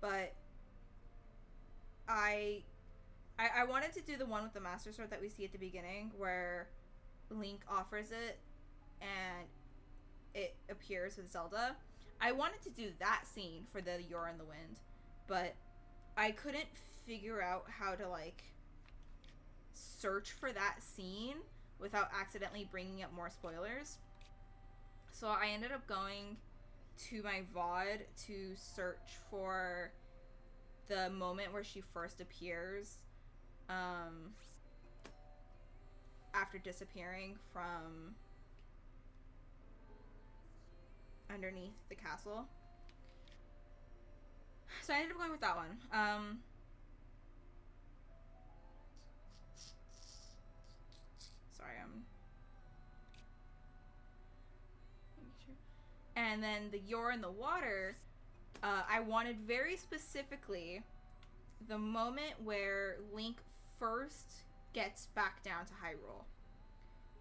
Speaker 2: But I wanted to do the one with the Master Sword that we see at the beginning where Link offers it and it appears with Zelda. I wanted to do that scene for the You're in the Wind, but I couldn't figure out how to like search for that scene without accidentally bringing up more spoilers. So I ended up going to my VOD to search for the moment where she first appears, after disappearing from underneath the castle. So I ended up going with that one. Sorry, I'm making sure. And then the You're in the Water, I wanted very specifically the moment where Link first gets back down to Hyrule.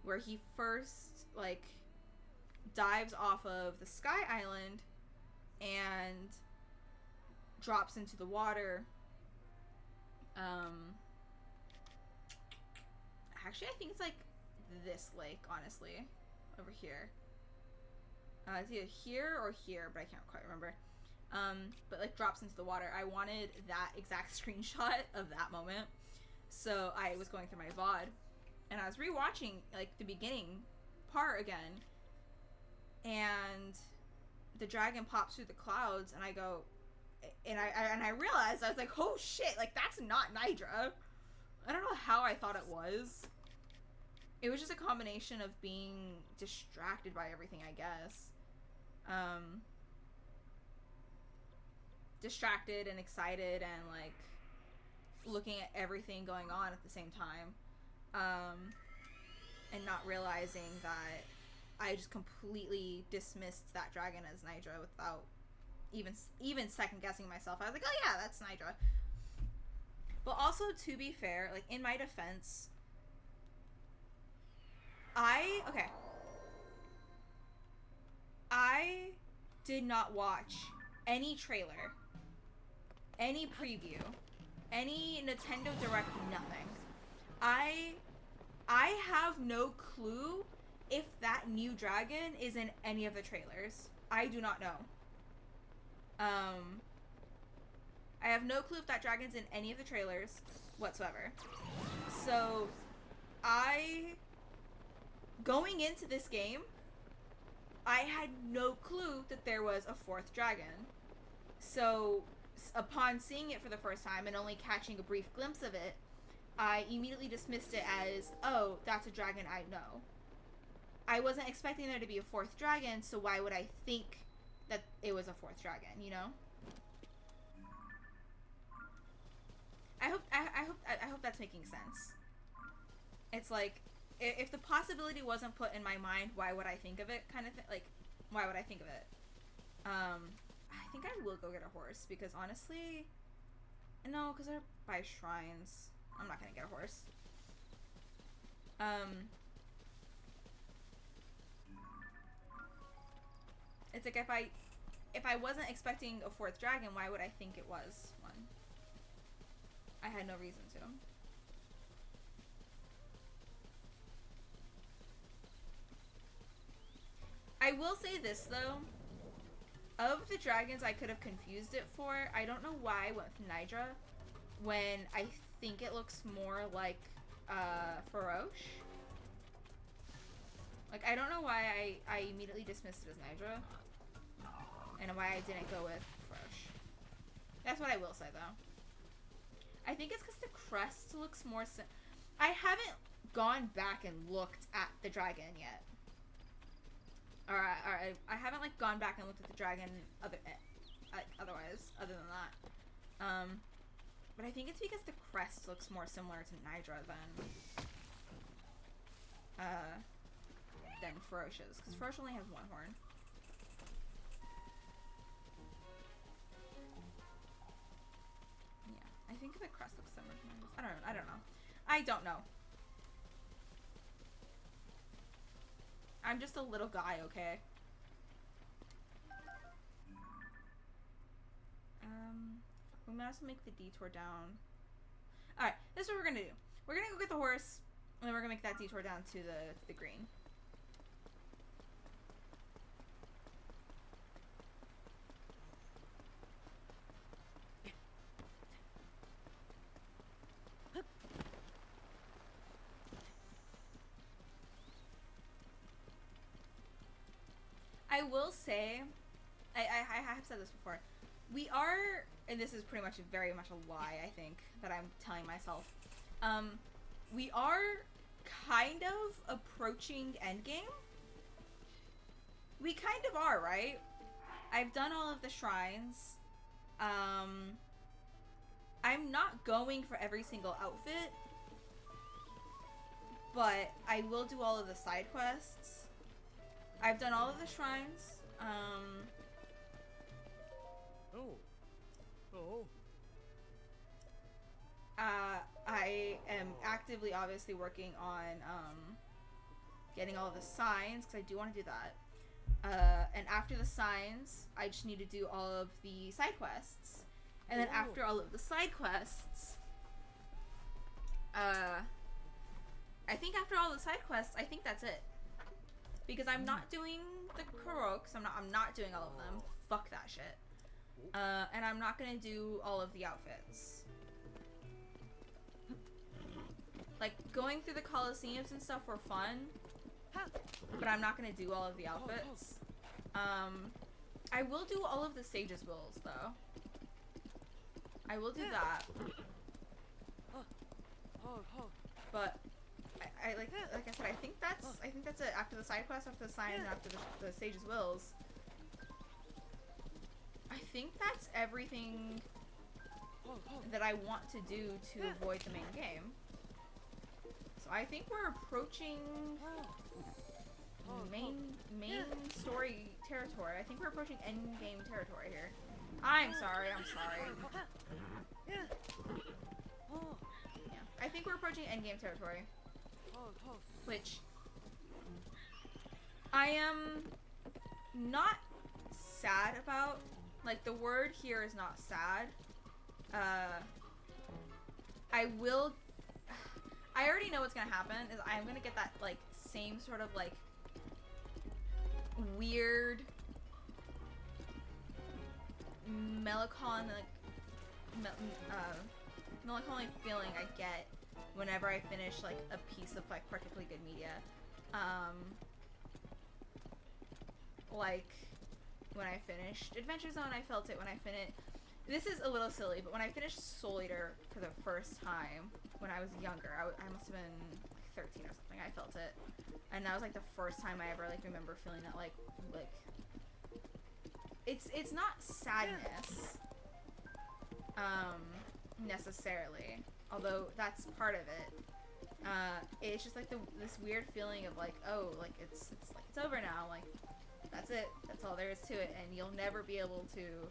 Speaker 2: Where he first, like, dives off of the Sky Island and drops into the water. Actually, I think it's like this lake, honestly, over here. It's either here or here, but I can't quite remember. But like drops into the water. I wanted that exact screenshot of that moment, so I was going through my VOD, and I was rewatching like the beginning part again, and the dragon pops through the clouds, and I go, and I realized, I was like, oh shit, like that's not Nidra. I don't know how I thought it was. It was just a combination of being distracted by everything, I guess. Distracted and excited and like looking at everything going on at the same time. And not realizing that I just completely dismissed that dragon as Nidra without even second guessing myself. I was like, oh yeah, that's Nidra. But also, to be fair, like in my defense, I did not watch any trailer, any preview, any Nintendo Direct, nothing. I have no clue if that new dragon is in any of the trailers. I do not know. I have no clue if that dragon's in any of the trailers whatsoever. So, going into this game, I had no clue that there was a fourth dragon. So, upon seeing it for the first time and only catching a brief glimpse of it, I immediately dismissed it as, oh, that's a dragon I know. I wasn't expecting there to be a fourth dragon, so why would I think that it was a fourth dragon, you know? I hope that's making sense. It's like, if the possibility wasn't put in my mind, why would I think of it, kind of thing? Like, why would I think of it? I think I will go get a horse, because honestly, no, because they're by shrines. I'm not gonna get a horse. It's like, if I wasn't expecting a fourth dragon, why would I think it was one? I had no reason to. I will say this, though. Of the dragons I could have confused it for, I don't know why I went with Nidra, when I think it looks more like, Faroche. Like, I don't know why I immediately dismissed it as Nidra, and why I didn't go with Faroche. That's what I will say, though. I think it's because the crest looks more I haven't gone back and looked at the dragon yet. Alright, I haven't, like, gone back and looked at the dragon otherwise, other than that. But I think it's because the crest looks more similar to Nidra than Faroche's, because Faroche only has one horn. Yeah, I think the crest looks similar to Nidra's. I don't know. I'm just a little guy, okay? We might also make the detour down. Alright, this is what we're gonna do. We're gonna go get the horse, and then we're gonna make that detour down to the green. I will say, I have said this before, we are and this is pretty much very much a lie, I think, that I'm telling myself. We are kind of approaching endgame. We kind of are, right? I've done all of the shrines. I'm not going for every single outfit, but I will do all of the side quests. I've done all of the shrines. I am actively, obviously, working on getting all of the signs, because I do want to do that. And after the signs, I just need to do all of the side quests. And then after all of the side quests, I think after all the side quests, I think that's it. Because I'm not doing the Kuroks. I'm not doing all of them. Fuck that shit. And I'm not gonna do all of the outfits. Like, going through the Colosseums and stuff were fun, but I'm not gonna do all of the outfits. I will do all of the Sage's Wills, though. I will do that. But I like I said, I think that's it. After the side quest, after the sign, and after the Sage's Wills, I think that's everything that I want to do to avoid the main game. So I think we're approaching main story territory. I think we're approaching end game territory here. I'm sorry. Yeah, I think we're approaching end game territory, which I am not sad about. Like, the word here is not sad. I already know what's gonna happen, is I'm gonna get that, like, same sort of, like, weird melancholic feeling I get whenever I finish, like, a piece of, like, particularly good media. Like, when I finished Adventure Zone, I felt it. When I finished... This is a little silly, but when I finished Soul Eater for the first time, when I was younger, I must have been like 13 or something, I felt it. And that was like the first time I ever like remember feeling that like it's not sadness necessarily, although that's part of it. It's just like this weird feeling of like, oh, like it's over now, like that's it, that's all there is to it, and you'll never be able to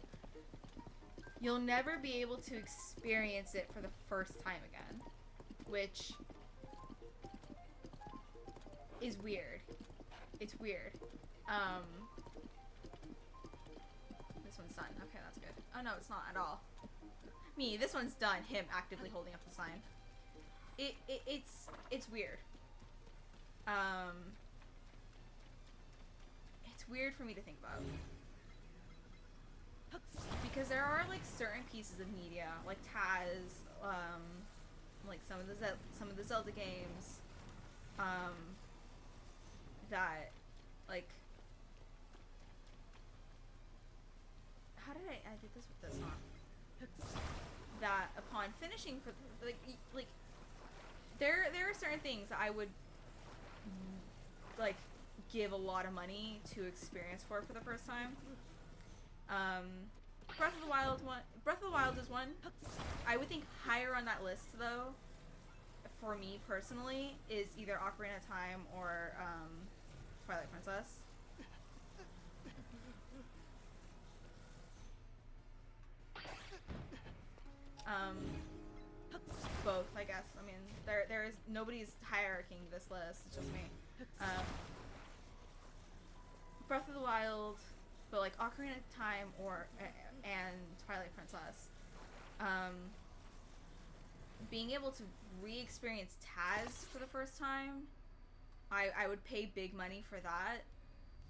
Speaker 2: experience it for the first time again, which is weird. It's weird. This one's done. Okay, that's good. Oh no, it's not at all. This one's done. Him actively holding up the sign. It's weird. It's weird for me to think about. Because there are like certain pieces of media, like Taz, like some of the Zelda games, that like, how did I did this with this song? That upon finishing for like there are certain things that I would like give a lot of money to experience for the first time. Breath of the Wild is one. I would think higher on that list, though, for me personally, is either Ocarina of Time or Twilight Princess. Both, I guess. I mean, there is nobody's hierarchying this list. It's just me. Breath of the Wild. But like Ocarina of Time and Twilight Princess, being able to re-experience Taz for the first time, I would pay big money for that,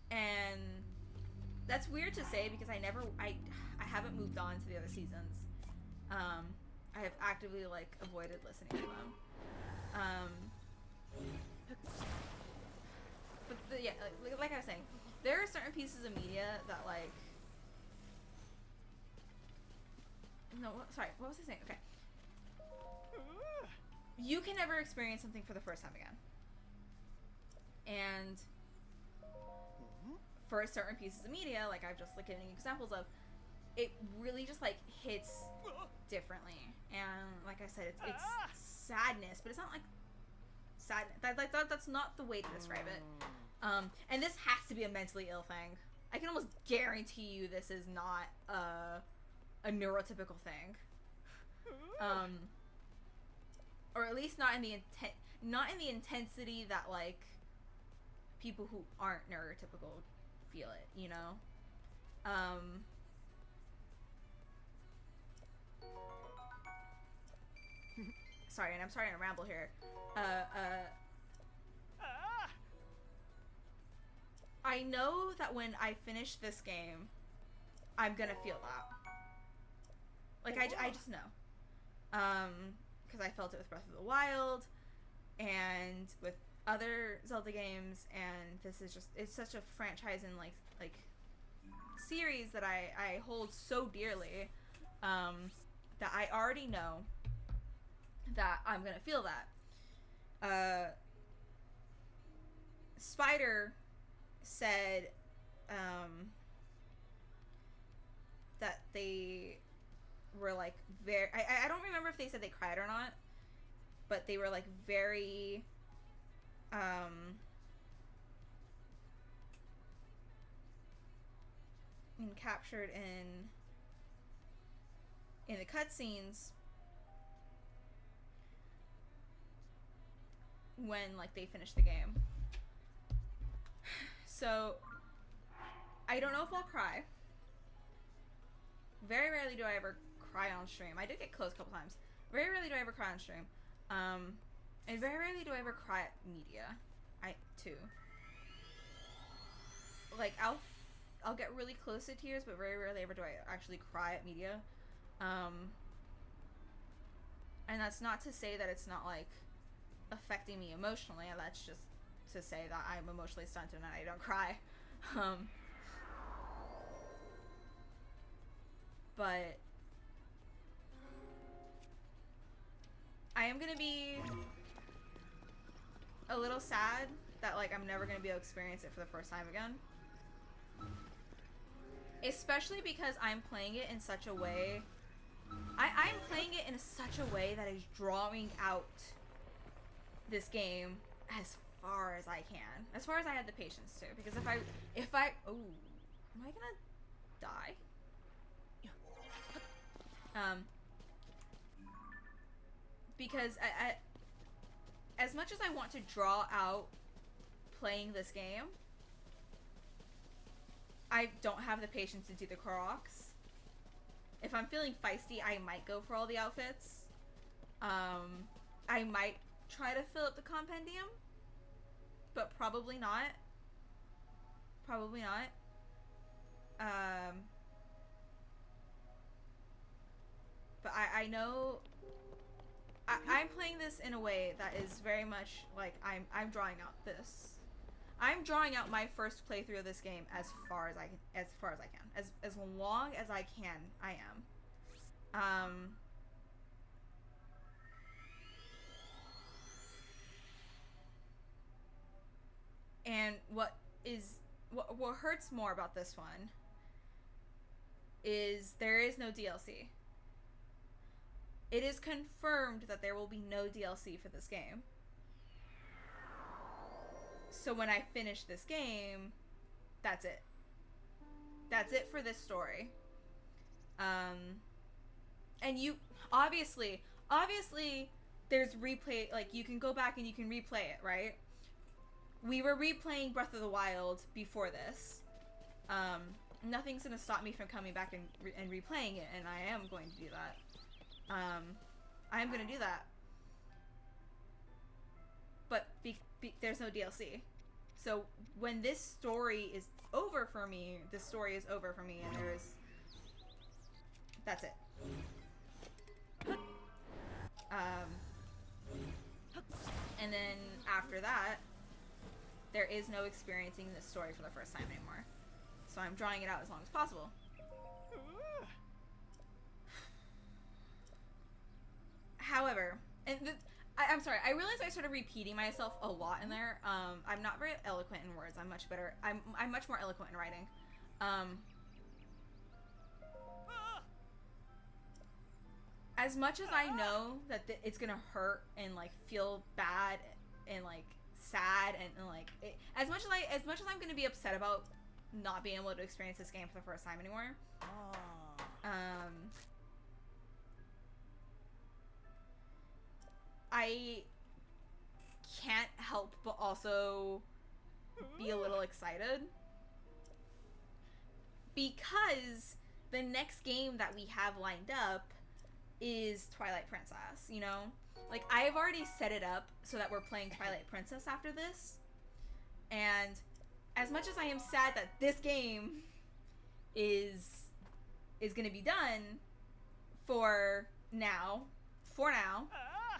Speaker 2: and that's weird to say because I haven't moved on to the other seasons. I have actively like avoided listening to them. But yeah, like I was saying. There are certain pieces of media that, like, no, sorry, what was I saying? Okay. You can never experience something for the first time again. And for certain pieces of media, like I've just like getting examples of, it really just like hits differently. And like I said, it's sadness, but it's not like sadness. That's not the way to describe it. And this has to be a mentally ill thing. I can almost guarantee you this is not a neurotypical thing. Or at least not in the intensity that like people who aren't neurotypical feel it, you know? Sorry, and I'm starting to ramble here. I know that when I finish this game, I'm gonna feel that. Like, I just know. Because I felt it with Breath of the Wild, and with other Zelda games, and this is just, it's such a franchise and, like series that I hold so dearly, that I already know that I'm gonna feel that. Spider said, that they were like very, I don't remember if they said they cried or not, but they were like very captured in the cutscenes when like they finished the game. So I don't know if I'll cry. Very rarely do I ever cry on stream. I did get close a couple times. Very rarely do I ever cry on stream. And very rarely do I ever cry at media. Too. Like, I'll get really close to tears, but very rarely ever do I actually cry at media. And that's not to say that it's not, like, affecting me emotionally. That's just to say that I'm emotionally stunted and I don't cry. But I am gonna be a little sad that like I'm never gonna be able to experience it for the first time again. Especially because I'm playing it in such a way, I'm playing it in such a way that is drawing out this game as far as I can. As far as I had the patience to. Because if I oh, am I gonna die? Because as much as I want to draw out playing this game, I don't have the patience to do the Koroks. If I'm feeling feisty, I might go for all the outfits. I might try to fill up the compendium, but probably not. Probably not. But I know I'm playing this in a way that is very much like I'm drawing out this. I'm drawing out my first playthrough of this game as far as I can. As long as I can, I am. And what hurts more about this one is there is no DLC. It is confirmed that there will be no DLC for this game. So when I finish this game, that's it. That's it for this story. And you obviously there's replay, like you can go back and you can replay it, right? We were replaying Breath of the Wild before this. Nothing's gonna stop me from coming back and replaying it, and I am going to do that. I am gonna do that. But there's no DLC. So when this story is over for me, this story is over for me, and that's it. And then after that, there is no experiencing this story for the first time anymore. So I'm drawing it out as long as possible. However, I'm sorry. I realized I started repeating myself a lot in there. I'm not very eloquent in words. I'm much better. I'm much more eloquent in writing. As much as I know that it's gonna hurt and like feel bad and like sad and like as much as I'm gonna be upset about not being able to experience this game for the first time anymore. I can't help but also be a little excited because the next game that we have lined up is Twilight Princess, you know? Like, I've already set it up so that we're playing Twilight Princess after this. And as much as I am sad that this game is gonna be done for now,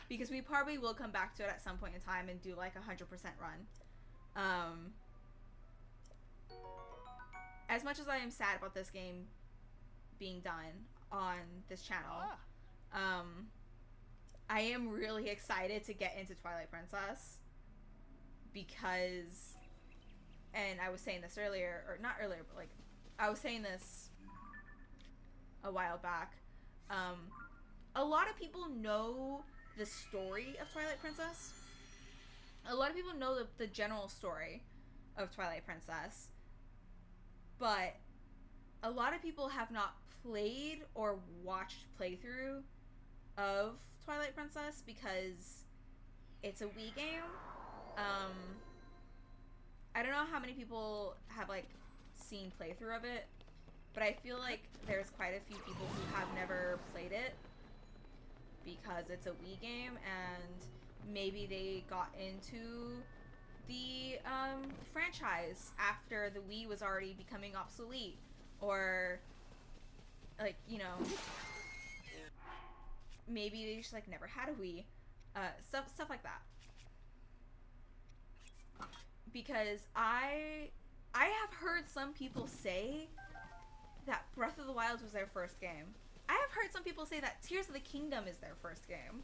Speaker 2: because we probably will come back to it at some point in time and do like 100% run. As much as I am sad about this game being done on this channel, I am really excited to get into Twilight Princess because, and I was saying this earlier, or not earlier, but like, I was saying this a while back, a lot of people know the story of Twilight Princess. A lot of people know the general story of Twilight Princess, but a lot of people have not played or watched playthrough of Twilight Princess because it's a Wii game. I don't know how many people have like seen playthrough of it, but I feel like there's quite a few people who have never played it because it's a Wii game and maybe they got into the franchise after the Wii was already becoming obsolete, or like, you know, maybe they just like never had a Wii, stuff like that. Because I have heard some people say that Breath of the Wild was their first game. I have heard some people say that Tears of the Kingdom is their first game.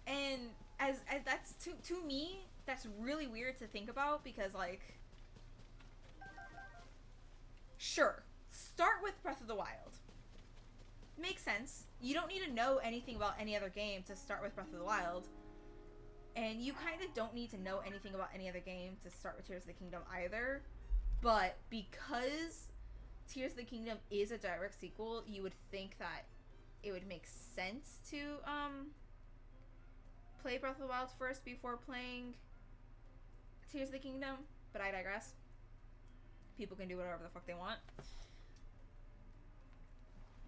Speaker 2: And as that's to me, that's really weird to think about because like, sure, start with Breath of the Wild. Makes sense. You don't need to know anything about any other game to start with Breath of the Wild. And you kind of don't need to know anything about any other game to start with Tears of the Kingdom either. But because Tears of the Kingdom is a direct sequel, you would think that it would make sense to play Breath of the Wild first before playing Tears of the Kingdom. But I digress. People can do whatever the fuck they want.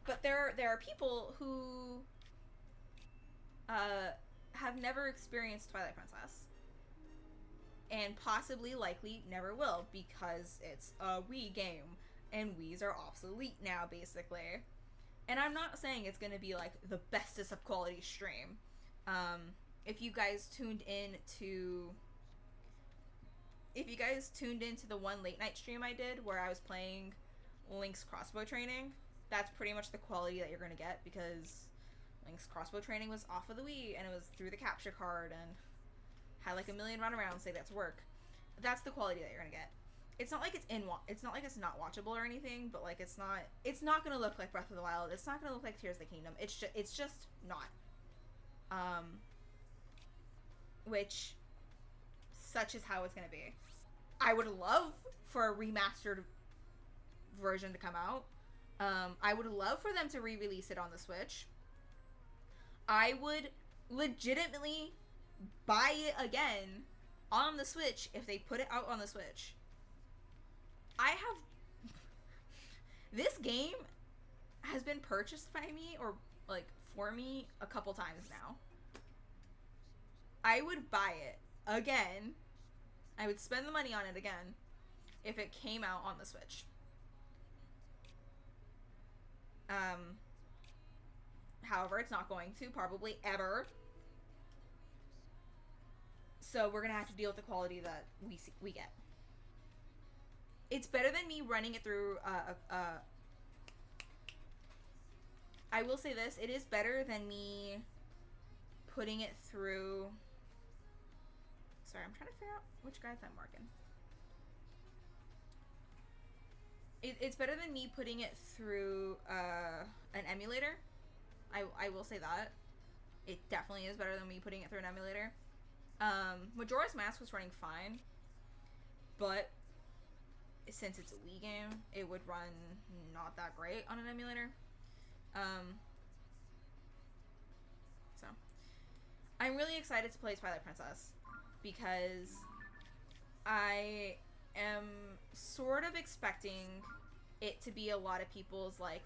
Speaker 2: But there are people who have never experienced Twilight Princess. And possibly, likely, never will, because it's a Wii game. And Wiis are obsolete now, basically. And I'm not saying it's going to be, like, the bestest of quality stream. If you guys tuned in to the one late night stream I did, where I was playing Link's crossbow training, that's pretty much the quality that you're going to get, because Link's crossbow training was off of the Wii, and it was through the capture card, and had like a million runarounds say that's work. That's the quality that you're gonna get. It's not like it's not like it's not watchable or anything, but like it's not gonna look like Breath of the Wild. It's not gonna look like Tears of the Kingdom. It's just not. Which such is how it's gonna be. I would love for a remastered version to come out. I would love for them to re-release it on the Switch. I would legitimately buy it again on the Switch if they put it out on the Switch. This game has been purchased by me, or like for me, a couple times now. I would buy it again. I would spend the money on it again if it came out on the Switch. However, it's not going to, probably ever. So we're gonna have to deal with the quality that we get. It's better than me running it through I will say this, it is better than me putting it through... Sorry, I'm trying to figure out which guys I'm marking. It's better than me putting it through an emulator. I will say that. It definitely is better than me putting it through an emulator. Majora's Mask was running fine, but since it's a Wii game, it would run not that great on an emulator. So I'm really excited to play Twilight Princess because I am sort of expecting it to be a lot of people's like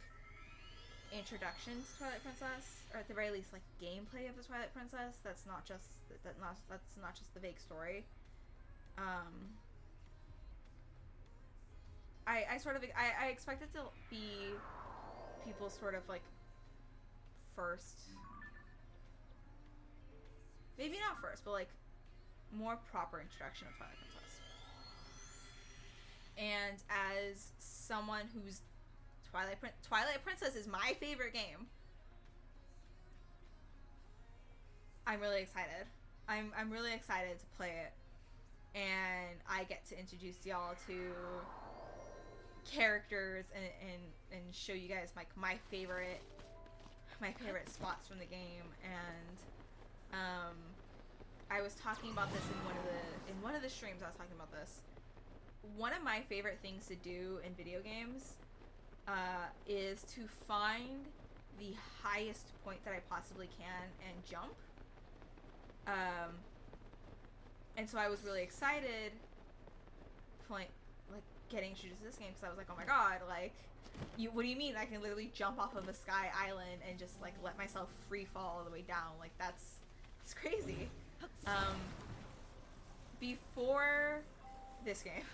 Speaker 2: introduction to Twilight Princess, or at the very least like gameplay of the Twilight Princess. That's not just the vague story. I expect it to be people's sort of like first, maybe not first, but like more proper introduction of Twilight Princess. And as someone who's Twilight Princess is my favorite game, I'm really excited. I'm really excited to play it, and I get to introduce y'all to characters and show you guys like my favorite spots from the game. And I was talking about this in one of the streams. I was talking about this. One of my favorite things to do in video games is to find the highest point that I possibly can and jump. And so I was really excited getting introduced to this game, because I was like, oh my god, like, what do you mean I can literally jump off of a sky island and just like let myself free fall all the way down? Like, it's crazy. Before this game,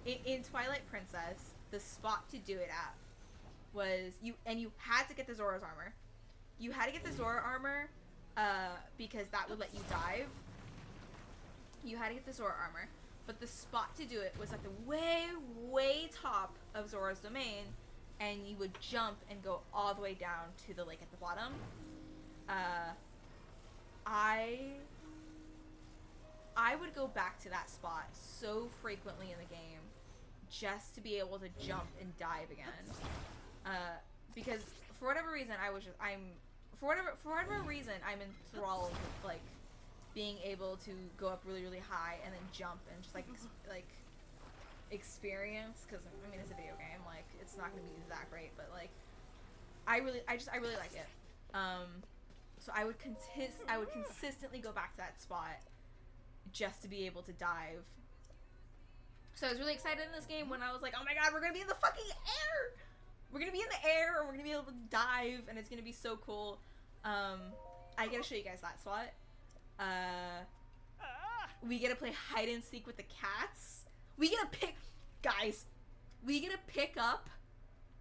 Speaker 2: in Twilight Princess, the spot to do it at was you had to get the Zora's armor. You had to get the Zora armor because that would let you dive. You had to get the Zora armor, but the spot to do it was at the way top of Zora's domain, and you would jump and go all the way down to the lake at the bottom. I would go back to that spot so frequently in the game just to be able to jump and dive again. Because for whatever reason I'm enthralled with like being able to go up really, really high and then jump and just like experience, because I mean, it's a video game, like it's not gonna be that great, but like I really like it. So I would consistently go back to that spot just to be able to dive. So I was really excited in this game when I was like, oh my god, we're gonna be in the fucking air! We're gonna be in the air, or we're gonna be able to dive, and it's gonna be so cool. I gotta show you guys that spot. We get to play hide and seek with the cats. We get to pick up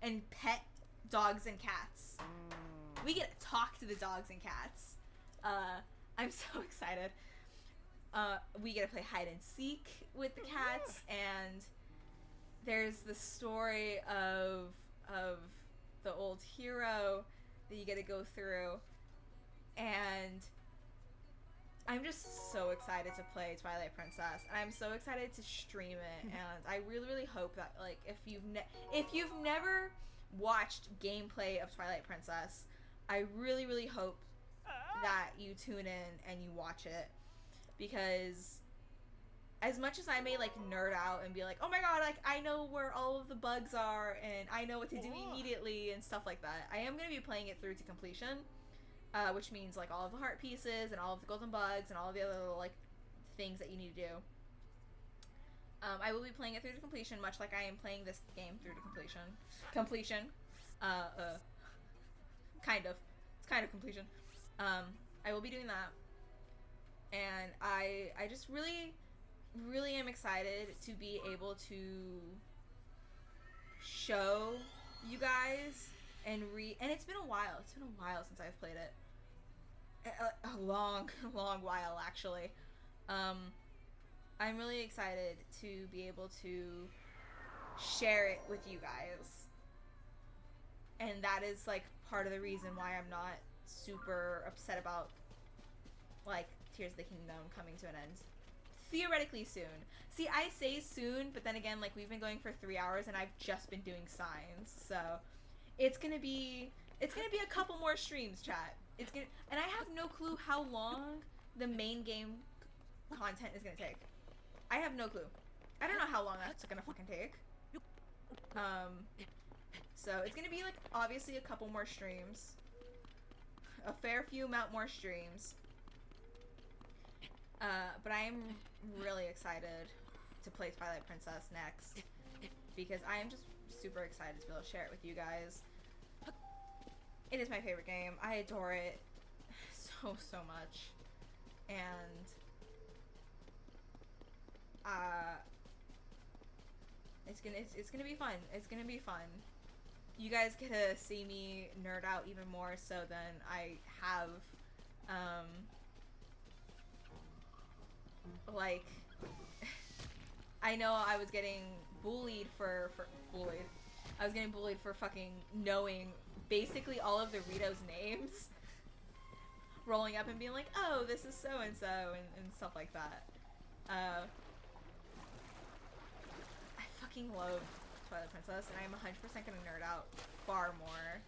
Speaker 2: and pet dogs and cats. We get to talk to the dogs and cats. I'm so excited. We get to play hide and seek with the cats, and there's the story of the old hero that you get to go through, and I'm just so excited to play Twilight Princess, and I'm so excited to stream it. And I really, really hope that, like, if you've never watched gameplay of Twilight Princess, I really, really hope that you tune in and you watch it, because as much as I may like nerd out and be like, oh my god, like I know where all of the bugs are and I know what to do immediately and stuff like that, I am going to be playing it through to completion, which means like all of the heart pieces and all of the golden bugs and all of the other like things that you need to do. I will be playing it through to completion, much like I am playing this game through to completion. Kind of. It's kind of completion. I will be doing that. And I just really, really am excited to be able to show you guys and it's been a while. It's been a while since I've played it. A long, long while, actually. I'm really excited to be able to share it with you guys. And that is like part of the reason why I'm not super upset about like Tears of the Kingdom coming to an end. Theoretically soon. See, I say soon, but then again, like, we've been going for 3 hours and I've just been doing signs, so it's gonna be a couple more streams, chat. And I have no clue how long the main game content is gonna take. I have no clue. I don't know how long that's gonna fucking take. So it's gonna be like obviously a couple more streams, a fair few amount more streams. But I am really excited to play Twilight Princess next because I am just super excited to be able to share it with you guys. It is my favorite game. I adore it so much, and it's gonna be fun. It's gonna be fun. You guys get to see me nerd out even more so than I have. Like, I know I was getting bullied for bullied. I was getting bullied for fucking knowing basically all of the Rito's names. Rolling up and being like, oh, this is so-and-so, and stuff like that. I fucking love Twilight Princess, and I'm 100% gonna nerd out far more.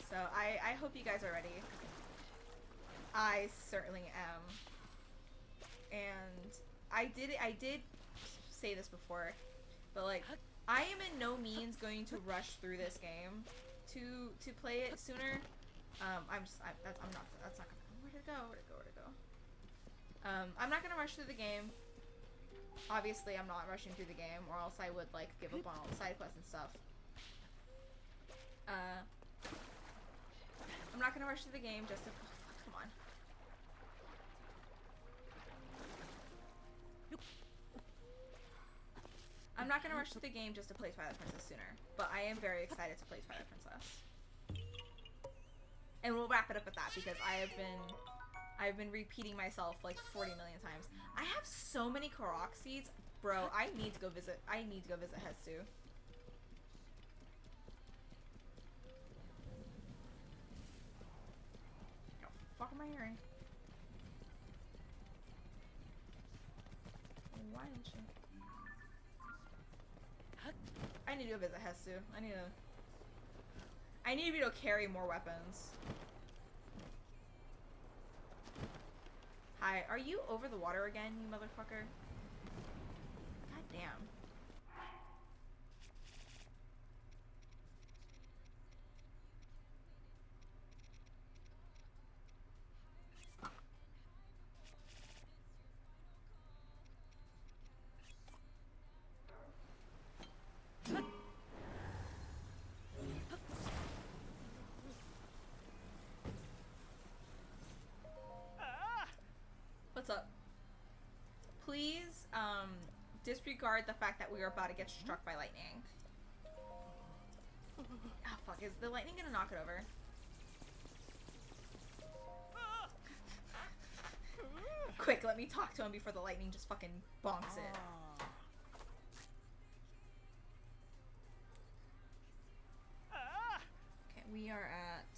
Speaker 2: So I hope you guys are ready. I certainly am. And I did say this before, but like, I am in no means going to rush through this game to play it sooner. That's not gonna, where'd it go? I'm not gonna rush through the game. Obviously, I'm not rushing through the game, or else I would like give up on all the side quests and stuff. I'm not gonna rush through the game just to, oh, fuck, come on. I'm not gonna rush through the game just to play Twilight Princess sooner, but I am very excited to play Twilight Princess. And we'll wrap it up at that because I've been repeating myself like 40 million times. I have so many Korok seeds, bro. I need to go visit Hestu. What the fuck am I hearing? Why didn't you? I need to go visit Hestu. I need to be able to carry more weapons. Hi, are you over the water again, you motherfucker? God damn. What's up? Please, disregard the fact that we are about to get struck by lightning. Oh fuck, is the lightning gonna knock it over? Quick, let me talk to him before the lightning just fucking bonks it. Okay, we are at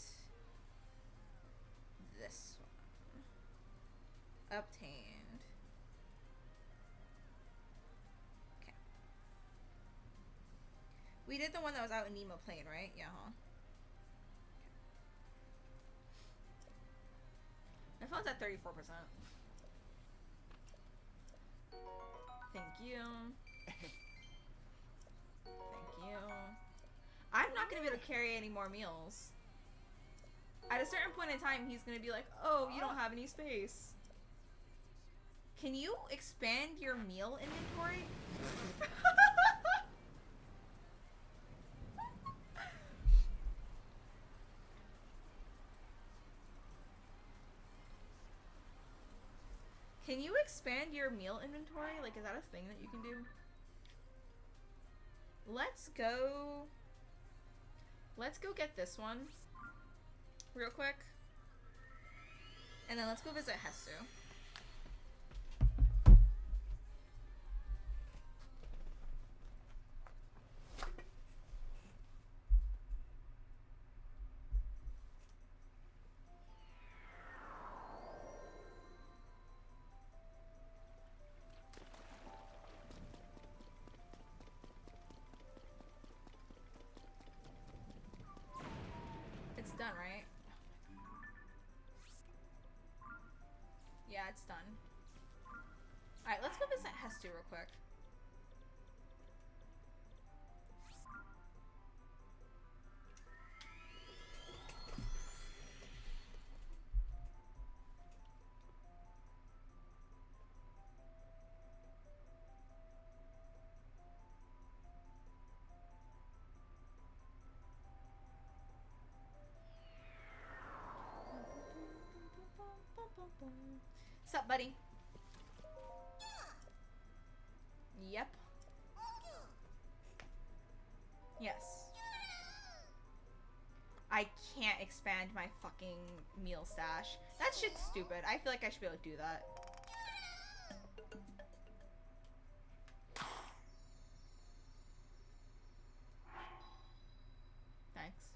Speaker 2: this one. Obtained. Okay. We did the one that was out in Nemo Plain, right? Yeah, huh? My phone's at 34%. Thank you. Thank you. I'm not gonna be able to carry any more meals. At a certain point in time, he's gonna be like, oh, you don't have any space. Can you expand your meal inventory? Can you expand your meal inventory? Like, is that a thing that you can do? Let's go get this one real quick. And then let's go visit Hestu. that's done. Alright, let's go visit Hestu real quick. Sup, buddy? Yep. Yes. I can't expand my fucking meal stash. That shit's stupid. I feel like I should be able to do that. Thanks.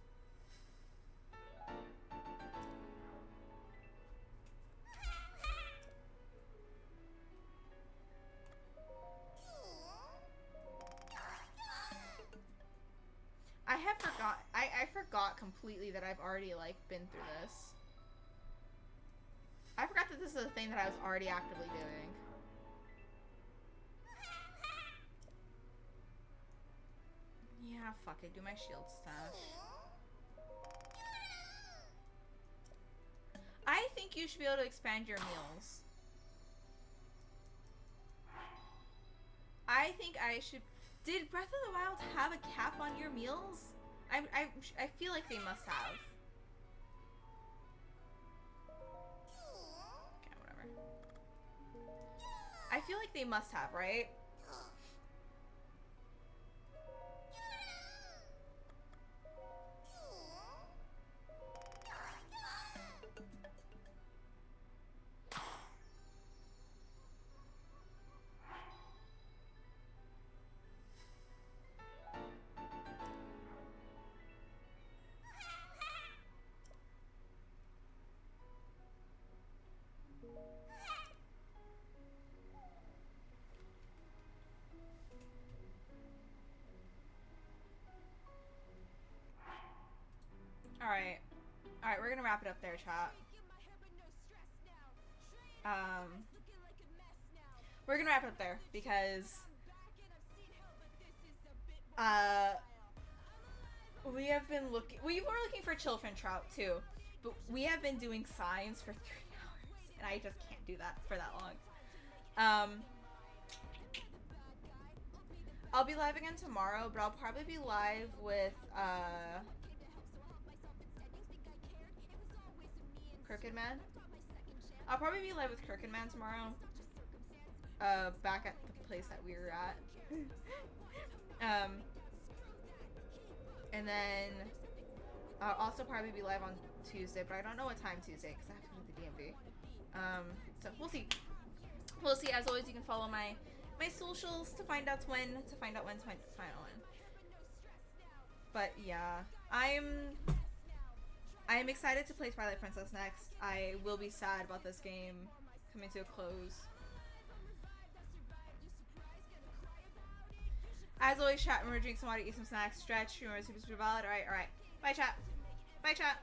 Speaker 2: I forgot completely that I've already, like, been through this. I forgot that this is a thing that I was already actively doing. Yeah, fuck it. Do my shield stash. I think you should be able to expand your meals. I think I should... Did Breath of the Wild have a cap on your meals? I feel like they must have. Okay, whatever. I feel like they must have, right? Alright, we're gonna wrap it up there, chat. We're gonna wrap it up there because we have been we were looking for Chilfin Trout too, but we have been doing signs for 3 hours and I just can't do that for that long. I'll be live again tomorrow, but I'll probably be live with Crooked Man. I'll probably be live with Crooked Man tomorrow. Back at the place that we were at. And then I'll also probably be live on Tuesday, but I don't know what time Tuesday because I have to go to the DMV. So we'll see. We'll see. As always, you can follow my socials to find out when. But yeah, I am excited to play Twilight Princess next. I will be sad about this game coming to a close. As always, chat, remember to drink some water, eat some snacks, stretch, remember super valid. Alright. Bye, chat. Bye, chat.